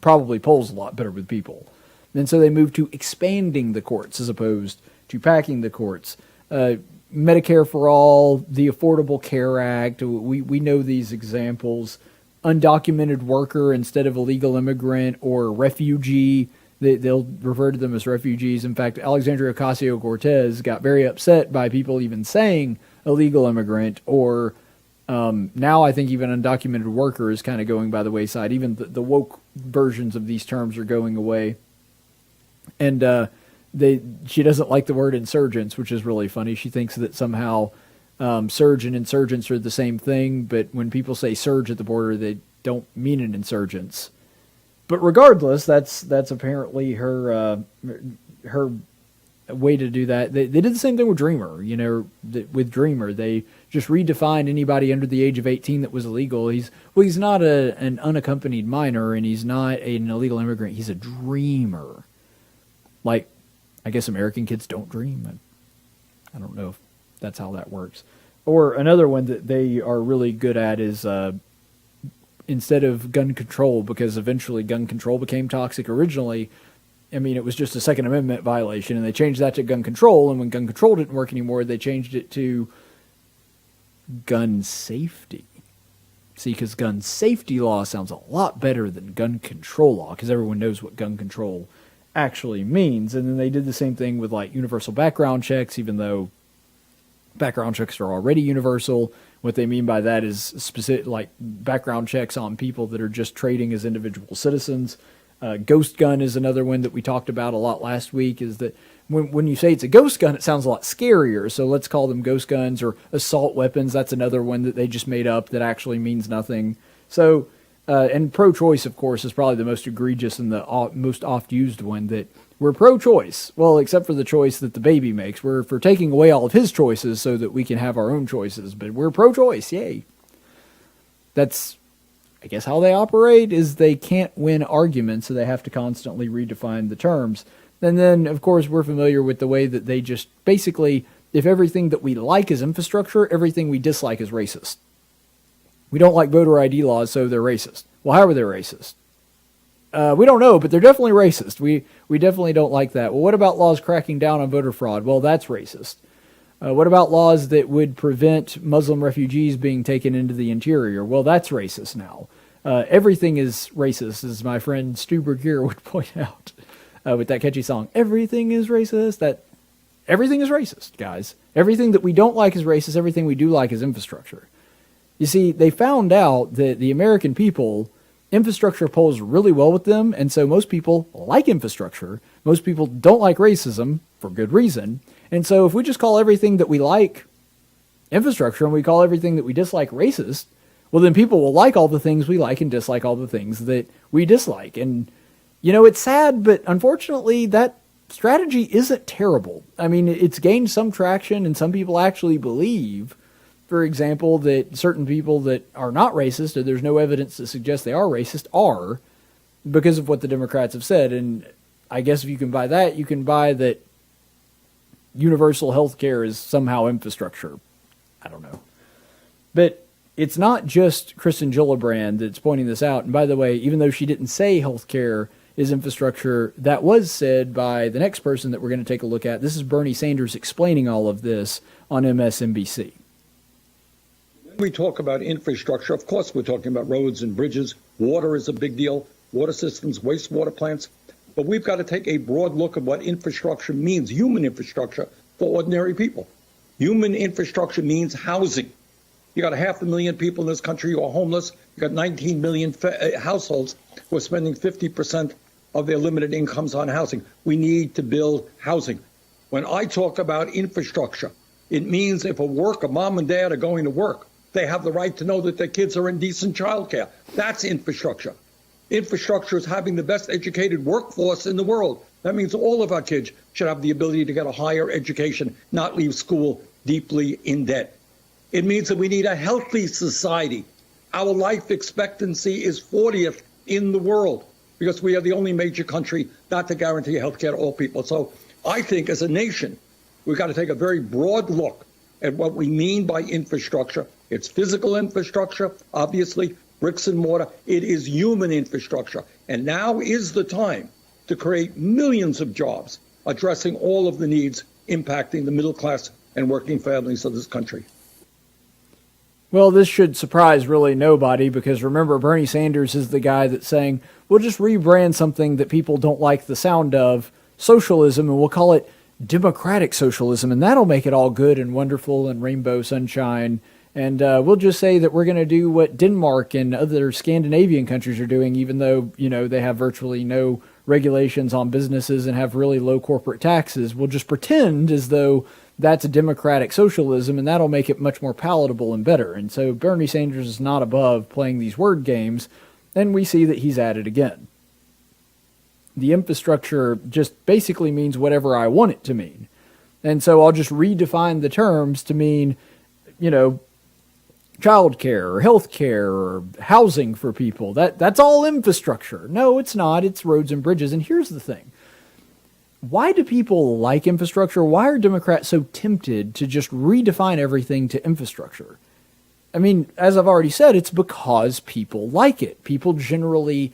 Speaker 4: probably polls a lot better with people. And so they moved to expanding the courts as opposed to packing the courts. Medicare for All, the Affordable Care Act, we know these examples. Undocumented worker instead of illegal immigrant or refugee. They'll refer to them as refugees. In fact, Alexandria Ocasio-Cortez got very upset by people even saying illegal immigrant, or now I think even undocumented worker is kind of going by the wayside. Even the woke versions of these terms are going away. And she doesn't like the word insurgents, which is really funny. She thinks that somehow surge and insurgents are the same thing, but when people say surge at the border, they don't mean an insurgents. But regardless, that's apparently her way to do that. They did the same thing with Dreamer. With Dreamer, they just redefined anybody under the age of 18 that was illegal. He's not an unaccompanied minor, and he's not an illegal immigrant. He's a dreamer. Like, I guess American kids don't dream. I don't know if that's how that works. Or another one that they are really good at is instead of gun control, because eventually gun control became toxic originally. I mean, it was just a Second Amendment violation, and they changed that to gun control, and when gun control didn't work anymore, they changed it to gun safety. See, because gun safety law sounds a lot better than gun control law, because everyone knows what gun control actually means. And then they did the same thing with like universal background checks, even though background checks are already universal. What they mean by that is specific, like background checks on people that are just trading as individual citizens. Ghost gun is another one that we talked about a lot last week, is that when you say it's a ghost gun, it sounds a lot scarier. So let's call them ghost guns or assault weapons. That's another one that they just made up that actually means nothing. So, and pro-choice, of course, is probably the most egregious and the most oft-used one, that we're pro-choice. Well, except for the choice that the baby makes. We're for taking away all of his choices so that we can have our own choices. But we're pro-choice, yay. That's, I guess, how they operate, is they can't win arguments, so they have to constantly redefine the terms. And then, of course, we're familiar with the way that they just basically, if everything that we like is infrastructure, everything we dislike is racist. We don't like voter ID laws, so they're racist. Well, how are they racist? We don't know, but they're definitely racist. We definitely don't like that. Well, what about laws cracking down on voter fraud? Well, that's racist. What about laws that would prevent Muslim refugees being taken into the interior? Well, that's racist now. Everything is racist, as my friend Stu Bergier would point out with that catchy song. Everything is racist. Everything is racist, guys. Everything that we don't like is racist. Everything we do like is infrastructure. You see, they found out that the American people, infrastructure polls really well with them, and so most people like infrastructure. Most people don't like racism, for good reason. And so if we just call everything that we like infrastructure and we call everything that we dislike racist, well, then people will like all the things we like and dislike all the things that we dislike. And, it's sad, but unfortunately that strategy isn't terrible. I mean, it's gained some traction, and some people actually believe, for example, that certain people that are not racist, or there's no evidence to suggest they are racist, are, because of what the Democrats have said. And I guess if you can buy that, you can buy that universal health care is somehow infrastructure. I don't know. But it's not just Kristen Gillibrand that's pointing this out. And by the way, even though she didn't say health care is infrastructure, that was said by the next person that we're going to take a look at. This is Bernie Sanders explaining all of this on MSNBC.
Speaker 11: When we talk about infrastructure, of course we're talking about roads and bridges. Water is a big deal. Water systems, wastewater plants. But we've got to take a broad look at what infrastructure means, human infrastructure, for ordinary people. Human infrastructure means housing. You got 500,000 people in this country who are homeless. You got 19 million households who are spending 50% of their limited incomes on housing. We need to build housing. When I talk about infrastructure, it means if a mom and dad are going to work, they have the right to know that their kids are in decent childcare. That's infrastructure. Infrastructure is having the best educated workforce in the world. That means all of our kids should have the ability to get a higher education, not leave school deeply in debt. It means that we need a healthy society. Our life expectancy is 40th in the world because we are the only major country not to guarantee health care to all people. So I think as a nation, we've got to take a very broad look at what we mean by infrastructure. It's physical infrastructure, obviously, bricks and mortar. It is human infrastructure. And now is the time to create millions of jobs addressing all of the needs impacting the middle class and working families of this country.
Speaker 4: Well, this should surprise really nobody because remember, Bernie Sanders is the guy that's saying, we'll just rebrand something that people don't like the sound of, socialism, and we'll call it democratic socialism, and that'll make it all good and wonderful and rainbow sunshine. And we'll just say that we're going to do what Denmark and other Scandinavian countries are doing, even though, they have virtually no regulations on businesses and have really low corporate taxes. We'll just pretend as though that's a democratic socialism, and that'll make it much more palatable and better. And so Bernie Sanders is not above playing these word games, and we see that he's at it again. The infrastructure just basically means whatever I want it to mean. And so I'll just redefine the terms to mean, childcare or health care or housing for people. That's all infrastructure. No, it's not. It's roads and bridges. And here's the thing. Why do people like infrastructure? Why are Democrats so tempted to just redefine everything to infrastructure? I mean, as I've already said, it's because people like it. People generally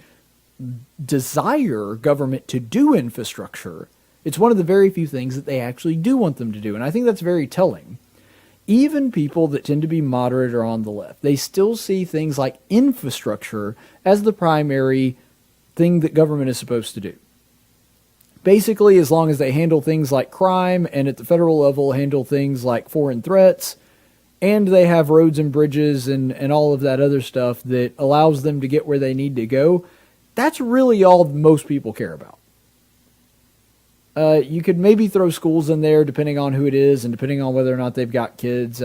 Speaker 4: desire government to do infrastructure. It's one of the very few things that they actually do want them to do. And I think that's very telling. Even people that tend to be moderate or on the left, they still see things like infrastructure as the primary thing that government is supposed to do. Basically, as long as they handle things like crime and at the federal level handle things like foreign threats, and they have roads and bridges and all of that other stuff that allows them to get where they need to go, that's really all most people care about. You could maybe throw schools in there depending on who it is and depending on whether or not they've got kids.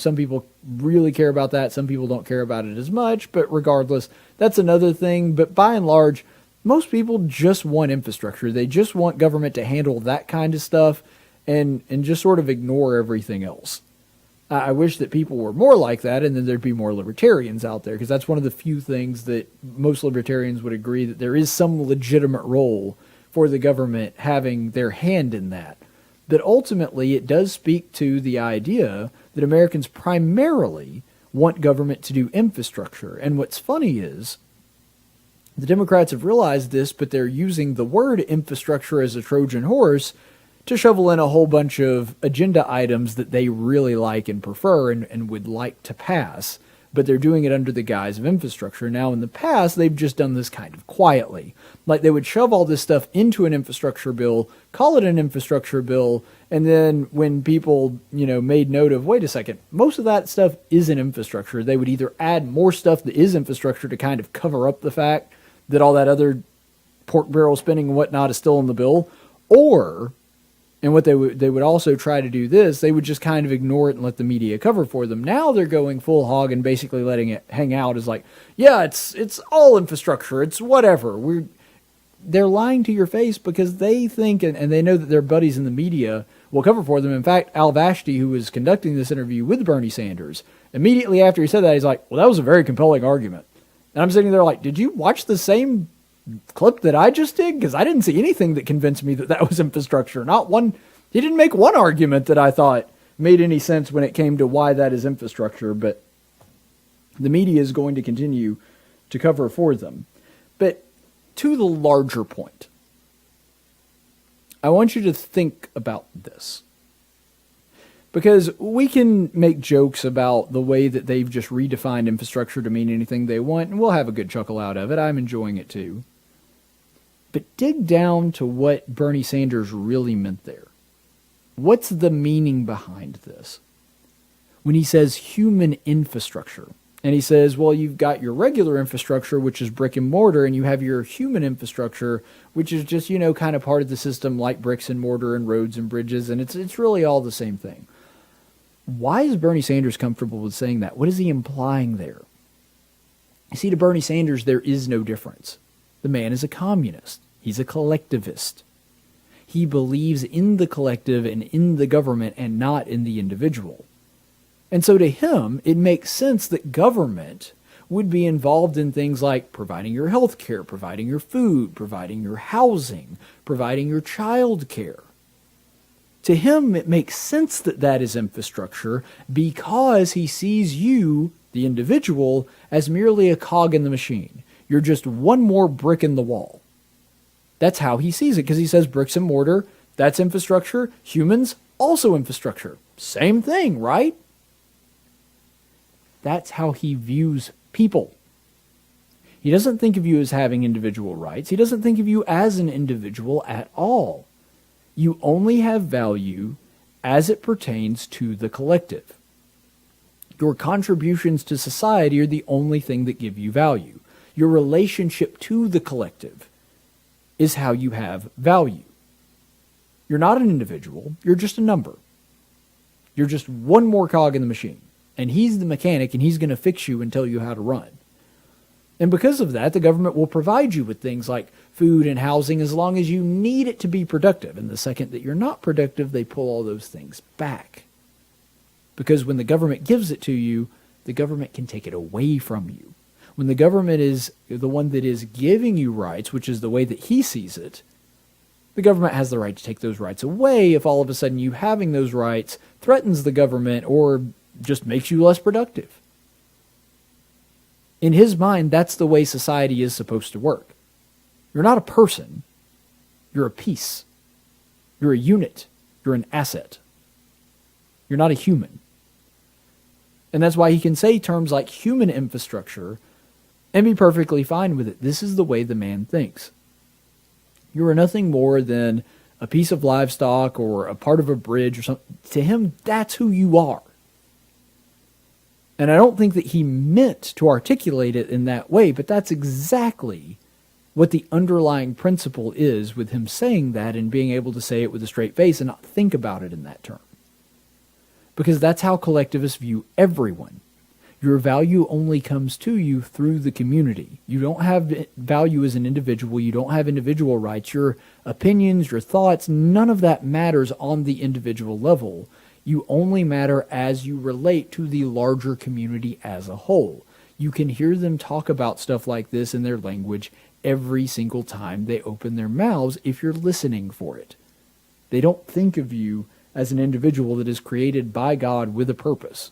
Speaker 4: Some people really care about that. Some people don't care about it as much, but regardless, that's another thing. But by and large, most people just want infrastructure. They just want government to handle that kind of stuff and just sort of ignore everything else. I wish that people were more like that, and then there'd be more libertarians out there, because that's one of the few things that most libertarians would agree that there is some legitimate role for the government having their hand in that. But ultimately, it does speak to the idea that Americans primarily want government to do infrastructure. And what's funny is, the Democrats have realized this, but they're using the word infrastructure as a Trojan horse to shovel in a whole bunch of agenda items that they really like and prefer and would like to pass. But they're doing it under the guise of infrastructure. Now, in the past, they've just done this kind of quietly. Like, they would shove all this stuff into an infrastructure bill, call it an infrastructure bill, and then when people, made note of, wait a second, most of that stuff isn't infrastructure, they would either add more stuff that is infrastructure to kind of cover up the fact that all that other pork barrel spending and whatnot is still in the bill, or, and what they would also try to do this, they would just kind of ignore it and let the media cover for them. Now they're going full hog and basically letting it hang out as like, yeah, it's all infrastructure, it's whatever. They're lying to your face because they think, and they know that their buddies in the media will cover for them. In fact, Al Vashti, who was conducting this interview with Bernie Sanders, immediately after he said that, he's like, well, that was a very compelling argument. And I'm sitting there like, did you watch the same clip that I just did? Because I didn't see anything that convinced me that that was infrastructure. Not one. He didn't make one argument that I thought made any sense when it came to why that is infrastructure. But the media is going to continue to cover for them. But to the larger point, I want you to think about this. Because we can make jokes about the way that they've just redefined infrastructure to mean anything they want, and we'll have a good chuckle out of it. I'm enjoying it too. But dig down to what Bernie Sanders really meant there. what's the meaning behind this? When he says human infrastructure, and he says, well, you've got your regular infrastructure, which is brick and mortar, and you have your human infrastructure, which is just, kind of part of the system like bricks and mortar and roads and bridges, and it's really all the same thing. Why is Bernie Sanders comfortable with saying that? What is he implying there? You see, to Bernie Sanders, there is no difference. The man is a communist. He's a collectivist. He believes in the collective and in the government and not in the individual. And so to him, it makes sense that government would be involved in things like providing your health care, providing your food, providing your housing, providing your child care. To him, it makes sense that that is infrastructure because he sees you, the individual, as merely a cog in the machine. You're just one more brick in the wall. That's how he sees it, because he says bricks and mortar, that's infrastructure. Humans, also infrastructure. Same thing, right? That's how he views people. He doesn't think of you as having individual rights. He doesn't think of you as an individual at all. You only have value as it pertains to the collective. Your contributions to society are the only thing that give you value. Your relationship to the collective is how you have value. You're not an individual. You're just a number. You're just one more cog in the machine. And he's the mechanic, and he's going to fix you and tell you how to run. And because of that, the government will provide you with things like food and housing as long as you need it to be productive. And the second that you're not productive, they pull all those things back. Because when the government gives it to you, the government can take it away from you. When the government is the one that is giving you rights, which is the way that he sees it, the government has the right to take those rights away if all of a sudden you having those rights threatens the government or just makes you less productive. In his mind, that's the way society is supposed to work. You're not a person. You're a piece. You're a unit. You're an asset. You're not a human. And that's why he can say terms like human infrastructure and be perfectly fine with it. This is the way the man thinks. You are nothing more than a piece of livestock or a part of a bridge or something. To him, that's who you are. And I don't think that he meant to articulate it in that way, but that's exactly what the underlying principle is with him saying that and being able to say it with a straight face and not think about it in that term. Because that's how collectivists view everyone. Your value only comes to you through the community. You don't have value as an individual. You don't have individual rights. Your opinions, your thoughts, none of that matters on the individual level. You only matter as you relate to the larger community as a whole. You can hear them talk about stuff like this in their language every single time they open their mouths if you're listening for it. They don't think of you as an individual that is created by God with a purpose.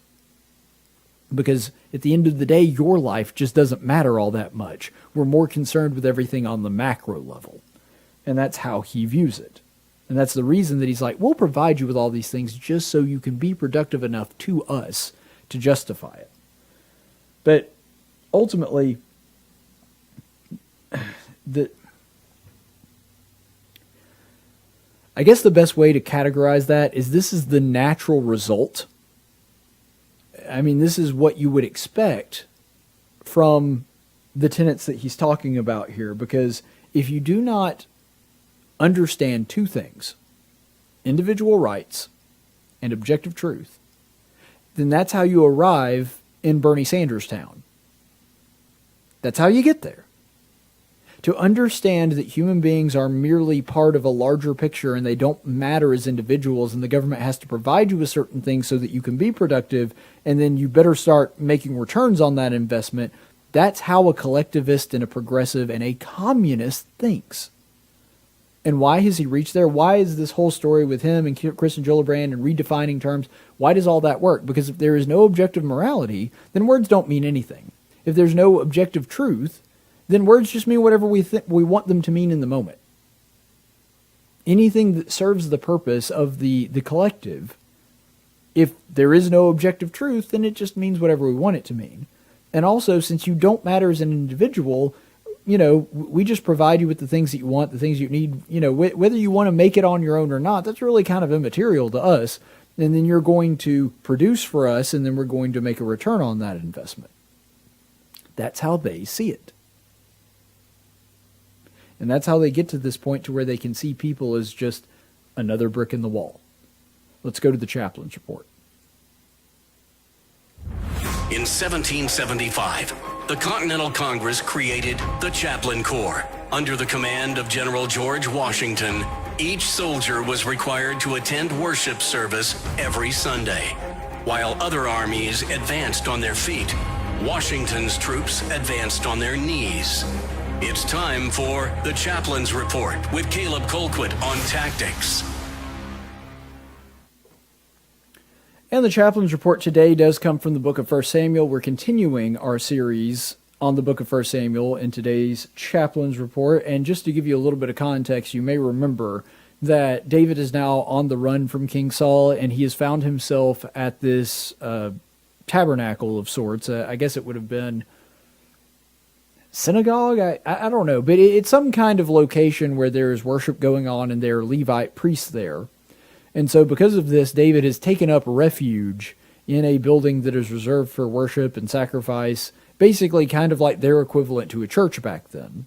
Speaker 4: Because at the end of the day, your life just doesn't matter all that much. We're more concerned with everything on the macro level. And that's how he views it. And that's the reason that he's like, we'll provide you with all these things just so you can be productive enough to us to justify it. But ultimately, I guess the best way to categorize that is this is the natural result. I mean, this is what you would expect from the tenets that he's talking about here, because if you do not understand two things, individual rights and objective truth, then that's how you arrive in Bernie Sanders town. That's how you get there. To understand that human beings are merely part of a larger picture and they don't matter as individuals, and the government has to provide you with certain things so that you can be productive, and then you better start making returns on that investment. That's how a collectivist and a progressive and a communist thinks. And why has he reached there? Why is this whole story with him and Kristen Gillibrand and redefining terms, why does all that work? Because if there is no objective morality, then words don't mean anything. If there's no objective truth, then words just mean whatever we want them to mean in the moment. Anything that serves the purpose of the collective, if there is no objective truth, then it just means whatever we want it to mean. And also, since you don't matter as an individual, we just provide you with the things that you want, the things you need, whether you want to make it on your own or not, that's really kind of immaterial to us. And then you're going to produce for us, and then we're going to make a return on that investment. That's how they see it. And that's how they get to this point to where they can see people as just another brick in the wall. Let's go to the chaplain's report.
Speaker 3: In 1775, the Continental Congress created the Chaplain Corps. Under the command of General George Washington, each soldier was required to attend worship service every Sunday. While other armies advanced on their feet, Washington's troops advanced on their knees. It's time for the Chaplain's Report with Caleb Colquitt on tactics.
Speaker 4: And the Chaplain's Report today does come from the book of 1 Samuel. We're continuing our series on the book of 1 Samuel in today's Chaplain's Report. And just to give you a little bit of context, you may remember that David is now on the run from King Saul, and he has found himself at this tabernacle of sorts. I guess it would have been synagogue? I don't know, but it's some kind of location where there is worship going on and there are Levite priests there. And so because of this, David has taken up refuge in a building that is reserved for worship and sacrifice, basically kind of like their equivalent to a church back then.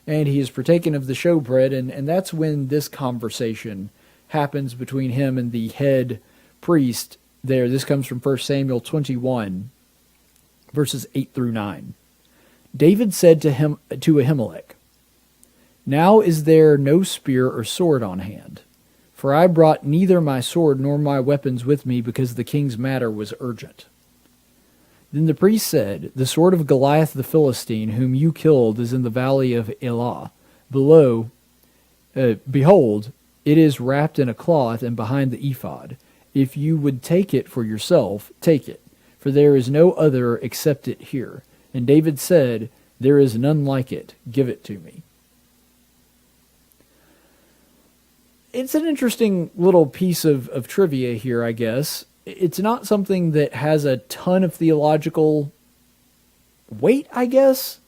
Speaker 4: And he is partaken of the showbread, and that's when this conversation happens between him and the head priest there. This comes from 1 Samuel 21, verses 8 through 9. David said to Ahimelech, "Now is there no spear or sword on hand? For I brought neither my sword nor my weapons with me, because the king's matter was urgent." Then the priest said, "The sword of Goliath the Philistine, whom you killed, is in the valley of Elah. Behold, it is wrapped in a cloth and behind the ephod. If you would take it for yourself, take it, for there is no other except it here." And David said, "There is none like it. Give it to me." It's an interesting little piece of trivia here, I guess. It's not something that has a ton of theological weight, I guess.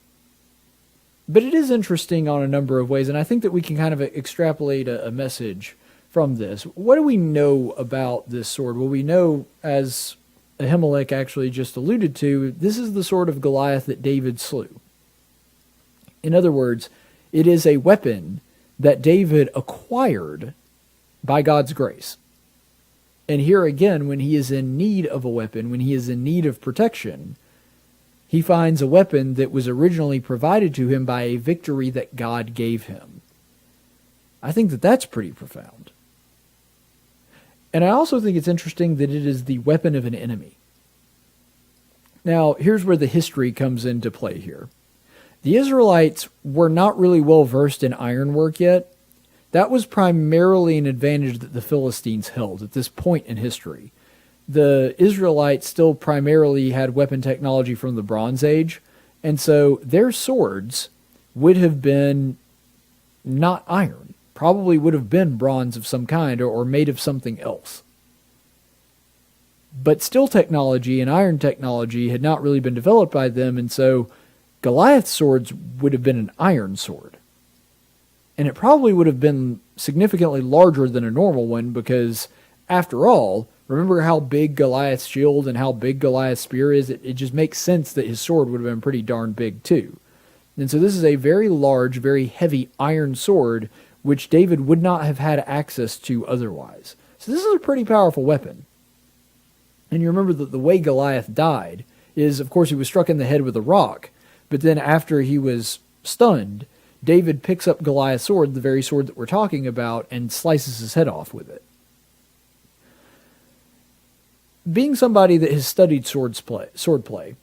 Speaker 4: But it is interesting on a number of ways, and I think that we can kind of extrapolate a message from this. What do we know about this sword? Well, we know, as Ahimelech actually just alluded to, this is the sword of Goliath that David slew. In other words, it is a weapon that David acquired by God's grace. And here again, when he is in need of a weapon, when he is in need of protection, he finds a weapon that was originally provided to him by a victory that God gave him. I think that that's pretty profound. And I also think it's interesting that it is the weapon of an enemy. Now, here's where the history comes into play here. The Israelites were not really well versed in ironwork yet. That was primarily an advantage that the Philistines held at this point in history. The Israelites still primarily had weapon technology from the Bronze Age, and so their swords would have been not iron, probably would have been bronze of some kind or made of something else. But steel technology and iron technology had not really been developed by them, and so Goliath's swords would have been an iron sword. And it probably would have been significantly larger than a normal one because, after all, remember how big Goliath's shield and how big Goliath's spear is? It just makes sense that his sword would have been pretty darn big too. And so this is a very large, very heavy iron sword, which David would not have had access to otherwise. So this is a pretty powerful weapon. And you remember that the way Goliath died is, of course, he was struck in the head with a rock, but then after he was stunned, David picks up Goliath's sword, the very sword that we're talking about, and slices his head off with it. Being somebody that has studied swordplay,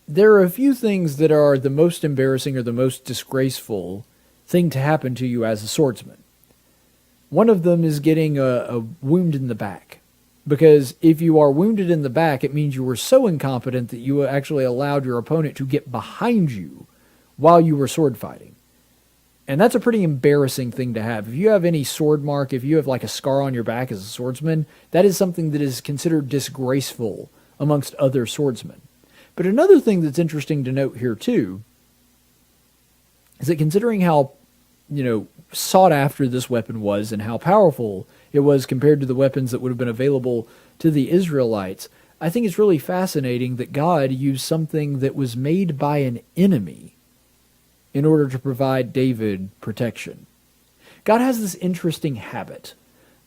Speaker 4: there are a few things that are the most embarrassing or the most disgraceful thing to happen to you as a swordsman. One of them is getting a wound in the back. Because if you are wounded in the back, it means you were so incompetent that you actually allowed your opponent to get behind you while you were sword fighting. And that's a pretty embarrassing thing to have. If you have any sword mark, if you have like a scar on your back as a swordsman, that is something that is considered disgraceful amongst other swordsmen. But another thing that's interesting to note here too is that considering how, sought after this weapon was and how powerful it was compared to the weapons that would have been available to the Israelites, I think it's really fascinating that God used something that was made by an enemy in order to provide David protection. God has this interesting habit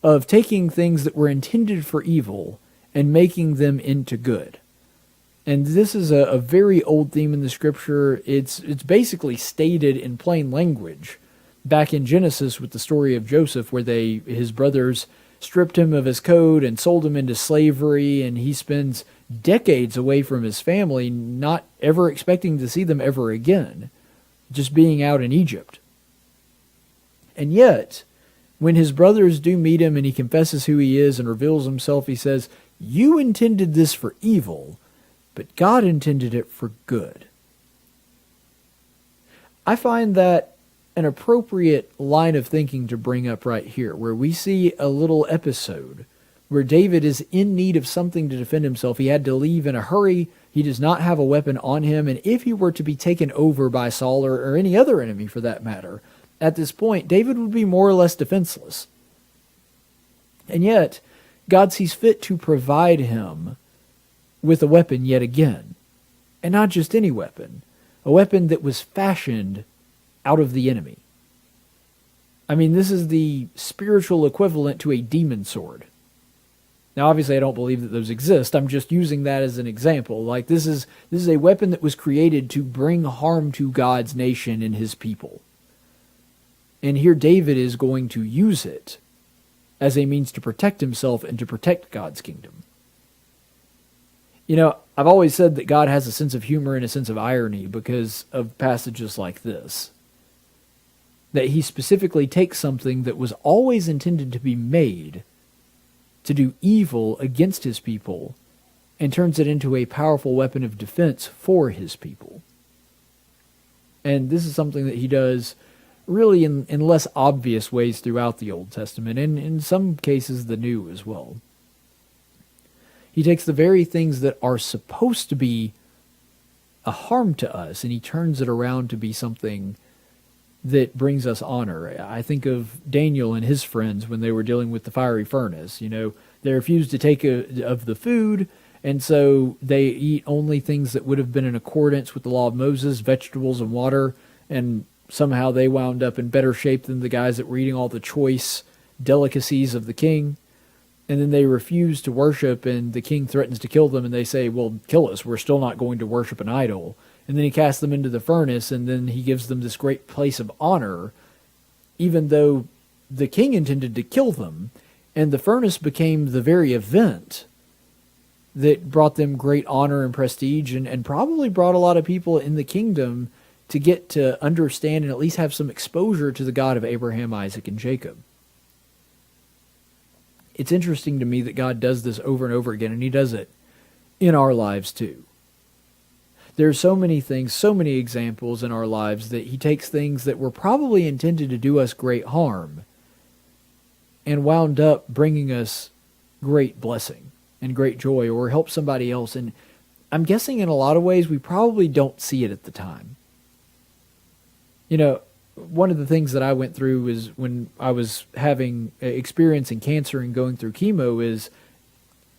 Speaker 4: of taking things that were intended for evil and making them into good. And this is a very old theme in the Scripture. It's basically stated in plain language back in Genesis with the story of Joseph, where his brothers stripped him of his coat and sold him into slavery, and he spends decades away from his family, not ever expecting to see them ever again, just being out in Egypt. And yet, when his brothers do meet him and he confesses who he is and reveals himself, he says, "You intended this for evil, but God intended it for good." I find that an appropriate line of thinking to bring up right here, where we see a little episode where David is in need of something to defend himself. He had to leave in a hurry. He does not have a weapon on him, and if he were to be taken over by Saul or any other enemy for that matter, at this point, David would be more or less defenseless. And yet, God sees fit to provide him with a weapon yet again. And not just any weapon. A weapon that was fashioned out of the enemy. I mean, this is the spiritual equivalent to a demon sword. Now, obviously, I don't believe that those exist. I'm just using that as an example. Like, this is a weapon that was created to bring harm to God's nation and his people. And here David is going to use it as a means to protect himself and to protect God's kingdom. I've always said that God has a sense of humor and a sense of irony because of passages like this. That he specifically takes something that was always intended to be made to do evil against his people and turns it into a powerful weapon of defense for his people. And this is something that he does really in less obvious ways throughout the Old Testament, and in some cases the New as well. He takes the very things that are supposed to be a harm to us, and he turns it around to be something that brings us honor. I think of Daniel and his friends when they were dealing with the fiery furnace. They refused to take of the food, and so they eat only things that would have been in accordance with the law of Moses, vegetables and water, and somehow they wound up in better shape than the guys that were eating all the choice delicacies of the king. And then they refuse to worship, and the king threatens to kill them, and they say, "Well, kill us. We're still not going to worship an idol." And then he casts them into the furnace, and then he gives them this great place of honor, even though the king intended to kill them. And the furnace became the very event that brought them great honor and prestige, and probably brought a lot of people in the kingdom to get to understand and at least have some exposure to the God of Abraham, Isaac, and Jacob. It's interesting to me that God does this over and over again, and he does it in our lives too. There's so many things, so many examples in our lives that he takes things that were probably intended to do us great harm and wound up bringing us great blessing and great joy, or help somebody else. And I'm guessing in a lot of ways we probably don't see it at the time. One of the things that I went through is when I was experiencing cancer and going through chemo, is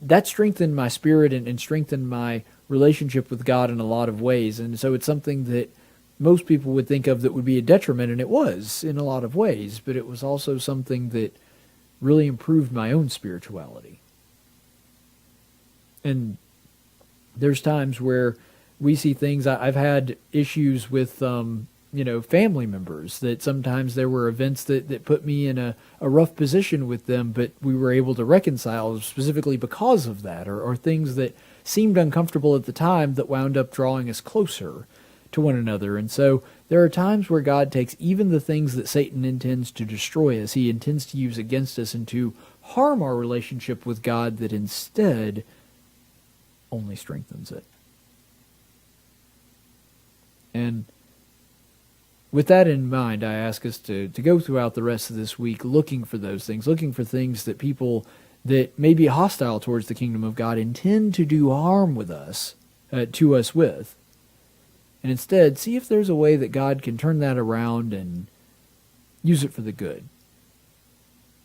Speaker 4: that strengthened my spirit and strengthened my relationship with God in a lot of ways. And so it's something that most people would think of that would be a detriment, and it was in a lot of ways, but it was also something that really improved my own spirituality. And there's times where we see things. I've had issues with family members, that sometimes there were events that put me in a rough position with them, but we were able to reconcile specifically because of that, or things that seemed uncomfortable at the time that wound up drawing us closer to one another. And so there are times where God takes even the things that Satan intends to destroy us, he intends to use against us and to harm our relationship with God, that instead only strengthens it. And with that in mind, I ask us to go throughout the rest of this week looking for those things, looking for things that people that may be hostile towards the kingdom of God intend to do harm with us, to us with, and instead see if there's a way that God can turn that around and use it for the good.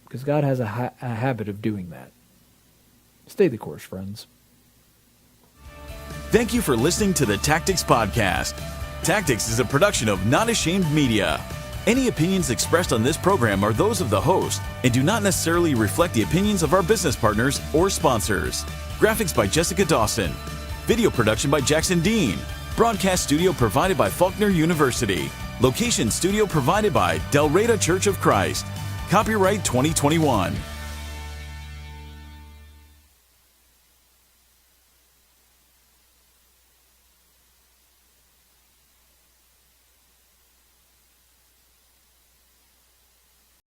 Speaker 4: Because God has a habit of doing that. Stay the course, friends.
Speaker 12: Thank you for listening to the Tactics Podcast. Tactics is a production of Not Ashamed Media. Any opinions expressed on this program are those of the host and do not necessarily reflect the opinions of our business partners or sponsors. Graphics by Jessica Dawson. Video production by Jackson Dean. Broadcast studio provided by Faulkner University. Location studio provided by Del Reyta Church of Christ. Copyright 2021.